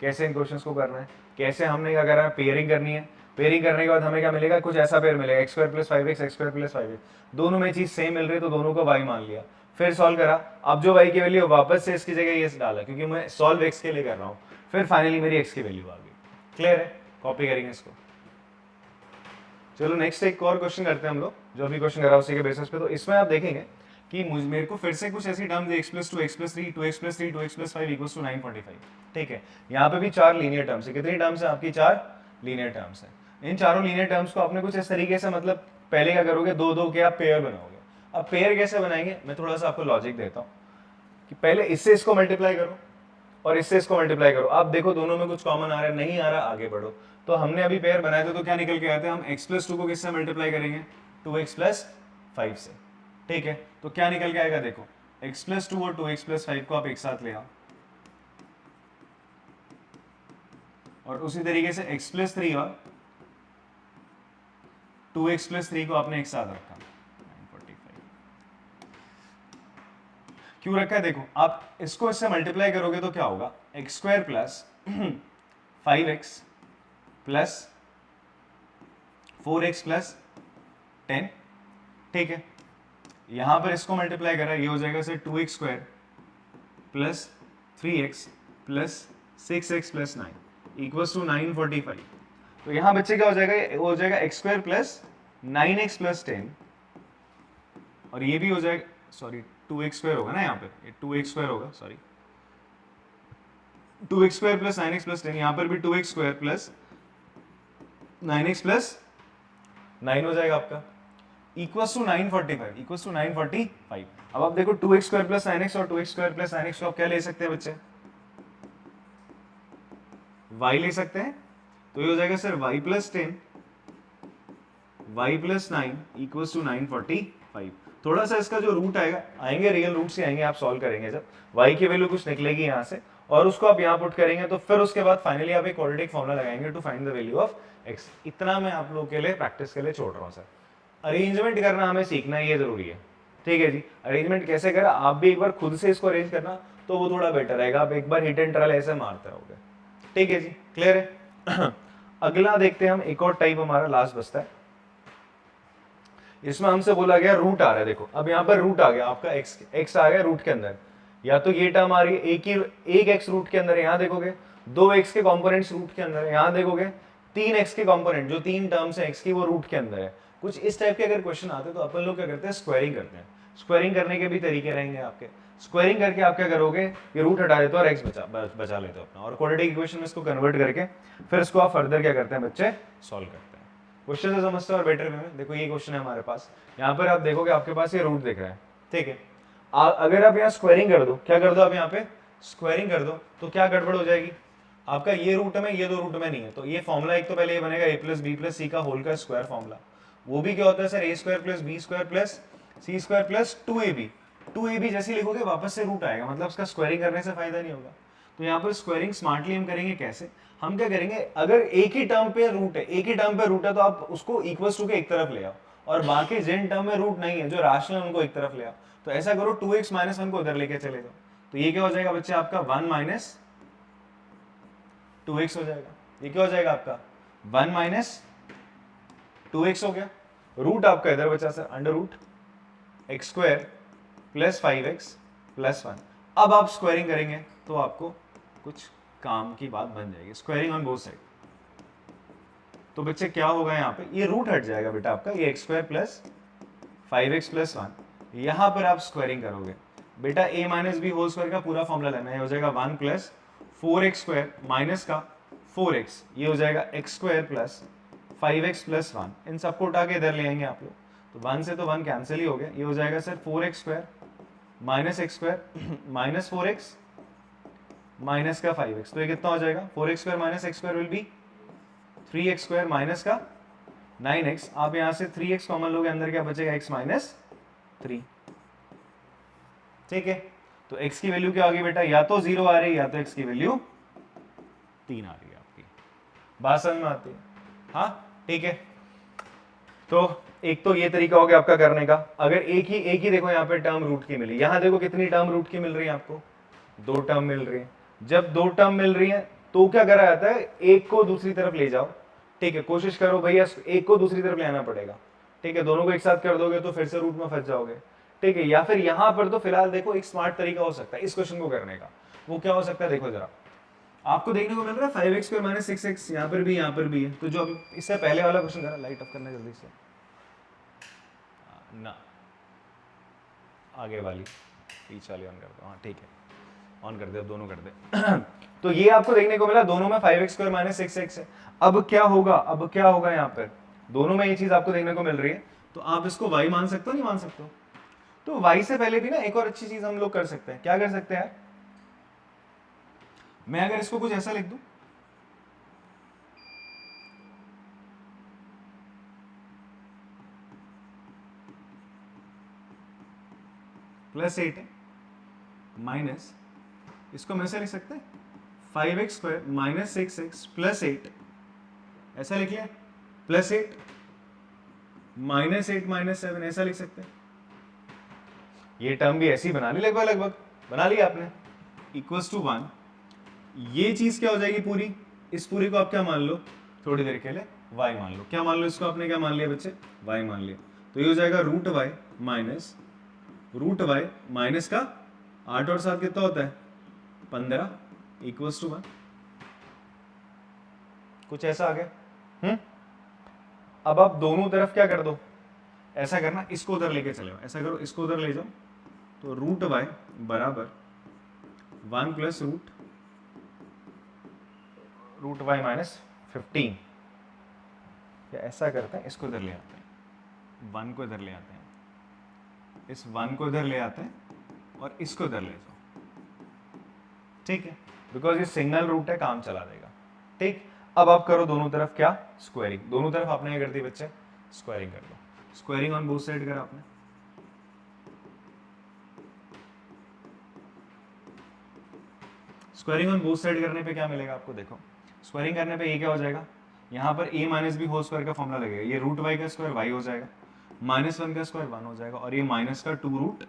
कैसे इन क्वेश्चंस को करना है, कैसे हमने क्या करना है, पेयरिंग करनी है। पेयरिंग करने के बाद हमें क्या मिलेगा, कुछ ऐसा पेयर मिलेगा x² plus 5x, x² plus 5x, दोनों में चीज सेम मिल रही है तो दोनों को y मान लिया, फिर सॉल्व करा। अब जो y की वैल्यू वापस से इसकी जगह ये डाला, क्योंकि मैं सॉल्व x के लिए कर रहा हूँ, फिर फाइनली मेरी x की वैल्यू आ गई। क्लियर है, कॉपी करेंगे इसको। चलो नेक्स्ट एक और क्वेश्चन करते हैं हम लोग, जो अभी क्वेश्चन करा उसी के बेसिस पे। तो इसमें आप देखेंगे कि मेरे को फिर से कुछ ऐसी टर्म दी, x plus 2, x plus 3, 2x plus 3, 2x plus 5 equals to 945। ठीक है, यहाँ पे भी 4 लीनियर टर्म्स है। कितनी टर्म्स है आपकी, 4 लीनियर टर्म्स है। इन चारों लीनियर टर्म्स को आपने कुछ इस तरीके से, मतलब पहले क्या करोगे, दो दो के आप पेयर बनाओगे। अब पेयर कैसे बनाएंगे, मैं थोड़ा सा आपको लॉजिक देता हूँ कि पहले इससे इसको मल्टीप्लाई करो और इससे इसको मल्टीप्लाई करो। आप देखो दोनों में कुछ कॉमन आ रहा है, नहीं आ रहा, आगे बढ़ो। तो हमने अभी पेयर बनाए थे, तो क्या निकल के आते हैं, हम x प्लस 2 को किससे मल्टीप्लाई करेंगे, 2x प्लस 5 से। ठीक है, तो क्या निकल के आएगा, देखो x प्लस 2 और 2x प्लस 5 को आप एक साथ ले आओ, और उसी तरीके से x प्लस 3 और 2x प्लस 3 को आपने एक साथ रखा, 945। क्यों रखा है, देखो आप इसको इससे मल्टीप्लाई करोगे तो क्या होगा, x² plus 5x plus 4x plus 10। ठीक है, यहां पर इसको मल्टीप्लाई करा, ये हो जाएगा sir 2x² plus 3x plus 6x plus 9 equals to 945। तो यहां बच्चे क्या हो जाएगा, वो हो जाएगा x² प्लस 9x प्लस 10, और ये भी हो जाएगा, सॉरी 2x² होगा ना यहाँ पे, ये 2x² होगा, sorry 2x² plus 9x plus 10, यहाँ पर भी 2x² प्लस 9x प्लस 9 हो जाएगा आपका, इक्वल्स टू 945, इक्वल्स टू 945। अब आप देखो 2x² प्लस 9x और 2x² प्लस 9x को आप क्या ले सकते हैं बच्चे, y ले सकते हैं। तो ये हो जाएगा sir y plus 10 y plus 9 equals to 945। थोड़ा सा इसका जो रूट आएगा, आएंगे रियल रूट से आएंगे, आप सॉल्व करेंगे जब y की वैल्यू कुछ निकलेगी यहाँ से, और उसको आप यहाँ पुट करेंगे, तो फिर उसके बाद फाइनली आप एक क्वाड्रेटिक फॉर्मूला लगाएंगे to find the value of x। इतना मैं आप लोगों के लिए प्रैक्टिस के लिए छोड़ रहा हूँ सर। अरेंजमेंट करना हमें सीखना है, ये जरूरी है। ठीक है जी, अरेंजमेंट कैसे करा, आप भी एक बार खुद से इसको अरेंज करना, तो वो थोड़ा बेटर रहेगा। आप एक बार हिट एंड ट्रायल ऐसे मारते रहोगे। ठीक है जी, क्लियर है। अगला देखते हैं हम, एक और टाइप हमारा लास्ट बचता है। इसमें हमसे बोला गया रूट आ रहा है, देखो अब यहाँ पर रूट आ गया आपका x आ गया रूट के अंदर, या तो ये टर्म आ रही है एक x रूट के अंदर, यहाँ देखोगे 2x के कंपोनेंट्स रूट के अंदर है, यहाँ देखोगे 3x के कंपोनेंट, जो 3 टर्म्स है x की, वो रूट के अंदर है। कुछ इस टाइप के अगर क्वेश्चन आते तो अपन लोग क्या करते हैं, स्क्वायरिंग करते हैं। स्क्वायरिंग करने के भी तरीके रहेंगे आपके। स्क्वायरिंग करके आप क्या करोगे, ये रूट हटा देते हो और x बचा लेते हो अपना, और क्वाड्रेटिक इक्वेशन में इसको कन्वर्ट करके फिर इसको आप फर्दर क्या करते हैं बच्चे, सॉल्व करते हैं। क्वेश्चन से समझते हो और बेटर वे में। देखो ये क्वेश्चन है हमारे पास, यहाँ पर आप देखोगे आपके पास ये रूट दिख रहा है, ठीक है। अगर आप यहाँ स्क्वायरिंग कर दो, क्या कर दो आप यहाँ पे स्क्वायरिंग कर दो, तो क्या गड़बड़ हो जाएगी, आपका ये रूट में ये दो रूट में नहीं है, तो ये फॉर्मूला एक तो पहले ये बनेगा a प्लस बी प्लस सी का होल का स्क्वायर फॉर्मूला, वो भी क्या होता है sir, a square plus b square plus c square plus 2ab। 2ab जैसे लिखोगे वापस से रूट आएगा, मतलब उसका स्क्वायरिंग करने से फायदा नहीं होगा। तो यहाँ पर स्क्वायरिंग स्मार्टली हम करेंगे कैसे, हम क्या करेंगे, अगर एक ही टर्म पे रूट है, एक ही टर्म पे रूट है, तो आप उसको इक्वल्स टू के एक तरफ ले आओ, और बाकी जिन टर्म में रूट नहीं है, जो राशनल है, उनको एक तरफ ले आओ। तो ऐसा करो 2x माइनस 1 को उधर लेके चले जाओ, तो ये क्या हो जाएगा बच्चे आपका 1 माइनस 2x हो जाएगा। ये क्या हो जाएगा आपका 1 माइनस 2x हो गया। रूट आपका इधर बचा sir under root x square plus 5x plus 1। अब आप स्क्वायरिंग करेंगे तो आपको कुछ काम की बात बन जाएगी, स्क्वायरिंग ऑन बोथ साइड। तो बच्चे क्या होगा यहाँ पे, ये रूट हट जाएगा बेटा आपका, ये x square plus 5x plus 1, यहाँ पर आप स्क्वायरिंग करोगे बेटा, a minus B whole square का पूरा फॉर्मूला लेना है, हो जाएगा 1 प्लस 4x स्क्वायर माइनस का 4x, ये हो जाएगा x square plus 5x plus 1। इन सबको उठा के इधर ले आएंगे आप लोग, तो 1 से तो 1 कैंसिल ही हो गया, ये हो जाएगा sir 4x square minus x square minus 4x minus का 5x, तो ये कितना हो जाएगा 4x square minus x square will be 3x square minus का 9x। आप यहाँ से 3x कॉमन लोगे, अंदर क्या बचेगा x माइनस 3, ठीक है। तो x की वैल्यू क्या होगी बेटा, या तो 0 आ रही है, या तो x की वैल्यू 3 आ रही है। आपकी बात समझ में आती है, हाँ ठीक है। तो एक तो ये तरीका हो गया आपका करने का। अगर एक ही देखो यहाँ पे टर्म रूट की मिली, यहाँ देखो कितनी टर्म रूट की मिल रही है आपको, 2 टर्म मिल रही है। जब 2 टर्म मिल रही है तो क्या करा जाता है, एक को दूसरी तरफ ले जाओ, ठीक है। कोशिश करो भैया एक को दूसरी तरफ ले आना पड़ेगा, ठीक है। दोनों को एक साथ कर दोगे तो फिर से रूट में फंस जाओगे, ठीक है। या फिर यहाँ पर तो फिलहाल देखो एक स्मार्ट तरीका हो सकता है इस क्वेश्चन को करने का, वो क्या हो सकता है देखो जरा, आपको देखने को मिल रहा है 5x स्क्वायर माइनस 6x, यहाँ पर भी है। तो जो इससे पहले वाला क्वेश्चन करा, लाइट ऑफ करना जल्दी से ना, आगे वाली पीछे वाली ऑन कर दो, हाँ ठीक है, ऑन कर दे, अब दोनों कर दे। तो ये आपको देखने को मिला, दोनों में 5x स्क्वायर माइनस 6x है। अब क्या होगा यहाँ पर, दोनों में ये चीज आपको देखने को मिल रही है, तो आप इसको y मान सकते हो नहीं मान सकते हो। तो y से पहले भी ना एक और अच्छी चीज हम लोग कर सकते हैं, क्या कर सकते हैं, मैं अगर इसको कुछ ऐसा लिख दूं, प्लस 8 है माइनस, इसको मैं ऐसे लिख सकते हैं 5x square minus 6x plus 8, ऐसा लिख लिया, प्लस 8 माइनस 8 माइनस 7, ऐसा लिख सकते हैं। ये टर्म भी ऐसी बना ली, लगभग बना लिया आपने, इक्वल्स टू 1। ये चीज क्या हो जाएगी पूरी, इस पूरी को आप क्या मान लो, थोड़ी देर के लिए y मान लो। क्या मान लो इसको, आपने क्या मान लिया बच्चे, y मान लिया। तो ये हो जाएगा रूट y माइनस का 8 और 7 कितना होता है 15 इक्वल्स टू 1। कुछ ऐसा आ गया। अब आप दोनों तरफ क्या कर दो, ऐसा करना, इसको उधर लेके चले जाओ, ऐसा करो, इसको उधर ले जाओ, तो रूट y बराबर 1 प्लस रूट y माइनस 15। या ऐसा करते हैं, इसको इधर ले आते हैं, 1 को इधर ले आते हैं, इस 1 को इधर ले आते हैं, और इसको इधर ले जाओ, ठीक है, बिकॉज ये सिंगल रूट है, काम चला देगा, ठीक। अब आप करो दोनों तरफ क्या, स्क्वायरिंग। दोनों तरफ आपने क्या कर दी बच्चे, स्क्वायरिंग कर दो। स्क्वायरिंग ऑन बोथ साइड करा आपने, स्क्वायरिंग ऑन बोथ साइड करने पे क्या मिलेगा आपको, देखो स्क्वायरिंग करने पे ये क्या हो जाएगा, यहाँ पर a minus B whole square का फॉर्मूला लगेगा, ये रूट y का स्क्वायर y हो जाएगा, माइनस 1 का स्क्वायर 1 हो जाएगा, और ये माइनस का 2 रूट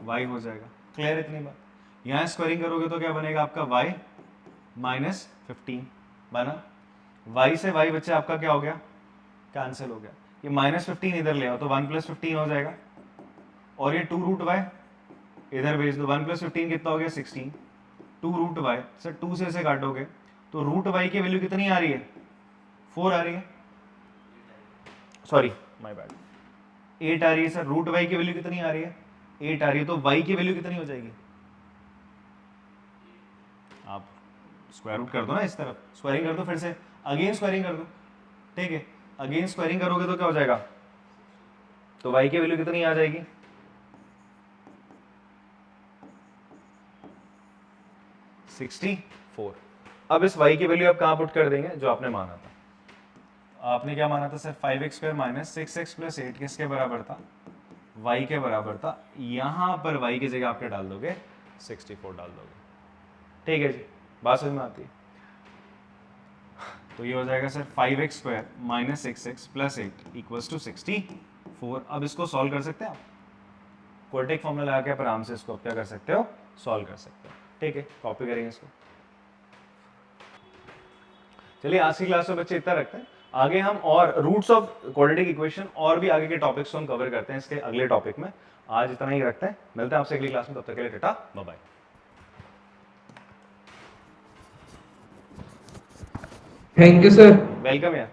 y हो जाएगा। क्लियर इतनी बात। यहाँ स्क्वायरिंग करोगे तो क्या बनेगा आपका y माइनस 15 बना, y से y बच्चे आपका क्या हो गया, कैंसिल हो गया, ये माइनस 15 इधर ले आओ तो 1 प्लस 15 हो जाएगा, और ये 2 रूट y इधर भेज दो, 1 प्लस 15 कितना हो गया 16, 2 रूट y सर 2 से इसे काटोगे तो रूट y की वैल्यू कितनी आ रही है, 4 आ रही है, सॉरी माय बैड, 8 आ रही है सर। रूट y की वैल्यू कितनी आ रही है, 8 आ रही है, तो y की वैल्यू कितनी हो जाएगी, आप स्क्वायर रूट कर दो ना, इस तरफ स्क्वायरिंग कर दो, फिर से अगेन स्क्वायरिंग कर दो, ठीक है। अगेन स्क्वायरिंग करोगे तो क्या हो जाएगा, तो y की वैल्यू कितनी आ जाएगी, 64। अब इस y की वैल्यू आप कहां पुट कर देंगे, जो आपने माना था, आपने क्या माना था sir, 5x² minus 6x plus 8 किसके बराबर था, y के बराबर था। यहां पर y की जगह आपके डाल दोगे 64 डाल दोगे, ठीक है जी, बात समझ में आती है। तो ये हो जाएगा sir 5x² minus 6x plus 8 equals to 64। अब इसको सॉल्व कर सकते हैं आप, क्वाड्रेटिक फॉर्मूला लगा के आप आराम से इसको क्या कर सकते हो, सॉल्व कर सकते हो, ठीक है, कॉपी करेंगे इसको। चलिए आज की क्लास में बच्चे इतना रखते हैं, आगे हम और रूट्स ऑफ क्वाड्रेटिक इक्वेशन और भी आगे के टॉपिक्स को हम कवर करते हैं इसके अगले टॉपिक में। आज इतना ही रखते हैं, मिलते हैं आपसे अगली क्लास में, तब तक के लिए tata bye bye. Thank you sir. Welcome यार।